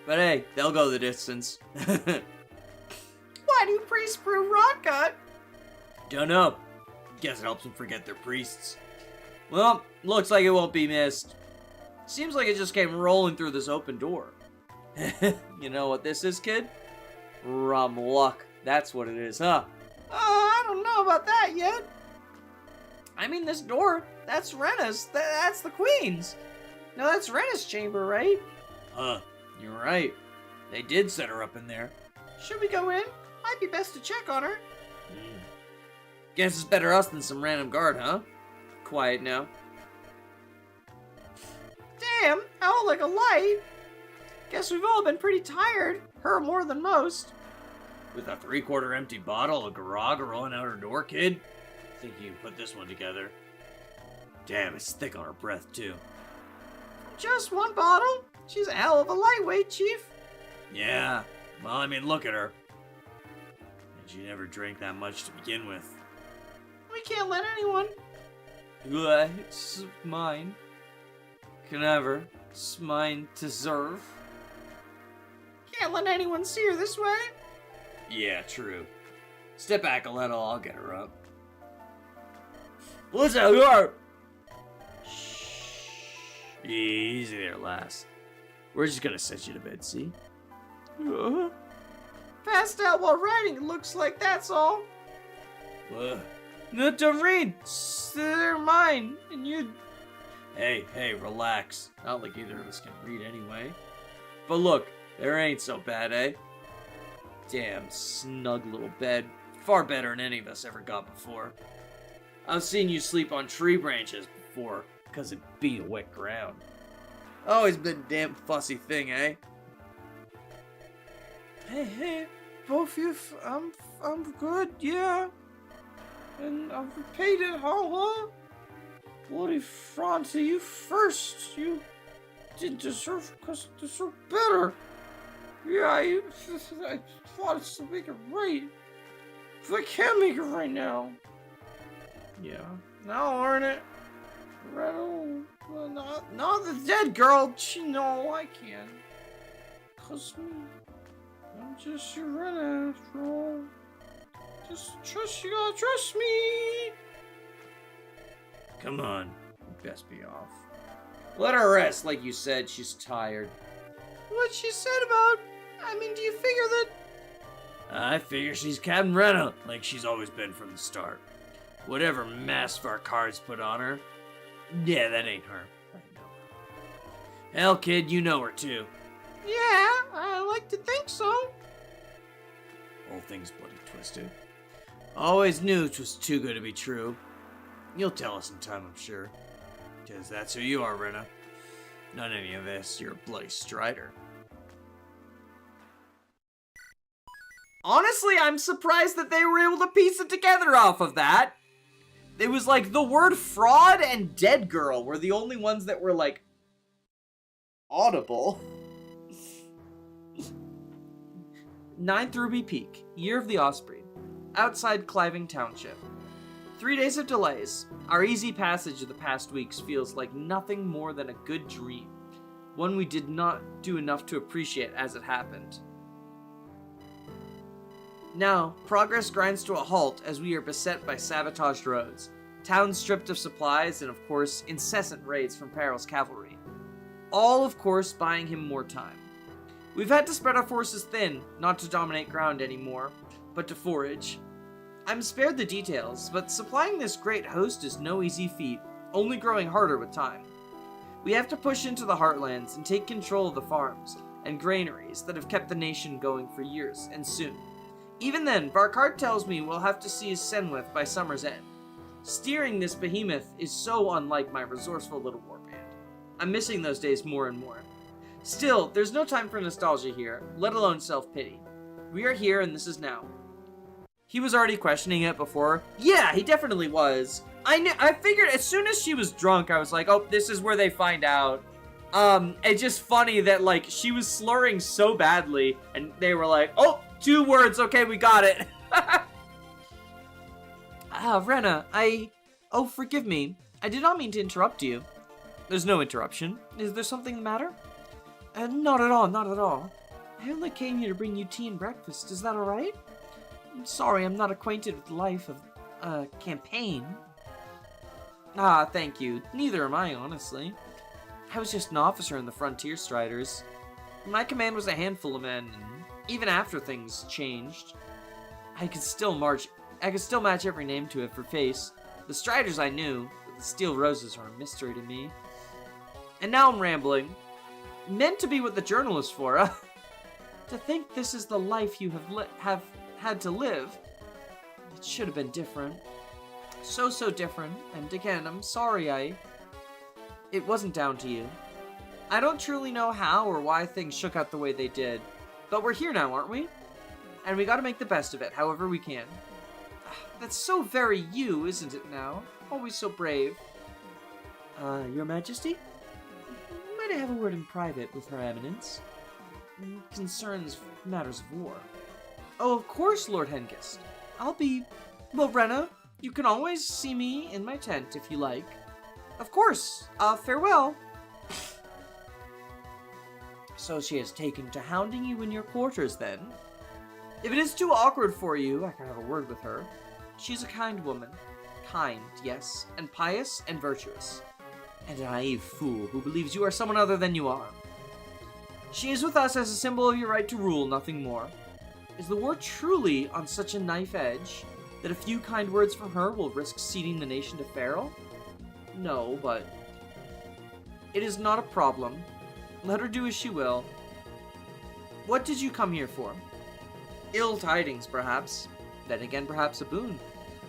But hey, they'll go the distance.
Why do priests brew rot gut?
Dunno.
Guess it helps them forget their priests.
Well, looks like it won't be missed. Seems like it just came rolling through this open door. You know what this is, kid? Rum luck. That's what it is, huh?
I don't know about that yet.
I mean, this door, that's Renna's. That's the Queen's. No, that's Renna's chamber, right?
Huh.
You're right. They did set her up in there.
Should we go in? Might be best to check on her.
Guess it's better us than some random guard, huh? Quiet now.
Damn, out like a light. Guess we've all been pretty tired. Her more than most.
With a 3/4 empty bottle of grog rolling out her door, kid? Think you can put this one together. Damn, it's thick on her breath, too.
Just one bottle? She's a hell of a lightweight, Chief.
Yeah, well, I mean, look at her. And she never drank that much to begin with.
We can't let anyone.
It's mine. Can ever. It's mine to serve.
Can't let anyone see her this way.
Yeah, true.
Step back a little, I'll get her up. What's that? You're... Shh.
Easy there, lass.
We're just gonna set you to bed, see?
Passed out while riding, it looks like, that's all.
What?
No, don't read. They're mine, and you...
Hey, relax.
Not like either of us can read anyway. But look, there ain't so bad, eh? Damn snug little bed. Far better than any of us ever got before. I've seen you sleep on tree branches before, because it beat a wet ground. Always been a damn fussy thing, eh? Hey, both you. I'm good, yeah. And I've repaid it all, huh? Bloody Francie, you first. You didn't deserve better. Yeah, I thought it's to make it right. But I can't make it right now. Yeah, now I'll earn it. Well, not the dead girl. No, I can't. 'Cause I'm just your Rena after all. Just you gotta trust me.
Come on.
Best be off. Let her rest, like you said. She's tired. What she said about? I mean, do you figure that?
I figure she's Captain Rena, like she's always been from the start. Whatever mask our cards put on her, yeah, that ain't her. I know her. Hell, kid, you know her too.
Yeah, I like to think so.
Whole thing's bloody twisted. Always knew 'twas too good to be true. You'll tell us in time, I'm sure. 'Cause that's who you are, Rena. Not any of this, you're a bloody Strider.
Honestly, I'm surprised that they were able to piece it together off of that. It was like the word fraud and dead girl were the only ones that were like audible. 9th Ruby Peak, Year of the Osprey, outside Cliving Township. 3 days of delays. Our easy passage of the past weeks feels like nothing more than a good dream, one we did not do enough to appreciate as it happened. Now, progress grinds to a halt as we are beset by sabotaged roads, towns stripped of supplies, and of course, incessant raids from Peril's cavalry. All, of course, buying him more time. We've had to spread our forces thin, not to dominate ground anymore, but to forage. I'm spared the details, but supplying this great host is no easy feat, only growing harder with time. We have to push into the heartlands and take control of the farms and granaries that have kept the nation going for years, and soon. Even then, Barkard tells me we'll have to seize Senwith by summer's end. Steering this behemoth is so unlike my resourceful little warband. I'm missing those days more and more. Still, there's no time for nostalgia here, let alone self-pity. We are here and this is now. He was already questioning it before. Yeah, he definitely was. I figured as soon as she was drunk, I was like, oh, this is where they find out. It's just funny that, like, she was slurring so badly, and they were like, oh, 2 words, okay, we got it. Rena, oh, forgive me. I did not mean to interrupt you. There's no interruption. Is there something the matter? Not at all, not at all. I only came here to bring you tea and breakfast. Is that all right? I'm sorry, I'm not acquainted with the life of a campaign. Thank you. Neither am I, honestly. I was just an officer in the Frontier Striders. My command was a handful of men, and even after things changed, I could still match every name to it for face. The Striders I knew, but the Steel Roses are a mystery to me. And now I'm rambling. Meant to be what the journal is for, To think this is the life you have had to live. It should have been different. So different, and again, I'm sorry it wasn't down to you. I don't truly know how or why things shook out the way they did, but we're here now, aren't we? And we gotta make the best of it, however we can. That's so very you, isn't it now? Always so brave. Your Majesty? Might I have a word in private with Her Eminence? Concerns matters of war. Oh, of course, Lord Hengist. Well, Rena, you can always see me in my tent if you like. Of course. Farewell. So she has taken to hounding you in your quarters, then? If it is too awkward for you, I can have a word with her. She's a kind woman. Kind, yes, and pious and virtuous. And a naive fool who believes you are someone other than you are. She is with us as a symbol of your right to rule, nothing more. Is the war truly on such a knife edge that a few kind words from her will risk ceding the nation to Farrell? No, but it is not a problem. Let her do as she will. What did you come here for? Ill tidings, perhaps. Then again, perhaps a boon.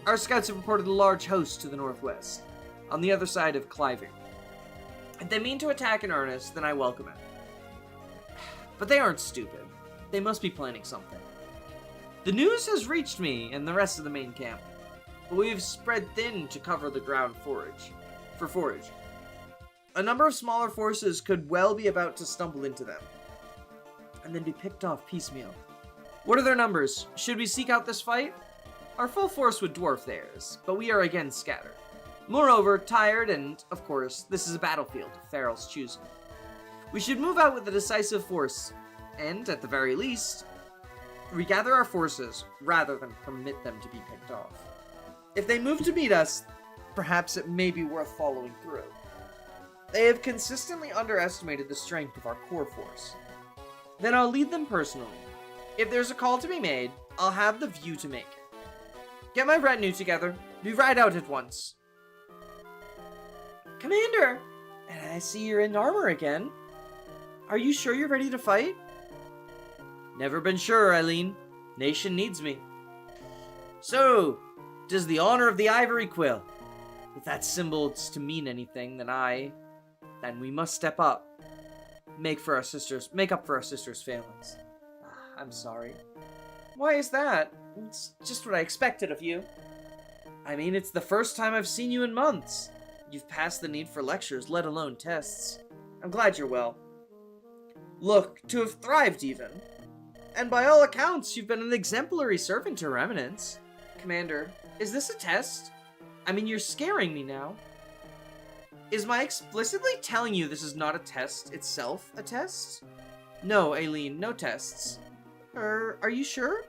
Our scouts have reported a large host to the northwest, on the other side of Cliving. If they mean to attack in earnest, then I welcome it. But they aren't stupid. They must be planning something. The news has reached me and the rest of the main camp, but we've spread thin to cover the ground for forage. A number of smaller forces could well be about to stumble into them, and then be picked off piecemeal. What are their numbers? Should we seek out this fight? Our full force would dwarf theirs, but we are again scattered. Moreover, tired and, of course, this is a battlefield of Farrell's choosing. We should move out with a decisive force, and, at the very least, regather our forces rather than permit them to be picked off. If they move to meet us, perhaps it may be worth following through. They have consistently underestimated the strength of our core force. Then I'll lead them personally. If there's a call to be made, I'll have the view to make it. Get my retinue together. We ride out at once. Commander! And I see you're in armor again. Are you sure you're ready to fight? Never been sure, Eileen. Nation needs me. So, does the honor of the Ivory Quill? If that symbol's to mean anything, then we must step up. Make up for our sisters' failings. I'm sorry. Why is that? It's just what I expected of you. I mean, it's the first time I've seen you in months. You've passed the need for lectures, let alone tests. I'm glad you're well. Look, to have thrived even. And by all accounts, you've been an exemplary servant to Her Eminence. Commander, is this a test? I mean, you're scaring me now. Is my explicitly telling you this is not a test itself a test? No, Aileen, no tests. Are you sure?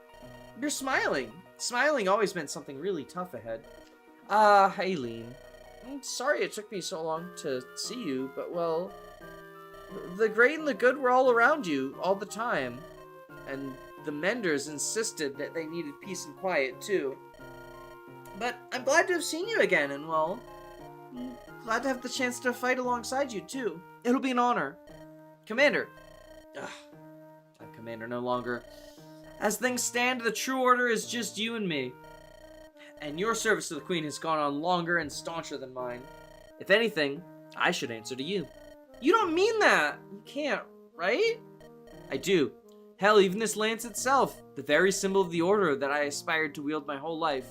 You're smiling. Smiling always meant something really tough ahead. Aileen. I'm sorry it took me so long to see you, but well, the great and the good were all around you all the time. And the Menders insisted that they needed peace and quiet too. But I'm glad to have seen you again, and well, I'm glad to have the chance to fight alongside you too. It'll be an honor. Commander. I'm Commander no longer. As things stand, the true order is just you and me. And your service to the Queen has gone on longer and stauncher than mine. If anything, I should answer to you. You don't mean that! You can't, right? I do. Hell, even this lance itself, the very symbol of the order that I aspired to wield my whole life.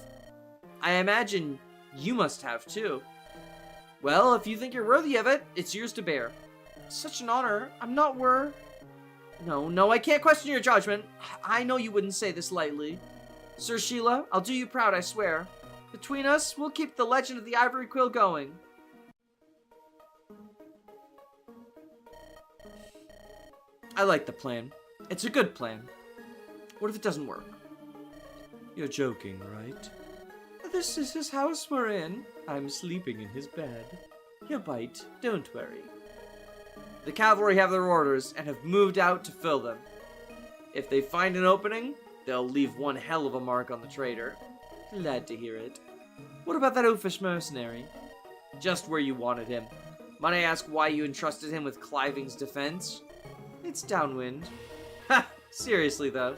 I imagine you must have too. Well, if you think you're worthy of it, it's yours to bear. Such an honor. I'm not No, I can't question your judgment. I know you wouldn't say this lightly. Sir Sheila, I'll do you proud, I swear. Between us, we'll keep the legend of the Ivory Quill going. I like the plan. It's a good plan. What if it doesn't work? You're joking, right? This is his house we're in. I'm sleeping in his bed. He'll bite, don't worry. The cavalry have their orders and have moved out to fill them. If they find an opening, they'll leave one hell of a mark on the traitor. Glad to hear it. What about that oafish mercenary? Just where you wanted him. Might I ask why you entrusted him with Cliving's defense? It's downwind. Ha! Seriously, though.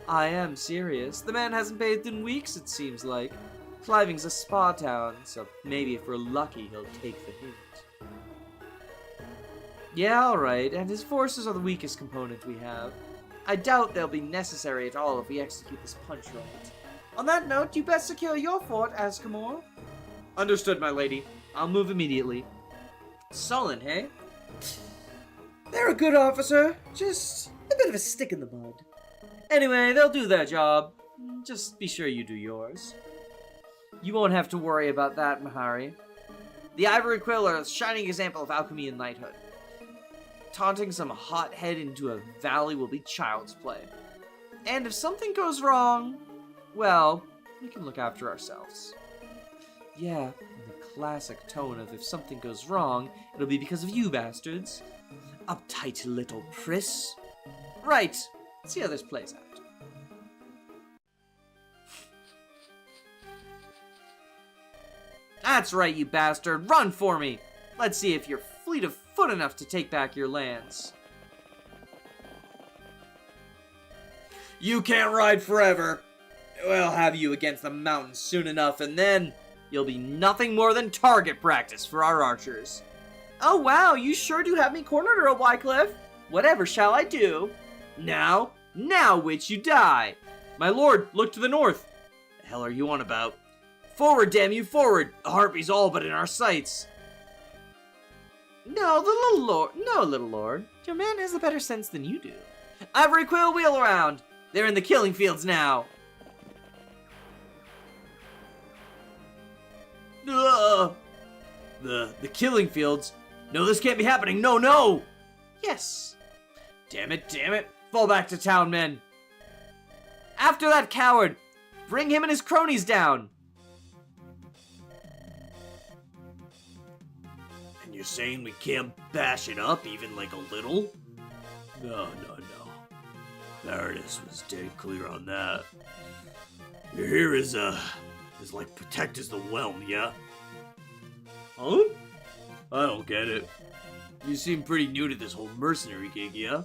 I am serious. The man hasn't bathed in weeks, it seems like. Cliving's a spa town, so maybe if we're lucky, he'll take the hint. Yeah, alright, and his forces are the weakest component we have. I doubt they'll be necessary at all if we execute this punch right. On that note, you best secure your fort, Ascamore. Understood, my lady. I'll move immediately. Sullen, hey? They're a good officer, just a bit of a stick in the mud. Anyway, they'll do their job. Just be sure you do yours. You won't have to worry about that, Mahari. The Ivory Quill are a shining example of alchemy and knighthood. Taunting some hothead into a valley will be child's play. And if something goes wrong, well, we can look after ourselves. Yeah, in the classic tone of if something goes wrong, it'll be because of you bastards. Uptight little priss. Right, let's see how this plays out. That's right, you bastard. Run for me. Let's see if you're fleet of foot enough to take back your lands. You can't ride forever. We'll have you against the mountains soon enough, and then you'll be nothing more than target practice for our archers. Oh wow, you sure do have me cornered, Earl Wycliffe. Whatever shall I do? Now, witch, you die. My lord, look to the north. The hell are you on about? Forward, damn you, forward! The harpy's all but in our sights. No, little lord. Your man has a better sense than you do. Ivory Quill, wheel around. They're in the killing fields now. Ugh. The killing fields? No, this can't be happening. No, no! Yes. Damn it. Fall back to town, men. After that coward. Bring him and his cronies down.
And you're saying we can't bash it up even like a little? No. Paradis was dead clear on that. You're here as like protect as the whelm, yeah? Huh? I don't get it. You seem pretty new to this whole mercenary gig, yeah?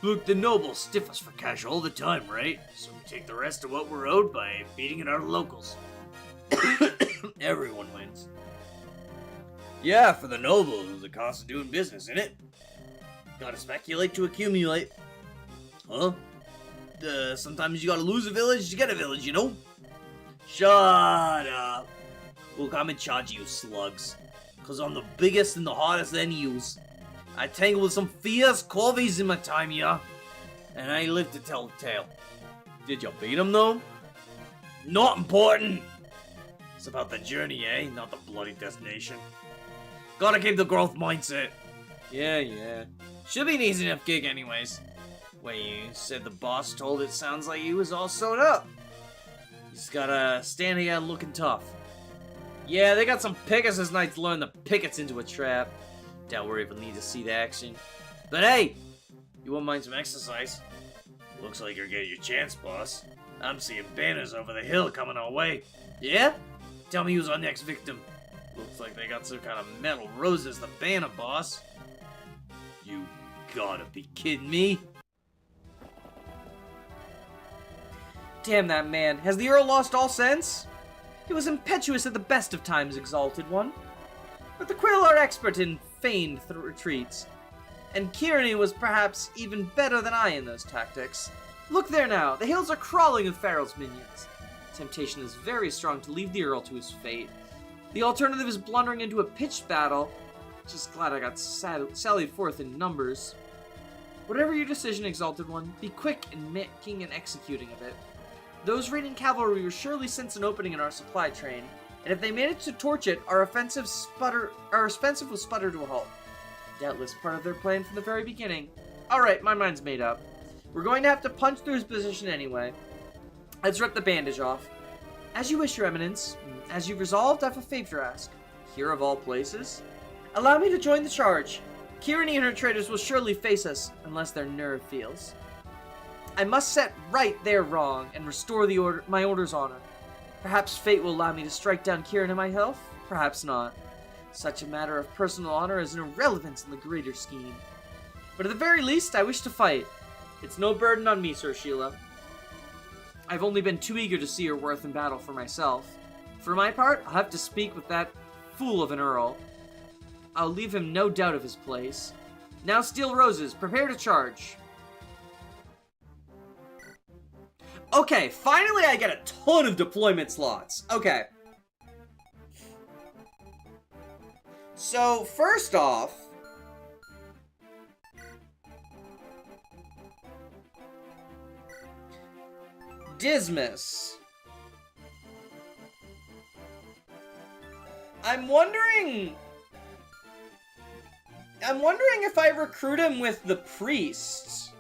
Look, the nobles stiff us for cash all the time, right? So we take the rest of what we're owed by beating at our locals. Everyone wins. Yeah, for the nobles, it's the cost of doing business, innit? Gotta speculate to accumulate. Huh? Sometimes you gotta lose a village to get a village, you know? Shut up. Look, I'm in charge of you slugs. Cause I'm the biggest and the hottest than yous. I tangled with some fierce corvies in my time, yeah? And I live to tell the tale. Did you beat them, though? Not important! It's about the journey, eh? Not the bloody destination. Gotta keep the growth mindset.
Yeah. Should be an easy enough gig anyways. Wait, you said the boss told it sounds like he was all sewed up. He's gotta stand here looking tough. Yeah, they got some Pegasus Knights luring the pickets into a trap. Doubt we'll even need to see the action. But hey, you won't mind some exercise?
Looks like you're getting your chance, boss. I'm seeing banners over the hill coming our way.
Yeah? Tell me who's our next victim. Looks like they got some kind of metal rose as the banner, boss.
You gotta be kidding me.
Damn that man. Has the Earl lost all sense? He was impetuous at the best of times, Exalted One. But the Quill are expert in feigned retreats. And Kieran was perhaps even better than I in those tactics. Look there now. The hills are crawling with Farrell's minions. Temptation is very strong to leave the Earl to his fate. The alternative is blundering into a pitched battle. Just glad I got sallied forth in numbers. Whatever your decision, Exalted One, be quick in making and executing of it. Those raiding cavalry will surely sense an opening in our supply train, and if they manage to torch it, our offensive will sputter to a halt. Doubtless part of their plan from the very beginning. Alright, my mind's made up. We're going to have to punch through his position anyway. Let's rip the bandage off. As you wish, Your Eminence. As you've resolved, I have a favor to ask. Here of all places? Allow me to join the charge. Kieran and her traitors will surely face us, unless their nerve feels. I must set right their wrong, and restore my order's honor. Perhaps fate will allow me to strike down Kieran and my health, perhaps not. Such a matter of personal honor is an irrelevance in the greater scheme. But at the very least, I wish to fight. It's no burden on me, Sir Sheila. I've only been too eager to see your worth in battle for myself. For my part, I'll have to speak with that fool of an Earl. I'll leave him no doubt of his place. Now, Steel Roses, prepare to charge. Okay, finally I get a ton of deployment slots. Okay. So, first off, Dismas. I'm wondering if I recruit him with the priest,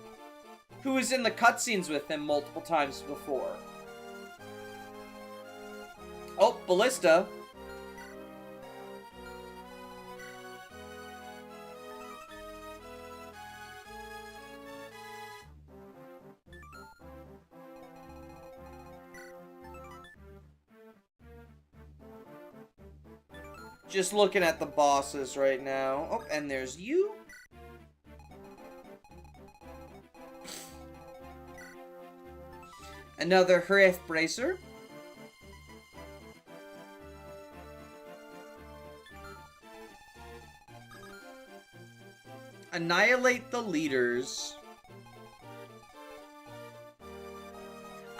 who was in the cutscenes with him multiple times before. Oh, Ballista. Just looking at the bosses right now. Oh, and there's you. Another Hraith Bracer. Annihilate the leaders.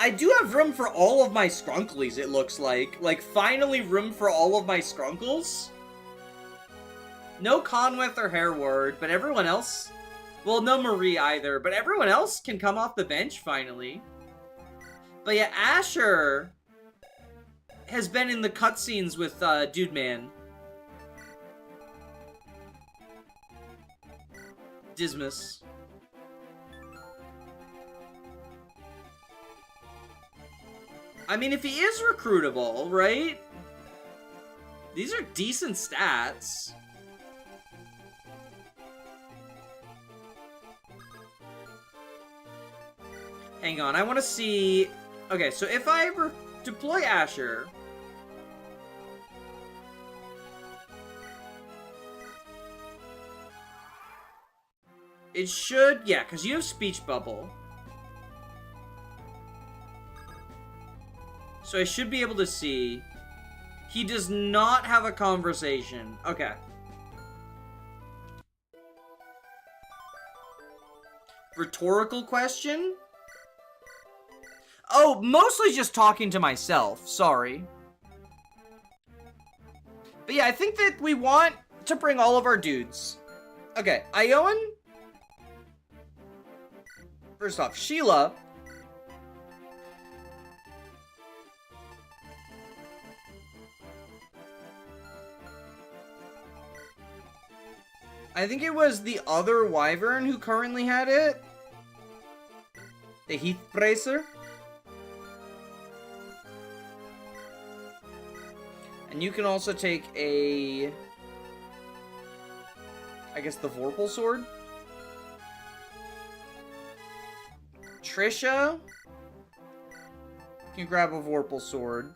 I do have room for all of my scrunklies, it looks like. Like, finally room for all of my scrunkles. No Conwith or Harewood, but everyone else... Well, no Marie either, but everyone else can come off the bench, finally. But yeah, Asher has been in the cutscenes with Dude Man. Dismas. I mean, if he is recruitable, right? These are decent stats. Hang on, I want to see... Okay, so if I deploy Asher... It should... Yeah, because you have Speech Bubble. So I should be able to see... He does not have a conversation. Okay. Rhetorical question? Oh, mostly just talking to myself. Sorry. But yeah, I think that we want to bring all of our dudes. Okay, Ioan. First off, Sheila. I think it was the other Wyvern who currently had it. The Heathbracer. And you can also take a... I guess the Vorpal Sword? Trisha? You can grab a Vorpal Sword.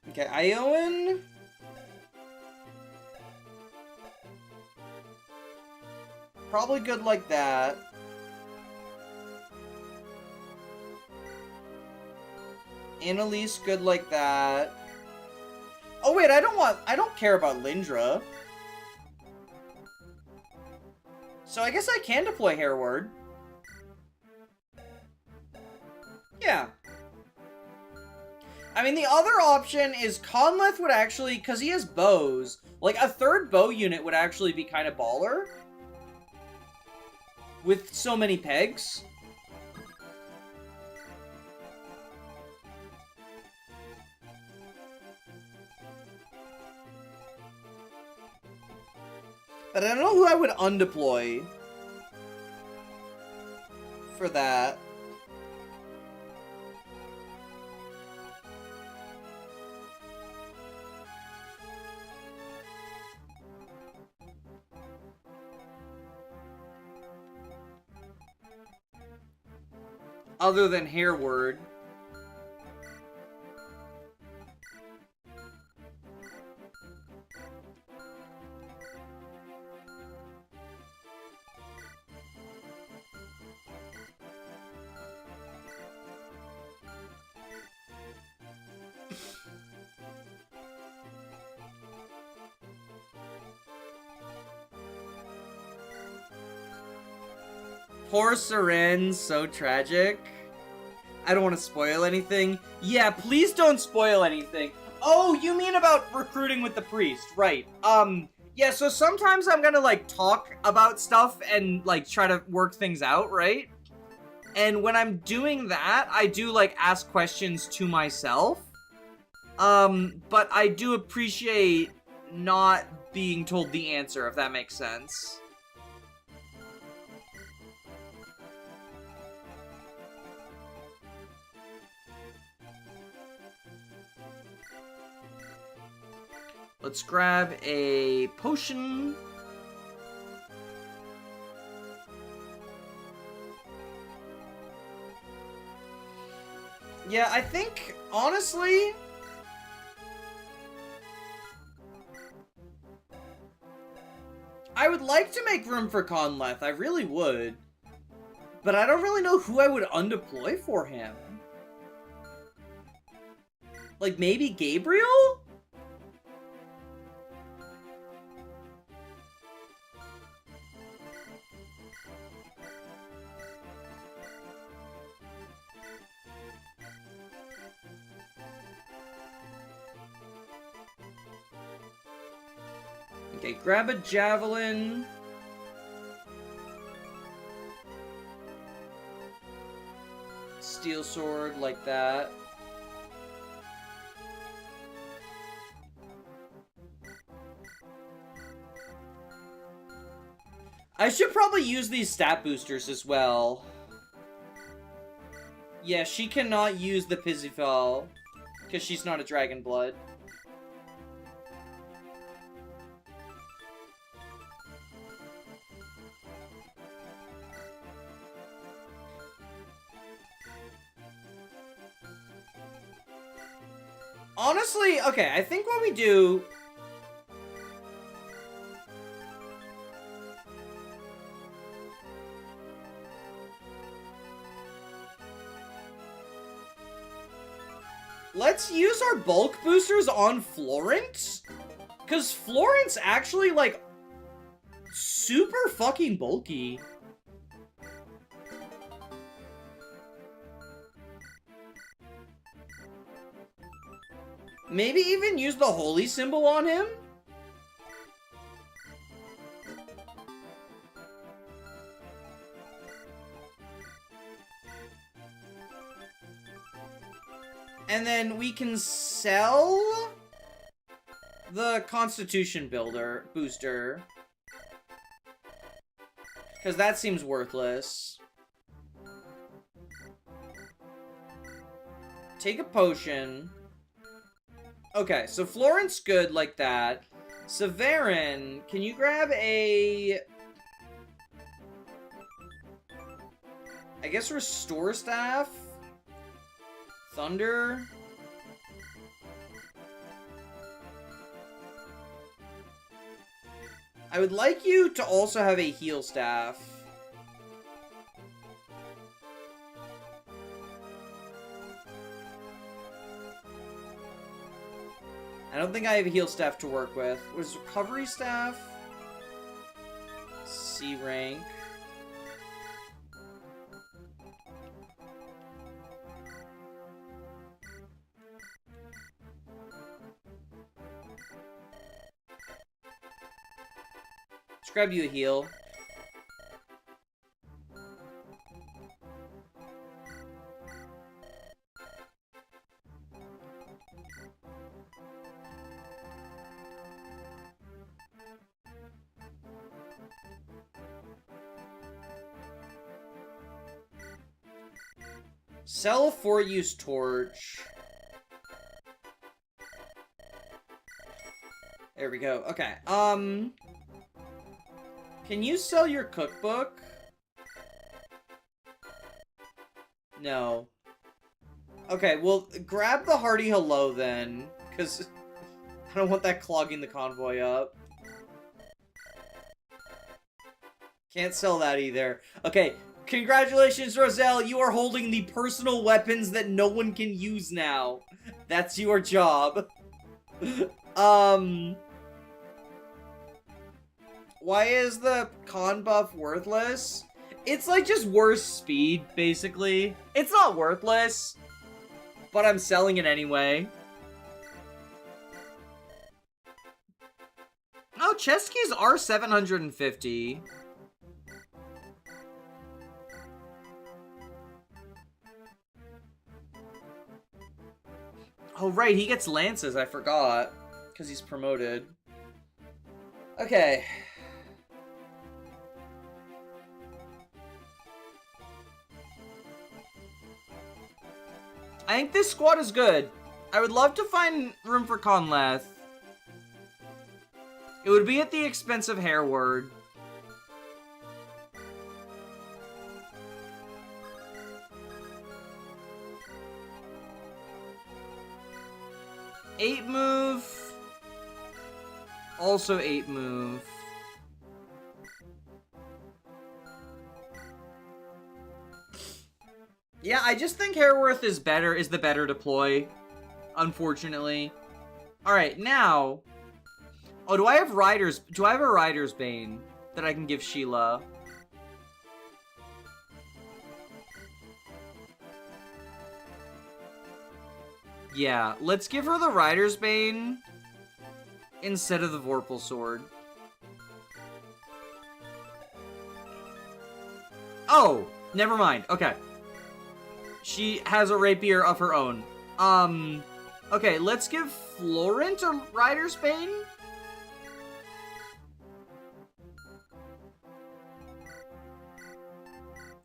Okay, Ioan. Probably good like that. Annalise, good like that. Oh wait, I don't care about Lindra. So I guess I can deploy Harewood. Yeah. I mean, the other option is Conleth would actually, because he has bows, like, a third bow unit would actually be kind of baller. With so many pegs. But I don't know who I would undeploy for that. Other than Harewood. Poor Seren, so tragic. I don't want to spoil anything. Yeah, please don't spoil anything. Oh, you mean about recruiting with the priest, right. Yeah, so sometimes I'm gonna, like, talk about stuff and, like, try to work things out, right? And when I'm doing that, I do, like, ask questions to myself. But I do appreciate not being told the answer, if that makes sense. Let's grab a potion. Yeah, I think, honestly... I would like to make room for Conleth, I really would. But I don't really know who I would undeploy for him. Like, maybe Gabriel? Okay, grab a javelin. Steel sword like that. I should probably use these stat boosters as well. Yeah, she cannot use the Pizifal because she's not a dragon blood. Honestly, okay, I think what we do... Let's use our bulk boosters on Florence? Because Florence actually, like, super fucking bulky. Maybe even use the holy symbol on him? And then we can sell the Constitution Builder booster. Because that seems worthless. Take a potion. Okay, so Florence good like that. Severin, can you grab a... I guess Restore Staff? Thunder? I would like you to also have a Heal Staff. I don't think I have a Heal Staff to work with. What is Recovery Staff? C rank. Let's grab you a heal. Sell a 4-use torch. There we go. Okay, can you sell your cookbook? No. Okay, well, grab the hearty hello then, because I don't want that clogging the convoy up. Can't sell that either. Okay, congratulations, Roselle. You are holding the personal weapons that no one can use now. That's your job. Why is the con buff worthless? It's like just worse speed, basically. It's not worthless, but I'm selling it anyway. Oh, chest keys are 750. Oh, right, he gets lances, I forgot. Because he's promoted. Okay. I think this squad is good. I would love to find room for Conleth. It would be at the expense of Hereward. Eight move. Also 8 move. Yeah, I just think Hairworth is the better deploy, unfortunately. Alright, now... Oh, do I have a Rider's Bane that I can give Sheila? Yeah, let's give her the Rider's Bane instead of the Vorpal Sword. Oh, never mind. Okay. She has a rapier of her own. Okay, let's give Florent a Rider's Bane.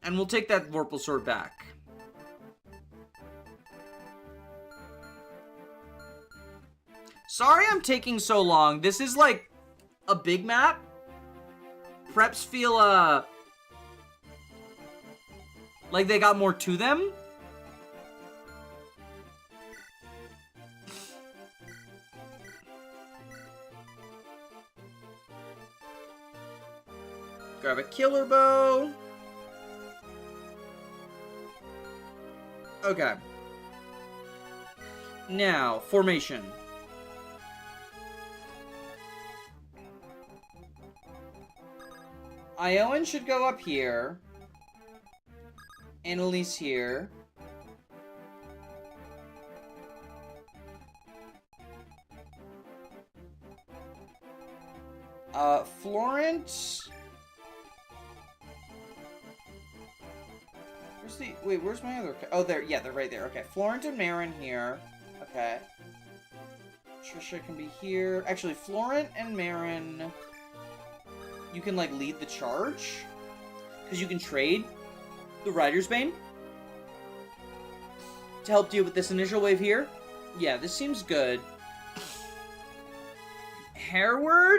And we'll take that Vorpal Sword back. Sorry I'm taking so long. This is like a big map. Preps feel, like they got more to them. Grab a killer bow. Okay. Now, formation. Iowan should go up here. Annalise here. Florent. Where's my other... Oh, there, yeah, they're right there. Okay, Florent and Marin here. Okay. Trisha can be here. Actually, Florent and Marin... You can, like, lead the charge. Because you can trade the Rider's Bane to help deal with this initial wave here. Yeah, this seems good. Hairward?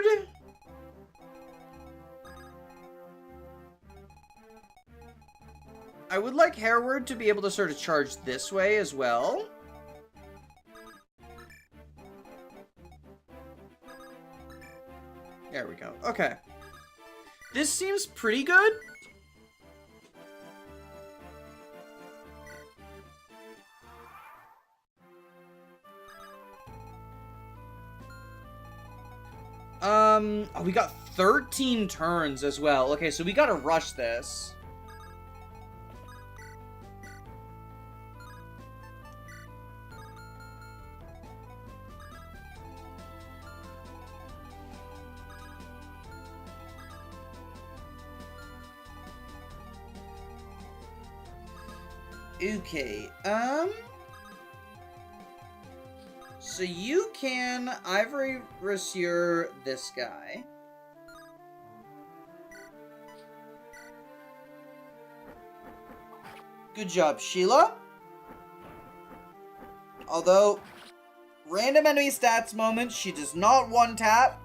I would like Hairward to be able to sort of charge this way as well. There we go. Okay. This seems pretty good. Oh, we got 13 turns as well. Okay, so we gotta rush this. Okay, so you can Ivory Ressure this guy. Good job, Sheila. Although, random enemy stats moment, she does not one-tap.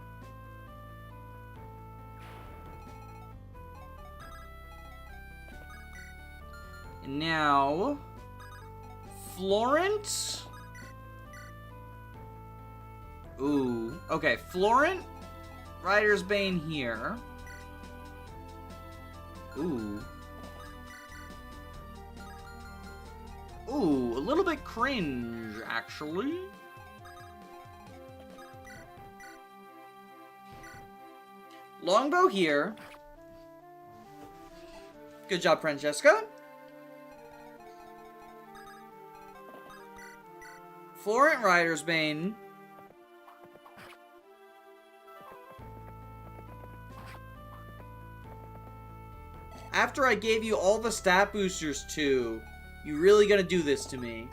And now, Florent. Ooh, okay, Florent, Rider's Bane here. Ooh. Ooh, a little bit cringe, actually. Longbow here. Good job, Francesca. Florent, Rider's Bane. After I gave you all the stat boosters too, you really gonna do this to me?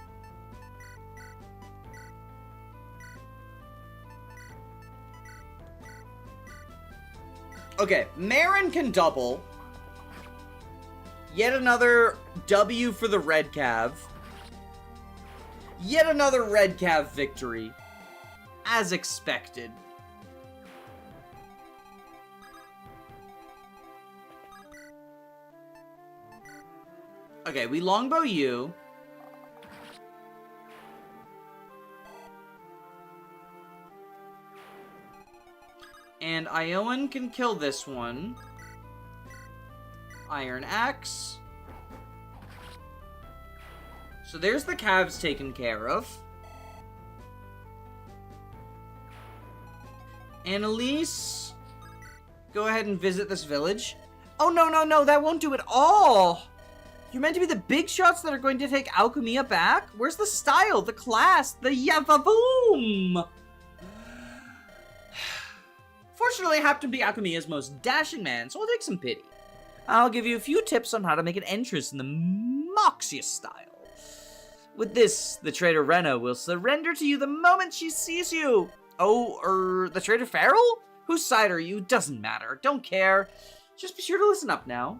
Okay, Marin can double. Yet another W for the Red Cav. Yet another Red Cav victory. As expected. Okay, we longbow you. And Iowan can kill this one. Iron Axe. So there's the calves taken care of. Annalise, go ahead and visit this village. Oh, no, no, no, that won't do it all. You're meant to be the big shots that are going to take Alchemia back? Where's the style, the class, the yavavoom? Fortunately, I happen to be Alchemia's most dashing man, so I'll take some pity. I'll give you a few tips on how to make an entrance in the Moxius style. With this, the traitor Rena will surrender to you the moment she sees you. Oh, the traitor Farrell? Whose side are you? Doesn't matter. Don't care. Just be sure to listen up now.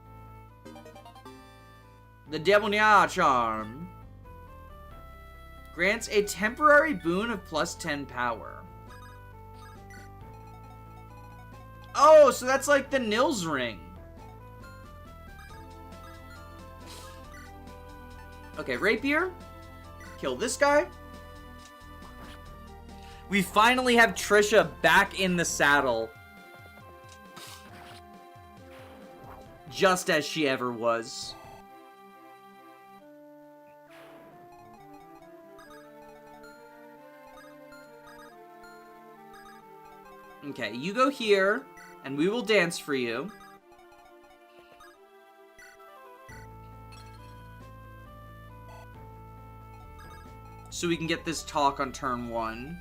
The Debonair Charm grants a temporary boon of plus 10 power. Oh, so that's like the Nils ring. Okay, Rapier. Kill this guy. We finally have Trisha back in the saddle. Just as she ever was. Okay, you go here, and we will dance for you. So we can get this talk on turn 1.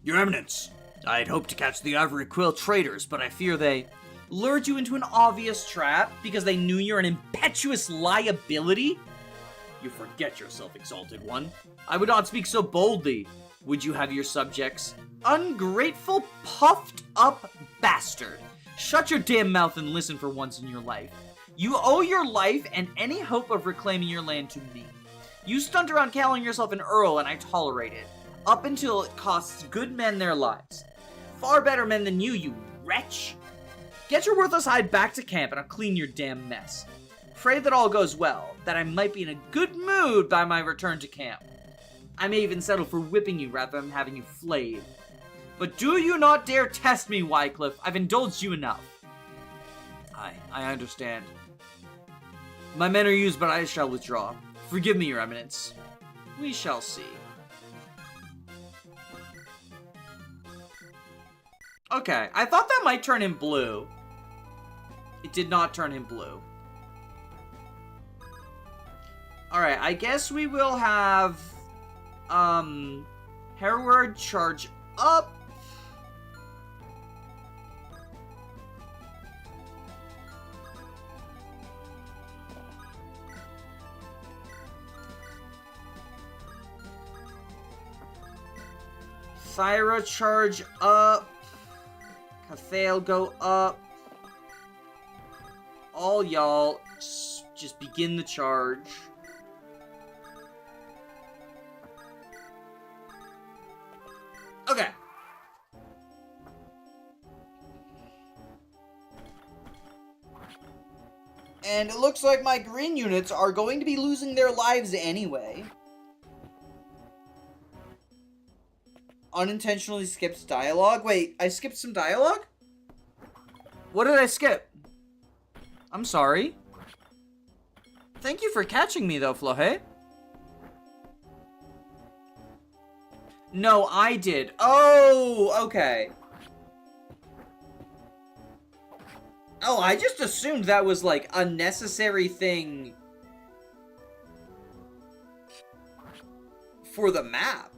Your Eminence, I had hoped to catch the Ivory Quill traitors, but I fear they
lured you into an obvious trap because they knew you're an impetuous liability?
You forget yourself, Exalted One.
I would not speak so boldly. Would you have your subjects? Ungrateful, puffed up bastard. Shut your damn mouth and listen for once in your life. You owe your life and any hope of reclaiming your land to me. You stunt around calling yourself an earl and I tolerate it. Up until it costs good men their lives. Far better men than you wretch. Get your worthless hide back to camp and I'll clean your damn mess. Pray that all goes well, that I might be in a good mood by my return to camp. I may even settle for whipping you rather than having you flayed. But do you not dare test me, Wycliffe. I've indulged you enough. I understand. My men are used, but I shall withdraw. Forgive me, Your Eminence. We shall see. Okay, I thought that might turn him blue. It did not turn him blue. Alright, I guess we will have, Hereward charge up. Thyra charge up. Cathael go up. All y'all just begin the charge. Okay. And it looks like my green units are going to be losing their lives anyway. Unintentionally skipped dialogue. Wait, I skipped some dialogue? What did I skip? I'm sorry. Thank you for catching me though, Flohe. No, I did. Oh, okay. Oh, I just assumed that was like a necessary thing for the map.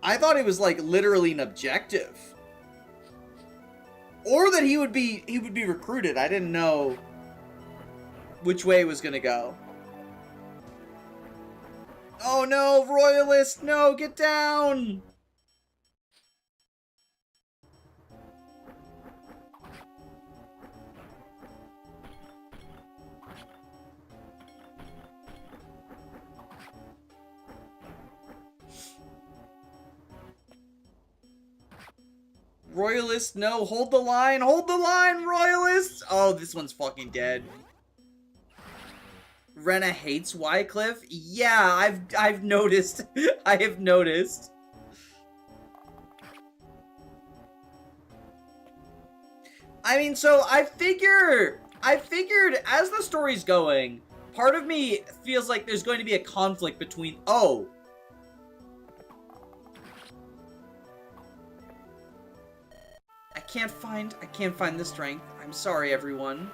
I thought it was like literally an objective. Or that he would be recruited. I didn't know which way it was gonna go. Oh no, Royalist, no, get down! Royalist, no, hold the line, Royalists! Oh, this one's fucking dead. Rena hates Wycliffe? Yeah, I've noticed. I have noticed. I mean, so I figured as the story's going, part of me feels like there's going to be a conflict between, oh. I can't find the strength. I'm sorry, everyone.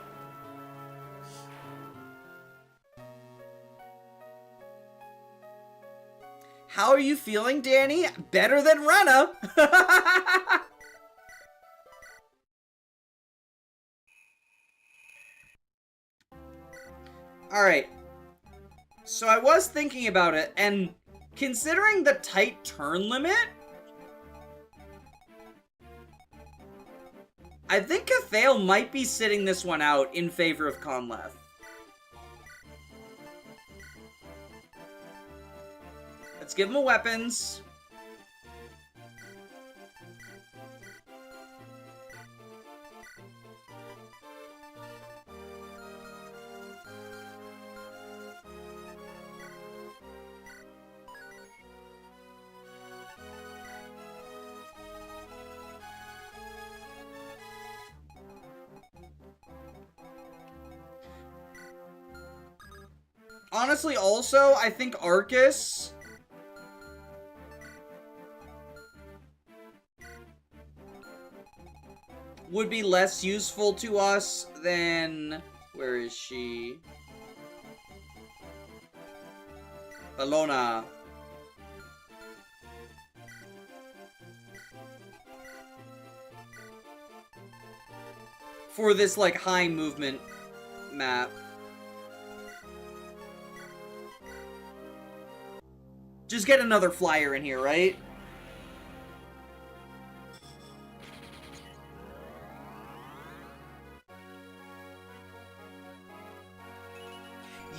How are you feeling, Danny? Better than Rena! Alright. So I was thinking about it, and considering the tight turn limit, I think Cathale might be sitting this one out in favor of Conleth. Let's give him a weapons. Honestly, also, I think Arcus would be less useful to us than... Where is she? Bellona. For this, like, high movement map. Just get another flyer in here, right?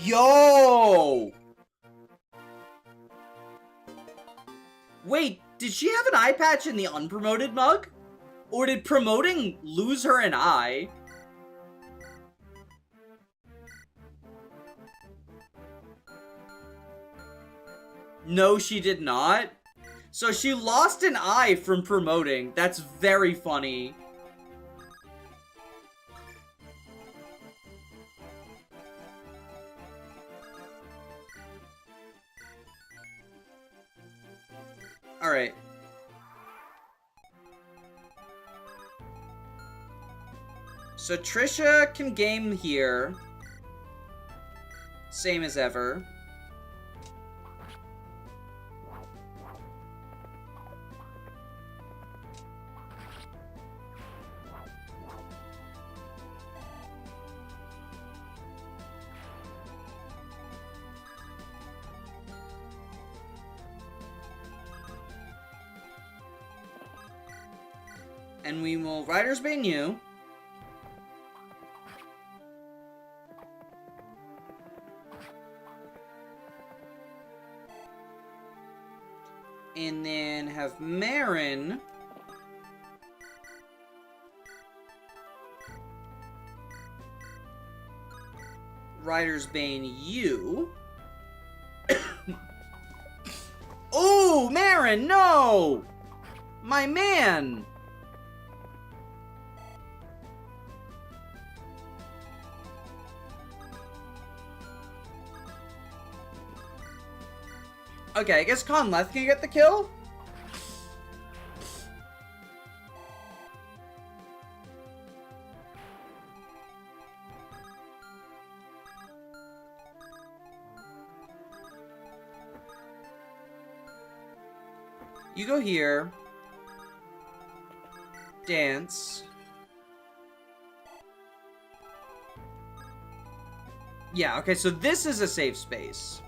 Yo! Wait, did she have an eye patch in the unpromoted mug? Or did promoting lose her an eye? No, she did not. So she lost an eye from promoting. That's very funny. Alright. So Trisha can game here. Same as ever. And we will Rider's Bane you. And then have Marin Rider's Bane you. Oh, Marin, no! My man! Okay, I guess Conleth can get the kill? You go here. Dance. Yeah, okay, so this is a safe space.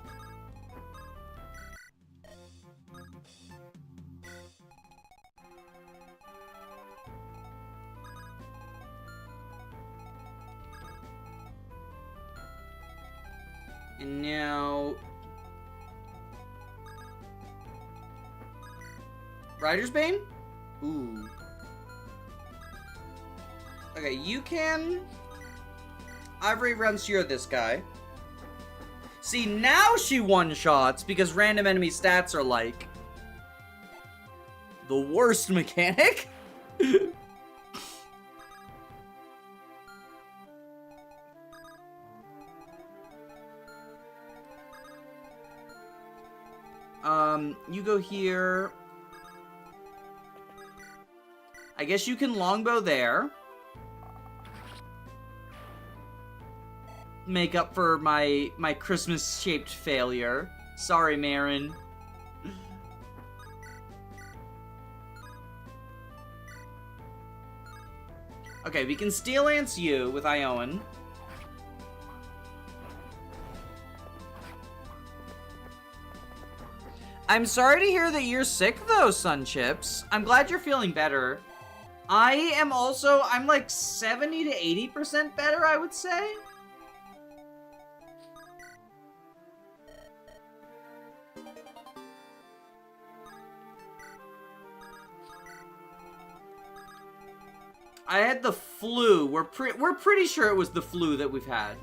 And now... Rider's Bane? Ooh. Okay, you can... Ivory runs here, this guy. See, now she one-shots because random enemy stats are like the worst mechanic. You go here. I guess you can longbow there. Make up for my Christmas-shaped failure. Sorry, Marin. Okay, we can Steel Lance you with Ioan. I'm sorry to hear that you're sick, though, Sunchips. I'm glad you're feeling better. I am also, I'm like 70 to 80% better, I would say. I had the flu. We're pretty sure it was the flu that we've had.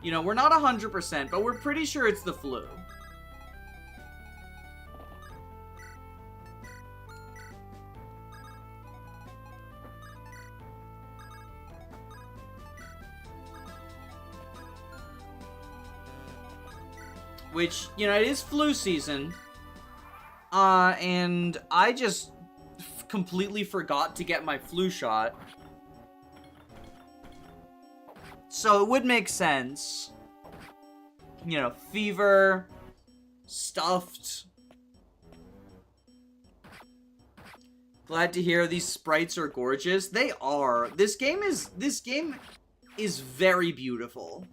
You know, we're not 100%, but we're pretty sure it's the flu. Which, you know, it is flu season. And I just completely forgot to get my flu shot. So it would make sense. You know, fever, stuffed. Glad to hear these sprites are gorgeous. They are. This game is very beautiful.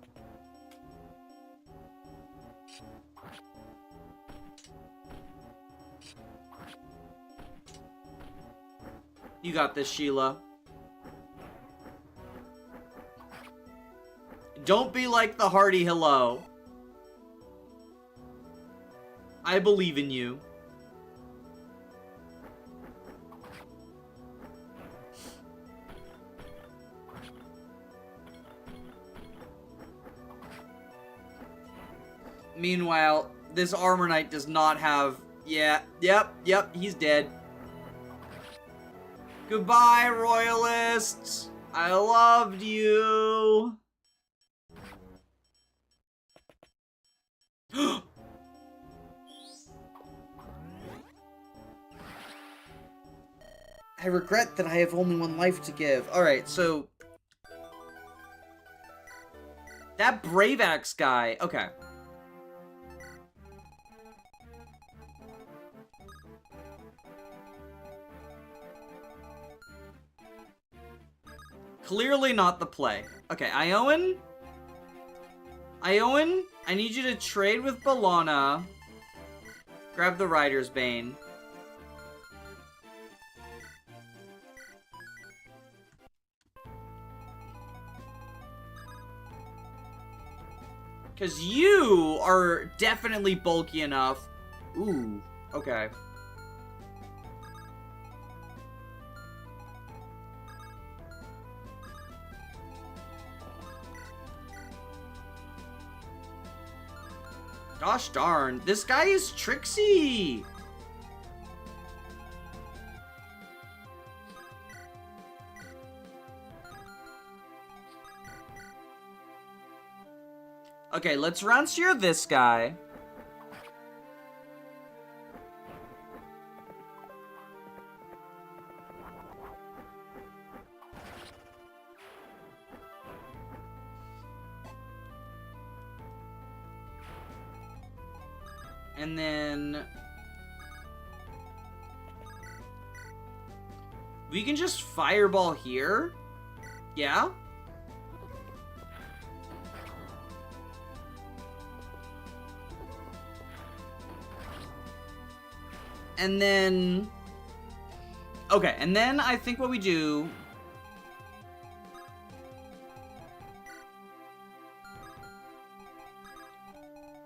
You got this, Sheila. Don't be like the hearty hello. I believe in you. Meanwhile, this Armor Knight does not have... Yeah, yep, he's dead. Goodbye, Royalists! I loved you! I regret that I have only one life to give. Alright, so... That Brave Axe guy... Okay. Clearly not the play. Okay, Ioan, I need you to trade with Bellana. Grab the Rider's Bane. Because you are definitely bulky enough. Ooh, okay. Gosh darn, this guy is tricksy! Okay, let's round steer this guy. And then... we can just fireball here? Yeah? And then... okay, and then I think what we do...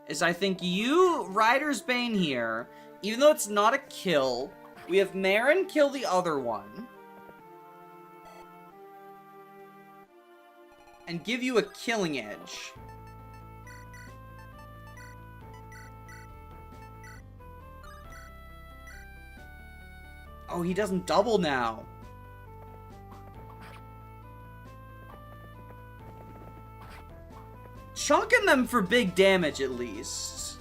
is I think you Rider's Bane here, even though it's not a kill, we have Marin kill the other one. And give you a killing edge. Oh, he doesn't double now. Chunking them for big damage, at least.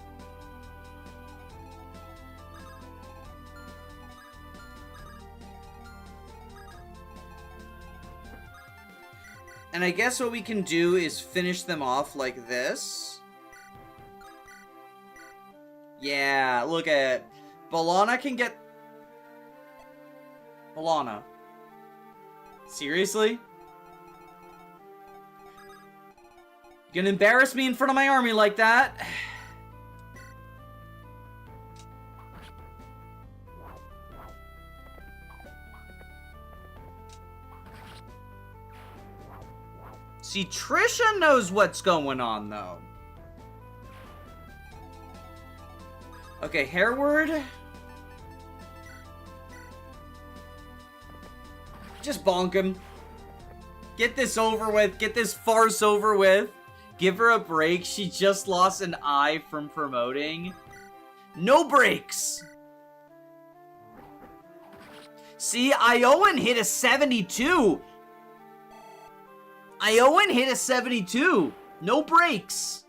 And I guess what we can do is finish them off like this. Yeah, look at it. Balana can get... Balana. Seriously? You gonna embarrass me in front of my army like that? See, Trisha knows what's going on, though. Okay, Hereward. Just bonk him. Get this over with. Get this farce over with. Give her a break. She just lost an eye from promoting. No breaks. See, Iowan hit a 72. Iowan hit a 72. No breaks.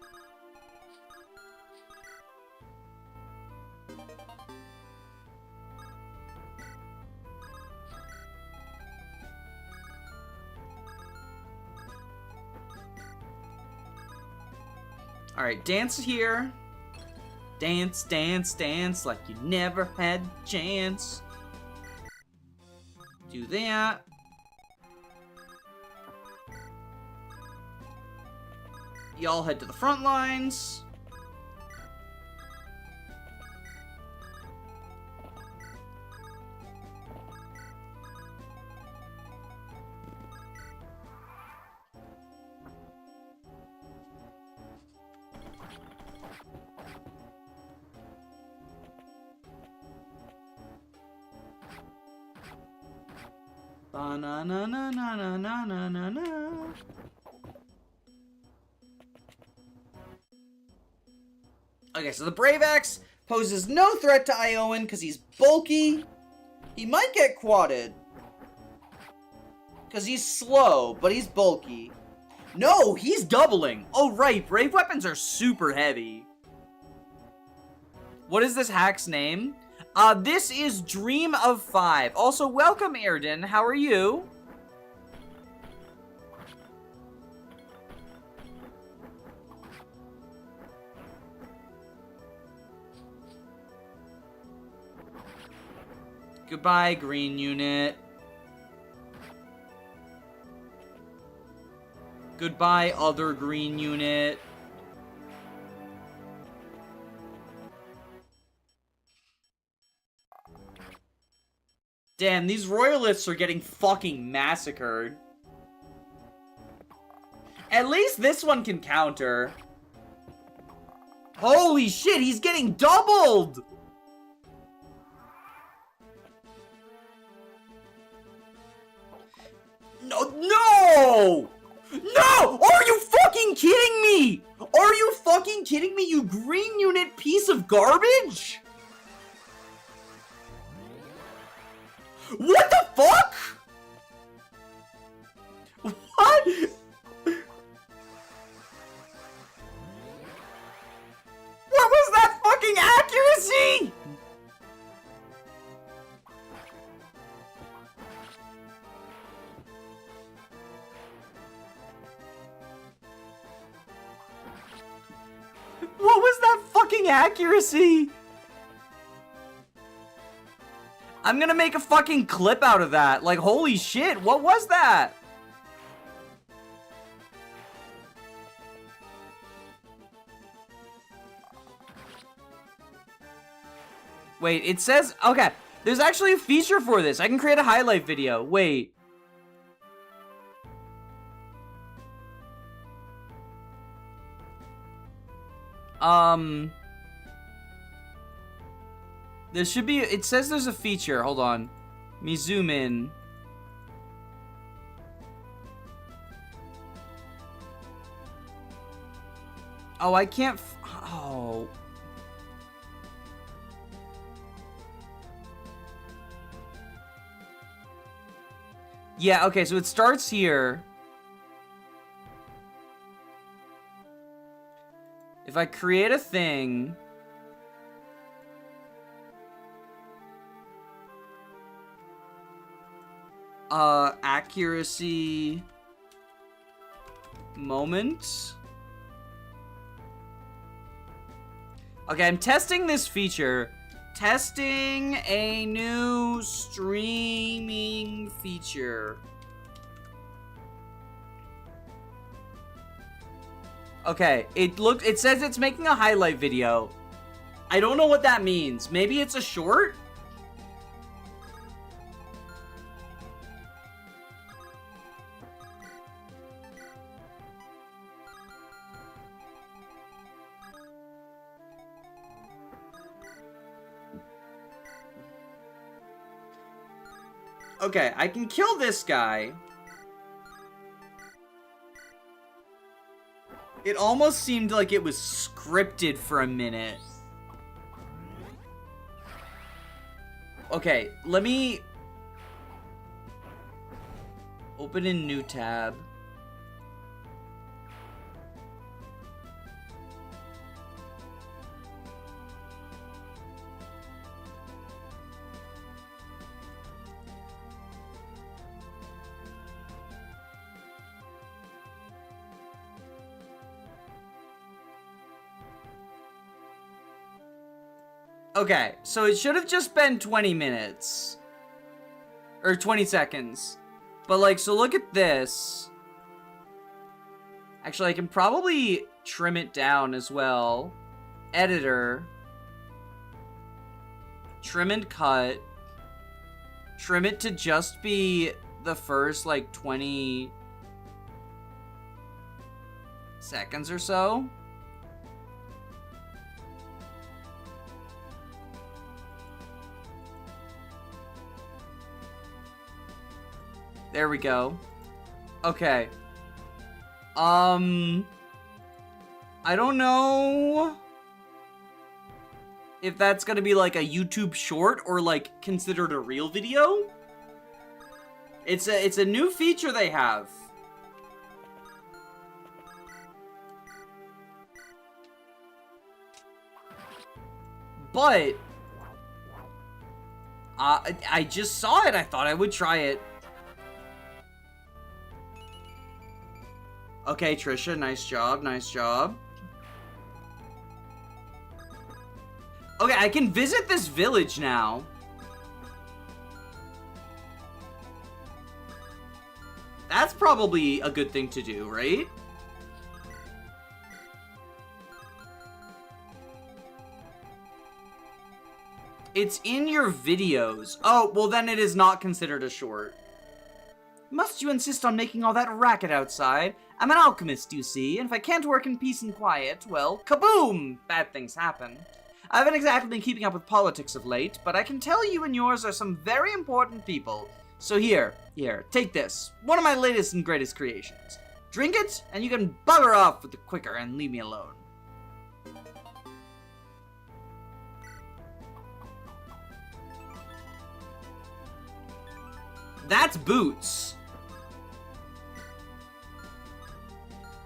Alright, dance here. Dance, dance, dance like you never had a chance. Do that. Y'all head to the front lines. Ba-na-na-na-na-na-na-na-na. Okay, so the Brave Axe poses no threat to Iowan because he's bulky. He might get quadded. Because he's slow, but he's bulky. No, he's doubling. Oh, right. Brave weapons are super heavy. What is this hack's name? This is Dream of 5. Also, welcome, Airden. How are you? Goodbye, green unit. Goodbye, other green unit. Damn, these royalists are getting fucking massacred. At least this one can counter. Holy shit, he's getting doubled! No! No! Are you fucking kidding me? Are you fucking kidding me, you green unit piece of garbage? What the fuck? What? What was that fucking accuracy? What was that fucking accuracy? I'm gonna make a fucking clip out of that. Like, holy shit, what was that? Wait, it says, okay, there's actually a feature for this. I can create a highlight video. Wait. There should be, it says there's a feature. Hold on. Let me zoom in. Oh, I can't, oh. Yeah, okay, so it starts here. If I create a thing... accuracy... moment... Okay, I'm testing this feature. Testing a new streaming feature. Okay, it says it's making a highlight video. I don't know what that means. Maybe it's a short? Okay, I can kill this guy. It almost seemed like it was scripted for a minute. Okay, let me open a new tab. Okay, so it should have just been 20 minutes. Or 20 seconds. But, like, so look at this. Actually, I can probably trim it down as well. Editor. Trim and cut. Trim it to just be the first, like, 20 seconds or so. There we go. Okay. I don't know if that's gonna be like a YouTube short or like considered a real video. It's a new feature they have. But I just saw it. I thought I would try it. Okay, Trisha, nice job, nice job. Okay, I can visit this village now. That's probably a good thing to do, right? It's in your videos. Oh, well then it is not considered a short. Must you insist on making all that racket outside? I'm an alchemist, you see, and if I can't work in peace and quiet, well, kaboom! Bad things happen. I haven't exactly been keeping up with politics of late, but I can tell you and yours are some very important people. So here, take this. One of my latest and greatest creations. Drink it, and you can bugger off with the quicker and leave me alone. That's Boots.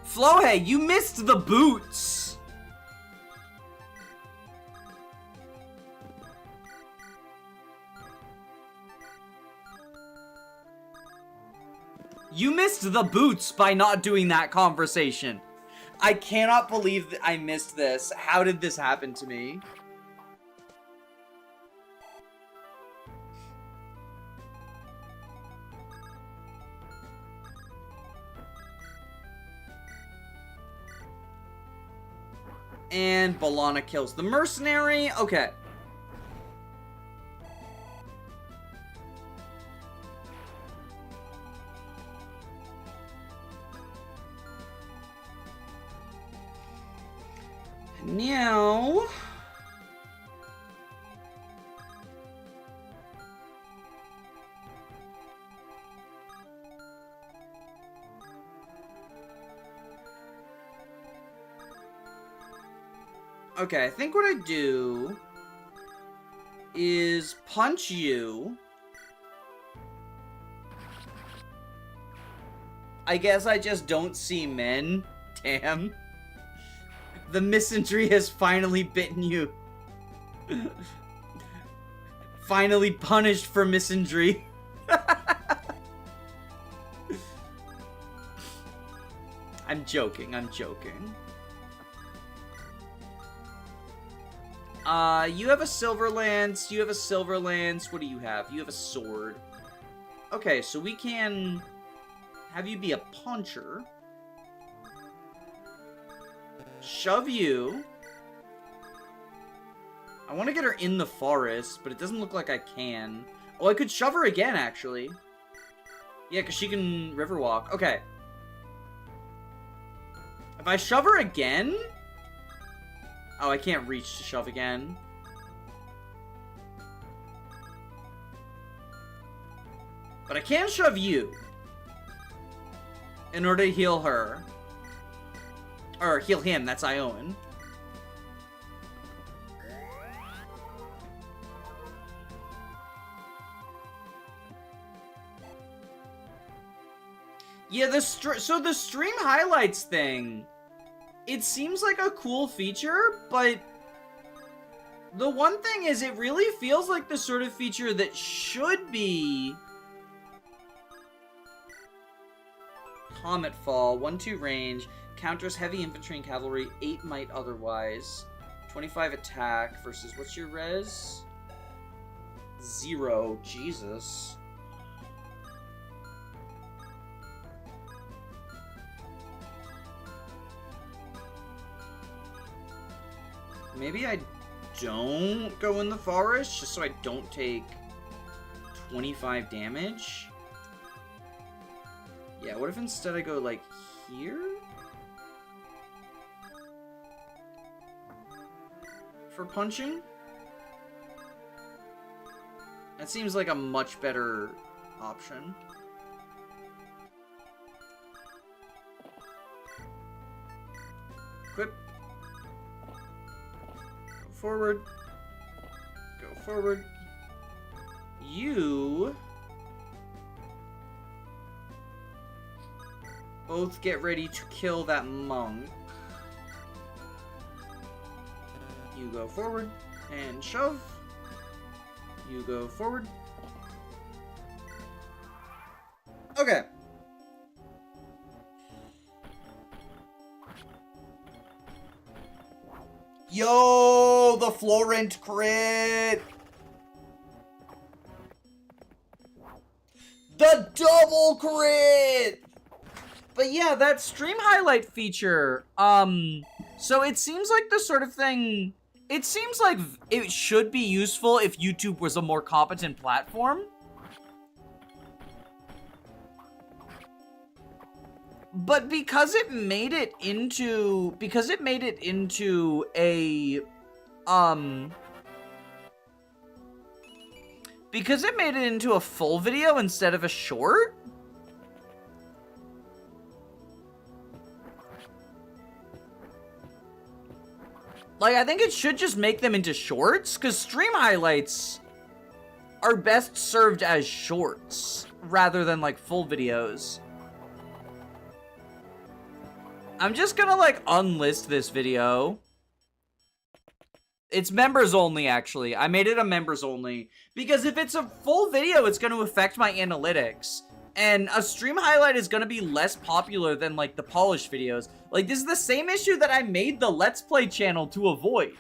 Flohe, you missed the boots! You missed the boots by not doing that conversation. I cannot believe that I missed this. How did this happen to me? And Balana kills the mercenary. Okay. Now... Okay, I think what I do is punch you. I guess I just don't see men. Damn. The misandry has finally bitten you. Finally punished for misandry. I'm joking, I'm joking. You have a silver lance, you have a silver lance. What do you have? You have a sword. Okay, so we can have you be a puncher. Shove you. I want to get her in the forest, but it doesn't look like I can. Oh, I could shove her again, actually. Yeah, because she can river walk. Okay. If I shove her again... Oh, I can't reach to shove again. But I can shove you. In order to heal her. Or heal him, that's Ioan. Yeah, so the stream highlights thing, it seems like a cool feature, but the one thing is it really feels like the sort of feature that should be Comet Fall, 1-2 range, counters heavy infantry and cavalry, 8 might otherwise, 25 attack versus, what's your res? 0, Jesus. Maybe I don't go in the forest, just so I don't take 25 damage. Yeah, what if instead I go, like, here? For punching? That seems like a much better option. Equip. Forward. Go forward. You both get ready to kill that monk. You go forward and shove. You go forward. Okay. Yo, the Florent crit! The double crit! But yeah, that stream highlight feature, so it seems like the sort of thing, it seems like it should be useful if YouTube was a more competent platform. But because it made it into a, because it made it into a full video instead of a short, like, I think it should just make them into shorts, because stream highlights are best served as shorts, rather than, like, full videos. I'm just gonna, like, unlist this video. It's members only, actually. I made it a members only. Because if it's a full video, it's gonna affect my analytics. And a stream highlight is gonna be less popular than, like, the polished videos. Like, this is the same issue that I made the Let's Play channel to avoid.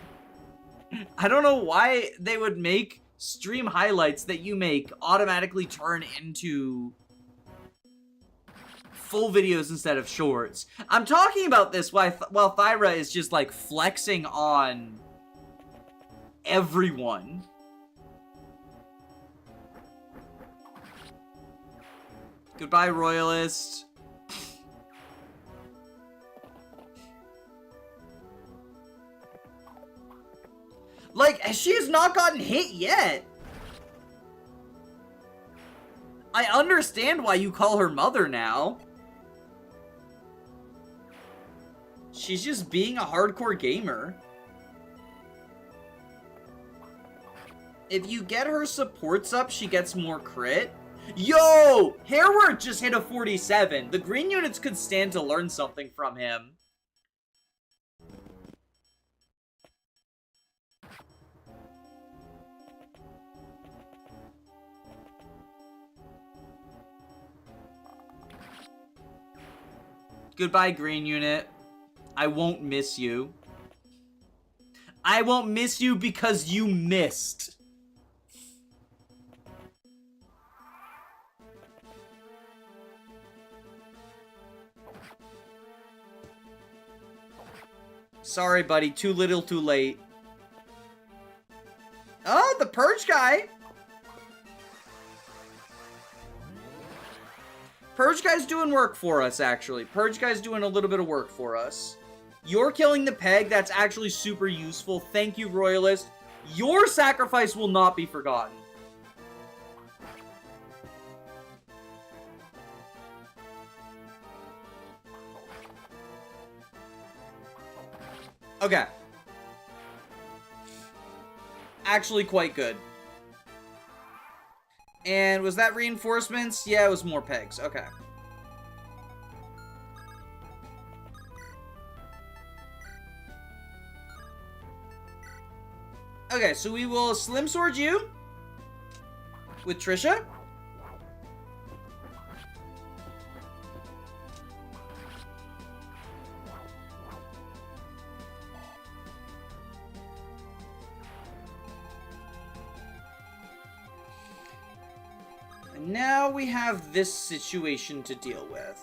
I don't know why they would make stream highlights that you make automatically turn into full videos instead of shorts. I'm talking about this while Thyra is just, like, flexing on everyone. Goodbye, Royalist. Like, she has not gotten hit yet. I understand why you call her mother now. She's just being a hardcore gamer. If you get her supports up, she gets more crit. Yo! Hairwork just hit a 47. The green units could stand to learn something from him. Goodbye, green unit. I won't miss you. I won't miss you because you missed. Sorry, buddy. Too little, too late. Oh, the Purge guy. Purge guy's doing work for us, actually. Purge guy's doing a little bit of work for us. You're killing the peg. That's actually super useful. Thank you, Royalist. Your sacrifice will not be forgotten. Okay. Actually quite good. And was that reinforcements? Yeah, it was more pegs. Okay. Okay, so we will Slim Sword you with Trisha. And now we have this situation to deal with.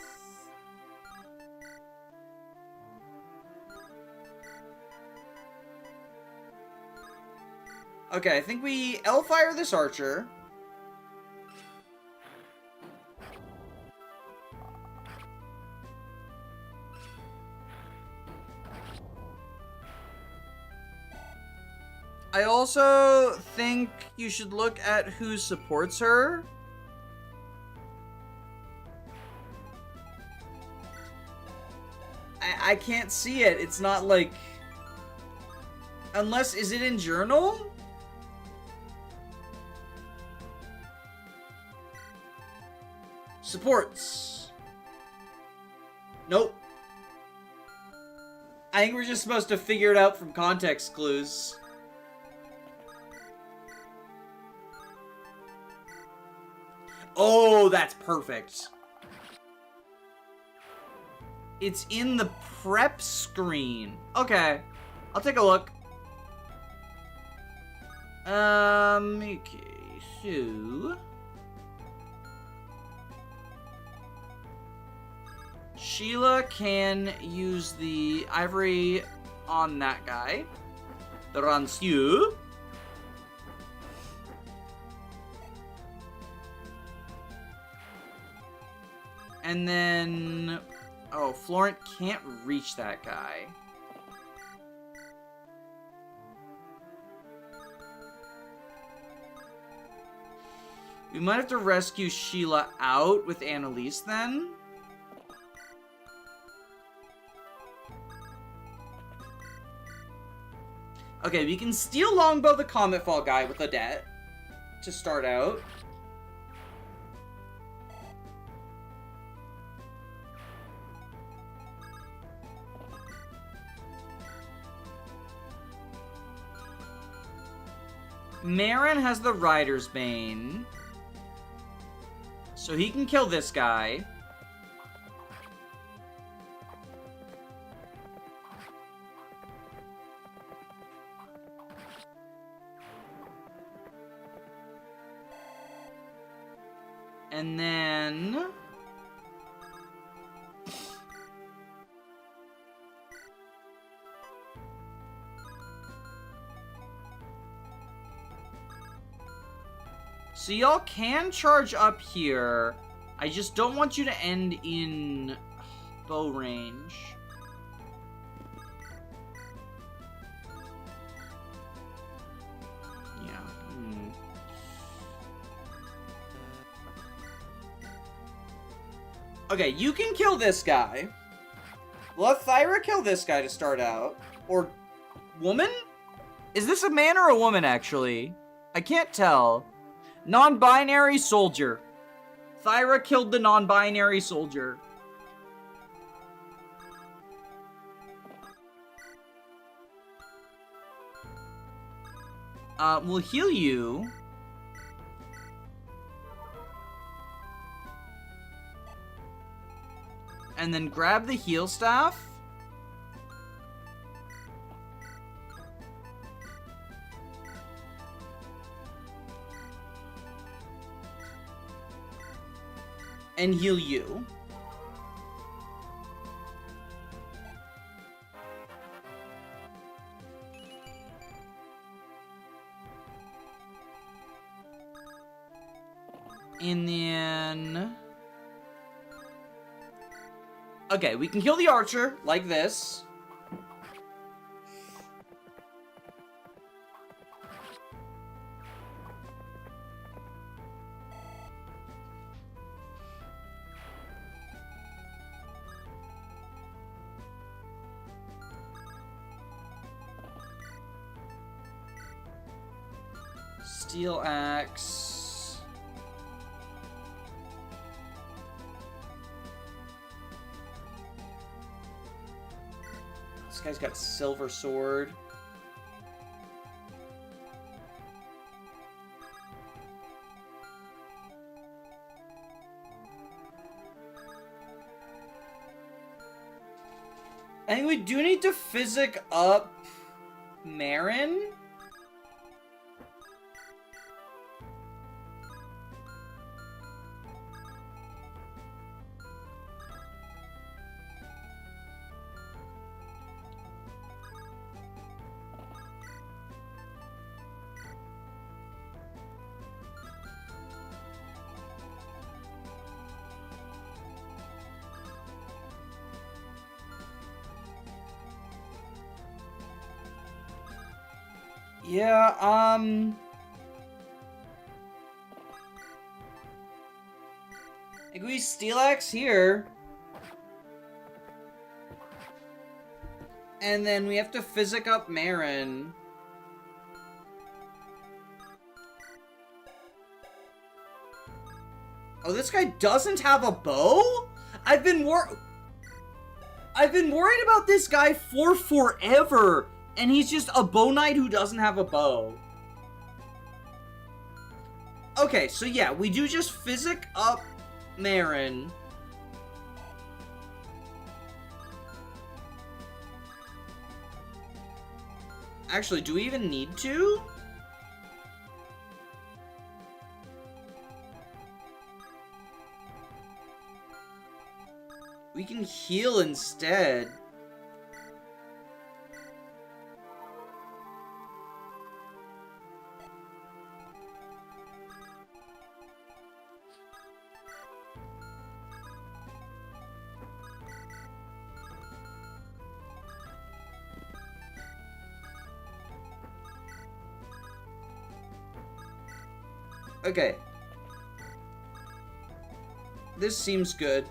Okay, I think we L-fire this archer. I also think you should look at who supports her. I can't see it. It's not like... Unless, is it in journal? Supports. Nope. I think we're just supposed to figure it out from context clues. Oh, that's perfect. It's in the prep screen. Okay. I'll take a look. Okay, so... Sheila can use the ivory on that guy. The Rancieux. And then... Oh, Florent can't reach that guy. We might have to rescue Sheila out with Annalise then. Okay, we can steal Longbow the Cometfall guy with Odette to start out. Marin has the Rider's Bane. So he can kill this guy. And then... So y'all can charge up here. I just don't want you to end in bow range. Yeah. Okay, you can kill this guy. Let Thyra kill this guy to start out. Or... woman? Is this a man or a woman, actually? I can't tell. Non-binary soldier. Thyra killed the non-binary soldier. We'll heal you. And then grab the heal staff. And heal you. And then... Okay, we can kill the archer, like this. Steel axe. This guy's got a silver sword. I think we do need to physic up Marin. Yeah, I think we steel axe here. And then we have to physic up Marin. Oh, this guy doesn't have a bow? I've been worried about this guy for forever. And he's just a bow knight who doesn't have a bow. Okay, so yeah, we do just physic up Marin. Actually, do we even need to? We can heal instead. Okay. This seems good.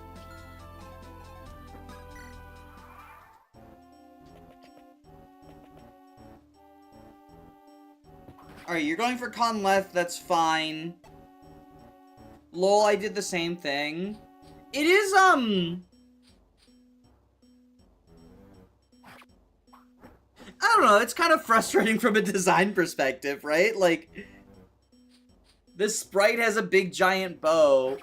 Alright, you're going for con left, that's fine. Lol, I did the same thing. It is, I don't know, it's kind of frustrating from a design perspective, right? Like... This sprite has a big giant bow.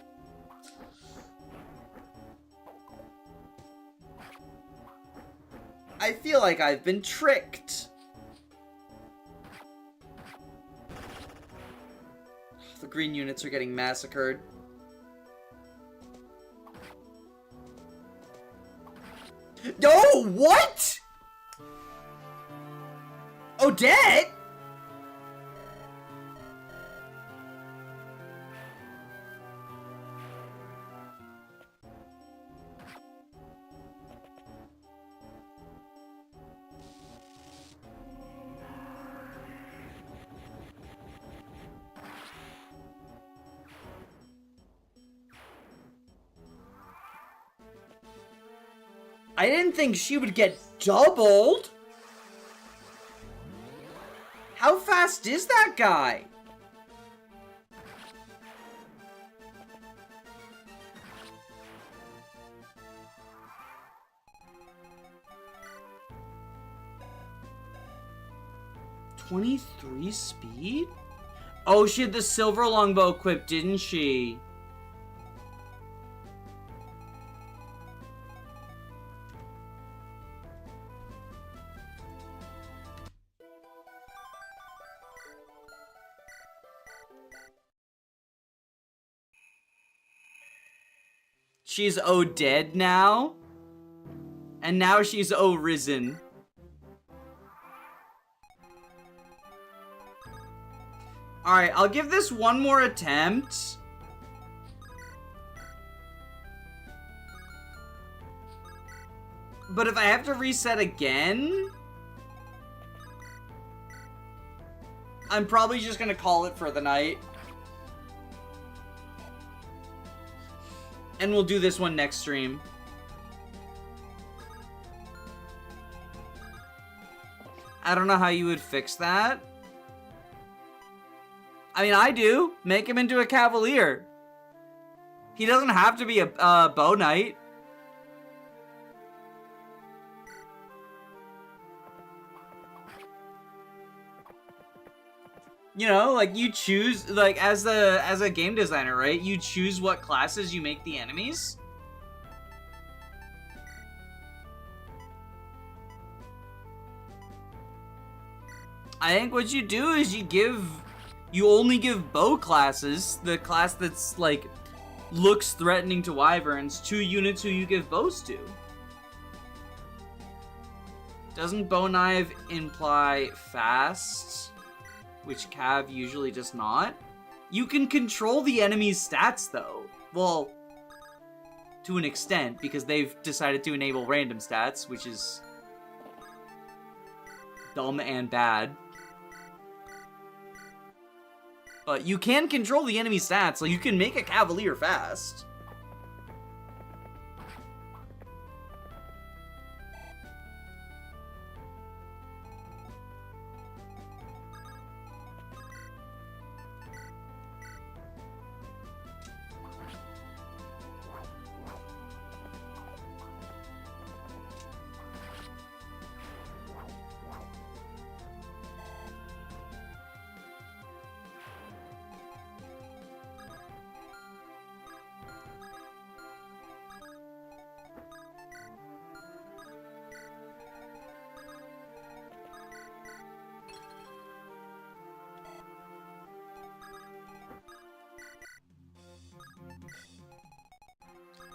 I feel like I've been tricked. The green units are getting massacred. Oh, what? Odette? I didn't think she would get doubled. How fast is that guy? 23 speed? Oh, she had the silver longbow equipped, didn't she? She's dead now? And now she's risen. Alright, I'll give this one more attempt. But if I have to reset again, I'm probably just gonna call it for the night. And we'll do this one next stream. I don't know how you would fix that. I mean, I do. Make him into a cavalier. He doesn't have to be a bow knight. You know, like, you choose, like, as a game designer, right? You choose what classes you make the enemies. I think what you do is you only give bow classes, the class that's, like, looks threatening to wyverns, 2 units who you give bows to. Doesn't bow knife imply fast? Which Cav usually does not. You can control the enemy's stats, though. Well, to an extent, because they've decided to enable random stats, which is dumb and bad. But you can control the enemy stats, so you can make a cavalier fast.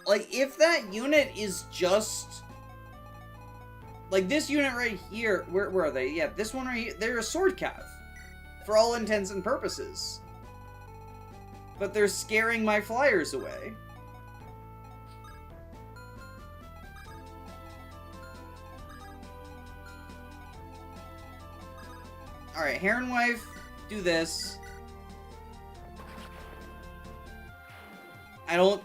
Like, if that unit is just... Like, this unit right here... Where are they? Yeah, this one right here. They're a sword cav. For all intents and purposes. But they're scaring my flyers away. Alright, Heron Wife, do this. I don't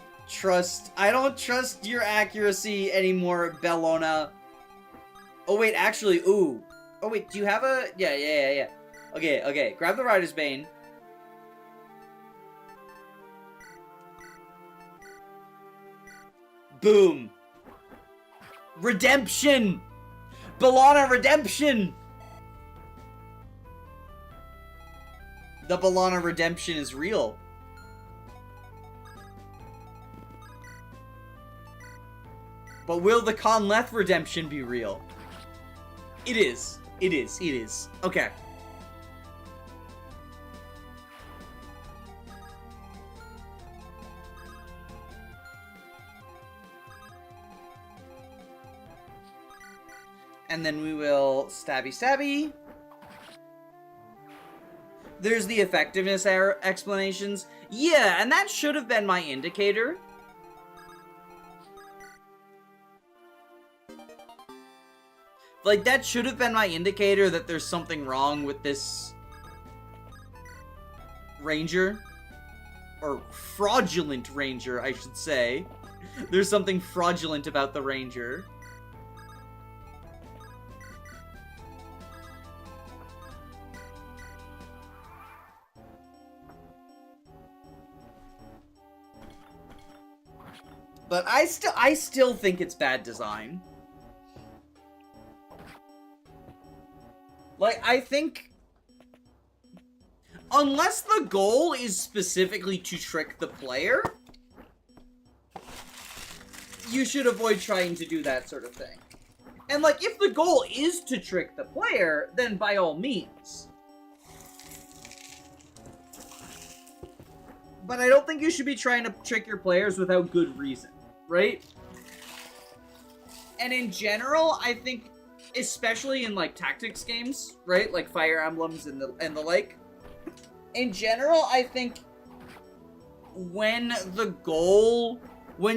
trust your accuracy anymore, Bellona. Oh wait, actually, ooh. Oh wait, do you have a... Yeah. Okay, grab the Rider's Bane. Boom. Redemption! Bellona redemption! The Bellona redemption is real. But will the Conleth redemption be real? It is. Okay. And then we will stabby. There's the effectiveness explanations. Yeah, and that should have been my indicator. Like, that should have been my indicator that there's something wrong with this ranger. Or fraudulent ranger, I should say. There's something fraudulent about the ranger. But I still think it's bad design. Like, I think unless the goal is specifically to trick the player, you should avoid trying to do that sort of thing. And, like, if the goal is to trick the player, then by all means. But I don't think you should be trying to trick your players without good reason, right? And in general, I think, especially in, like, tactics games, right? Like Fire Emblems and the like. In general, I think when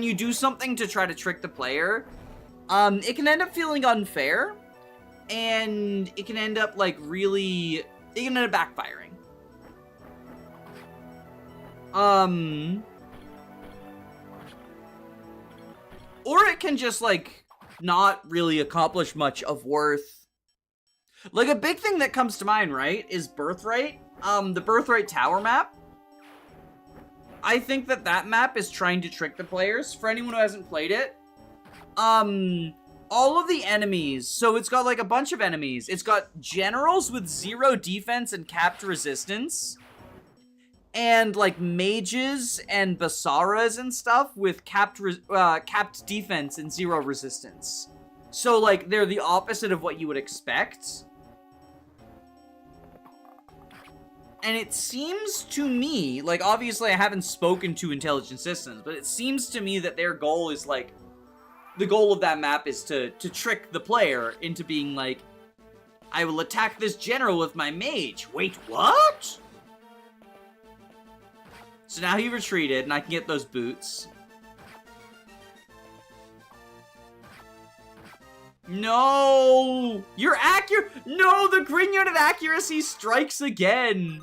you do something to try to trick the player, it can end up feeling unfair, and it can end up, like, it can end up backfiring. Or it can just, like, not really accomplish much of worth. Like, a big thing that comes to mind, right, is Birthright. The Birthright Tower map. I think that map is trying to trick the players. For anyone who hasn't played it, all of the enemies, so it's got, like, a bunch of enemies. It's got generals with 0 defense and capped resistance. And, like, mages and Basaras and stuff with capped defense and 0 resistance. So, like, they're the opposite of what you would expect. And it seems to me, like, obviously I haven't spoken to Intelligent Systems, but it seems to me that their goal is, like, the goal of that map is to trick the player into being like, I will attack this general with my mage. Wait, what? So now he retreated, and I can get those boots. No! You're accurate! No, the green unit accuracy strikes again!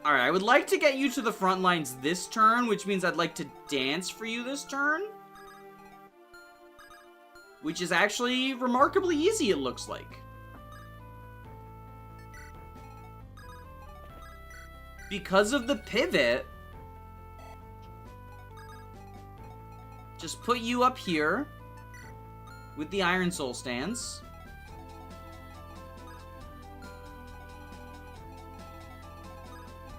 Alright, I would like to get you to the front lines this turn, which means I'd like to dance for you this turn. Which is actually remarkably easy, it looks like. Because of the pivot, just put you up here with the Iron Soul stance.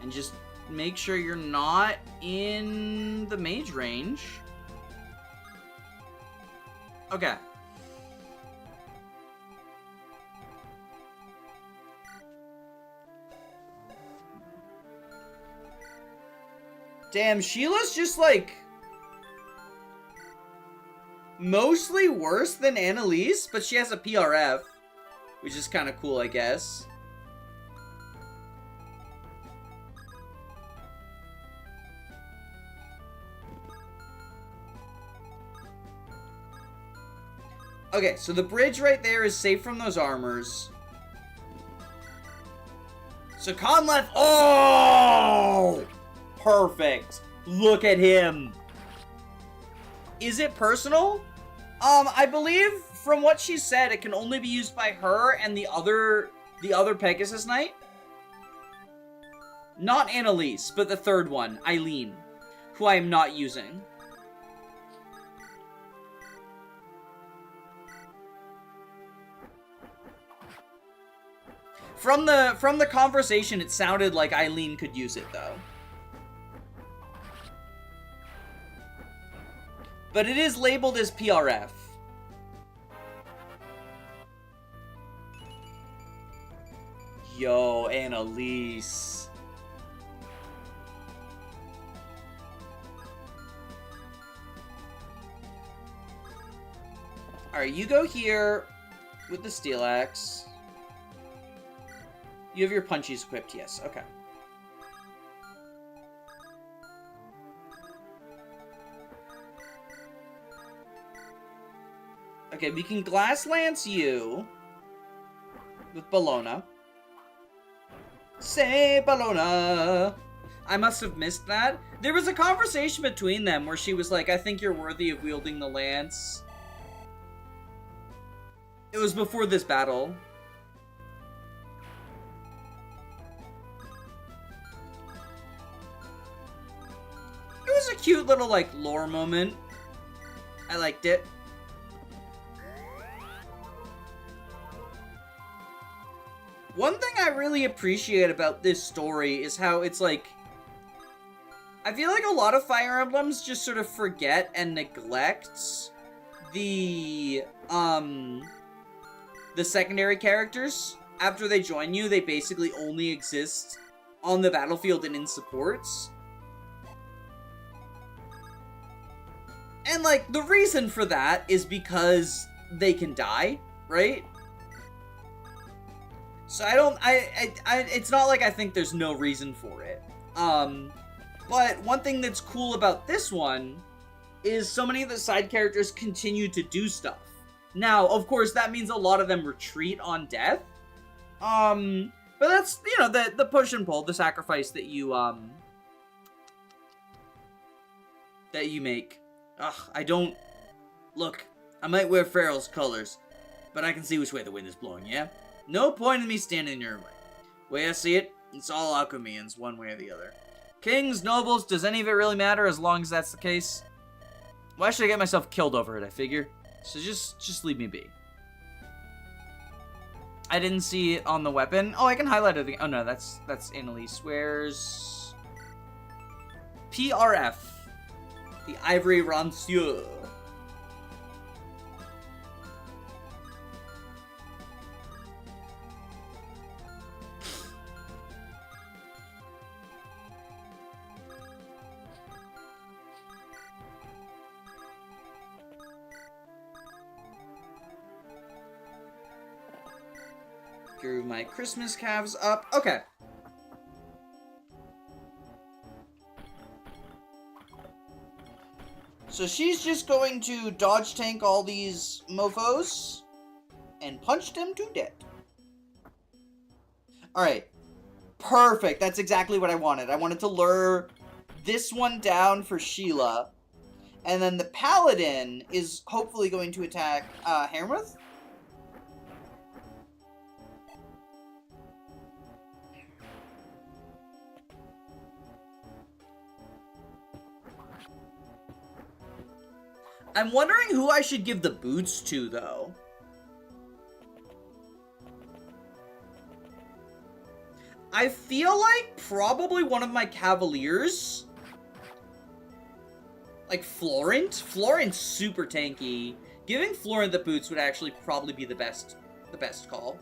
And just make sure you're not in the mage range. Okay. Damn, Sheila's just, like, mostly worse than Annalise, but she has a PRF, which is kind of cool, I guess. Okay, so the bridge right there is safe from those armors. So Conleth, oh! Perfect. Look at him. Is it personal? I believe from what she said, it can only be used by her and the other Pegasus Knight. Not Annalise, but the third one, Eileen, who I am not using. From the conversation, it sounded like Eileen could use it, though. But it is labeled as PRF. Yo, Annalise. Alright, you go here with the steel axe. You have your punchies equipped, yes, okay. Okay, we can Glass Lance you with Bologna. Say Bologna. I must have missed that. There was a conversation between them where she was like, I think you're worthy of wielding the lance. It was before this battle. It was a cute little, like, lore moment. I liked it. One thing I really appreciate about this story is how it's like... I feel like a lot of Fire Emblems just sort of forget and neglect the secondary characters. After they join you, they basically only exist on the battlefield and in supports. And, like, the reason for that is because they can die, right? So it's not like I think there's no reason for it. But one thing that's cool about this one is so many of the side characters continue to do stuff. Now, of course, that means a lot of them retreat on death. But that's, you know, the push and pull, the sacrifice that you make. Ugh, I don't... Look, I might wear Farrell's colors, but I can see which way the wind is blowing, yeah? No point in me standing in your way. Way I see it, it's all Alchemians, one way or the other. Kings, nobles, does any of it really matter as long as that's the case? Why should I get myself killed over it, I figure? So just leave me be. I didn't see it on the weapon. Oh, I can highlight it again. Oh no, that's Annalise. Where's... PRF. The Ivory Rancieux. Grew my Christmas calves up. Okay. So she's just going to dodge tank all these mofos and punch them to death. Alright. Perfect. That's exactly what I wanted. I wanted to lure this one down for Sheila. And then the paladin is hopefully going to attack Hammerith. I'm wondering who I should give the boots to, though. I feel like probably one of my cavaliers. Like Florent? Florent's super tanky. Giving Florent the boots would actually probably be the best call.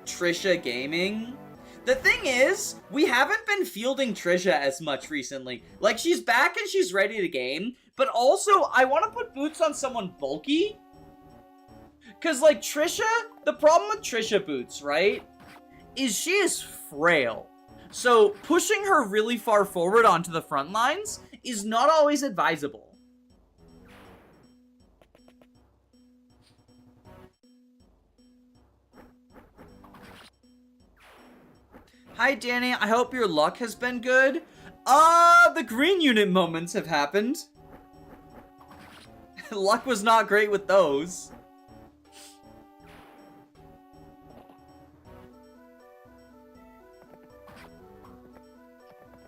Trisha Gaming. The thing is, we haven't been fielding Trisha as much recently. Like, she's back and she's ready to game, but also, I want to put boots on someone bulky. Because, like, Trisha, the problem with Trisha boots, right, is she is frail. So, pushing her really far forward onto the front lines is not always advisable. Hi, Danny. I hope your luck has been good. The green unit moments have happened. Luck was not great with those.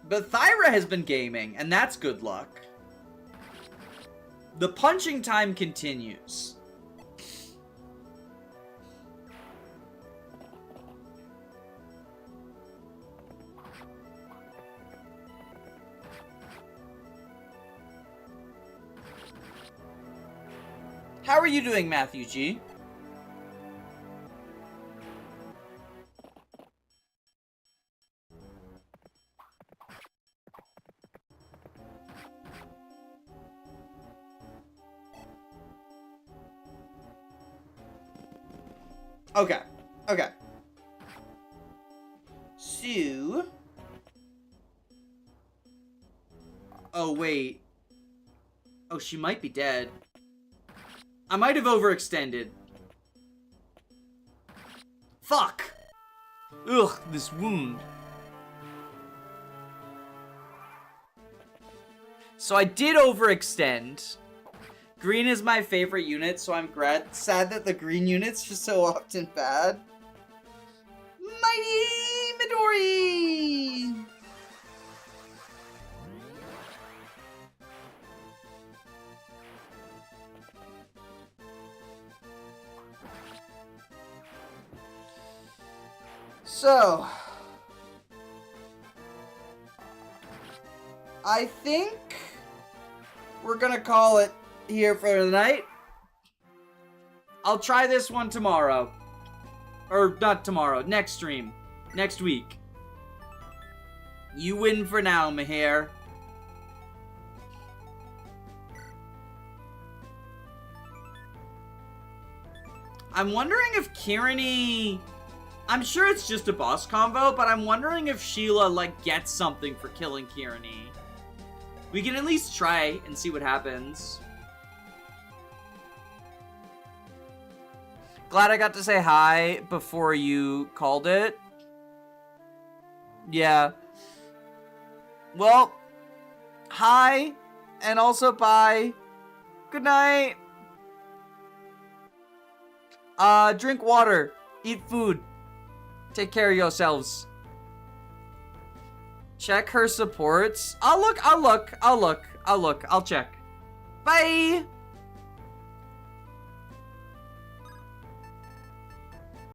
But Thyra has been gaming, and that's good luck. The punching time continues. How are you doing, Matthew G? Okay. Okay. So... Oh, wait. Oh, she might be dead. I might have overextended. Fuck! Ugh, this wound. So I did overextend. Green is my favorite unit, so I'm sad that the green unit's just so often bad. Mighty Midori! So, I think we're gonna call it here for the night. I'll try this one tomorrow. Or not tomorrow, next stream. Next week. You win for now, Mahir. I'm wondering if Kirani... I'm sure it's just a boss combo, but I'm wondering if Sheila, like, gets something for killing Kirani. We can at least try and see what happens. Glad I got to say hi before you called it. Yeah. Well, hi, and also bye. Good night. Drink water. Eat food. Take care of yourselves. Check her supports. I'll check. Bye!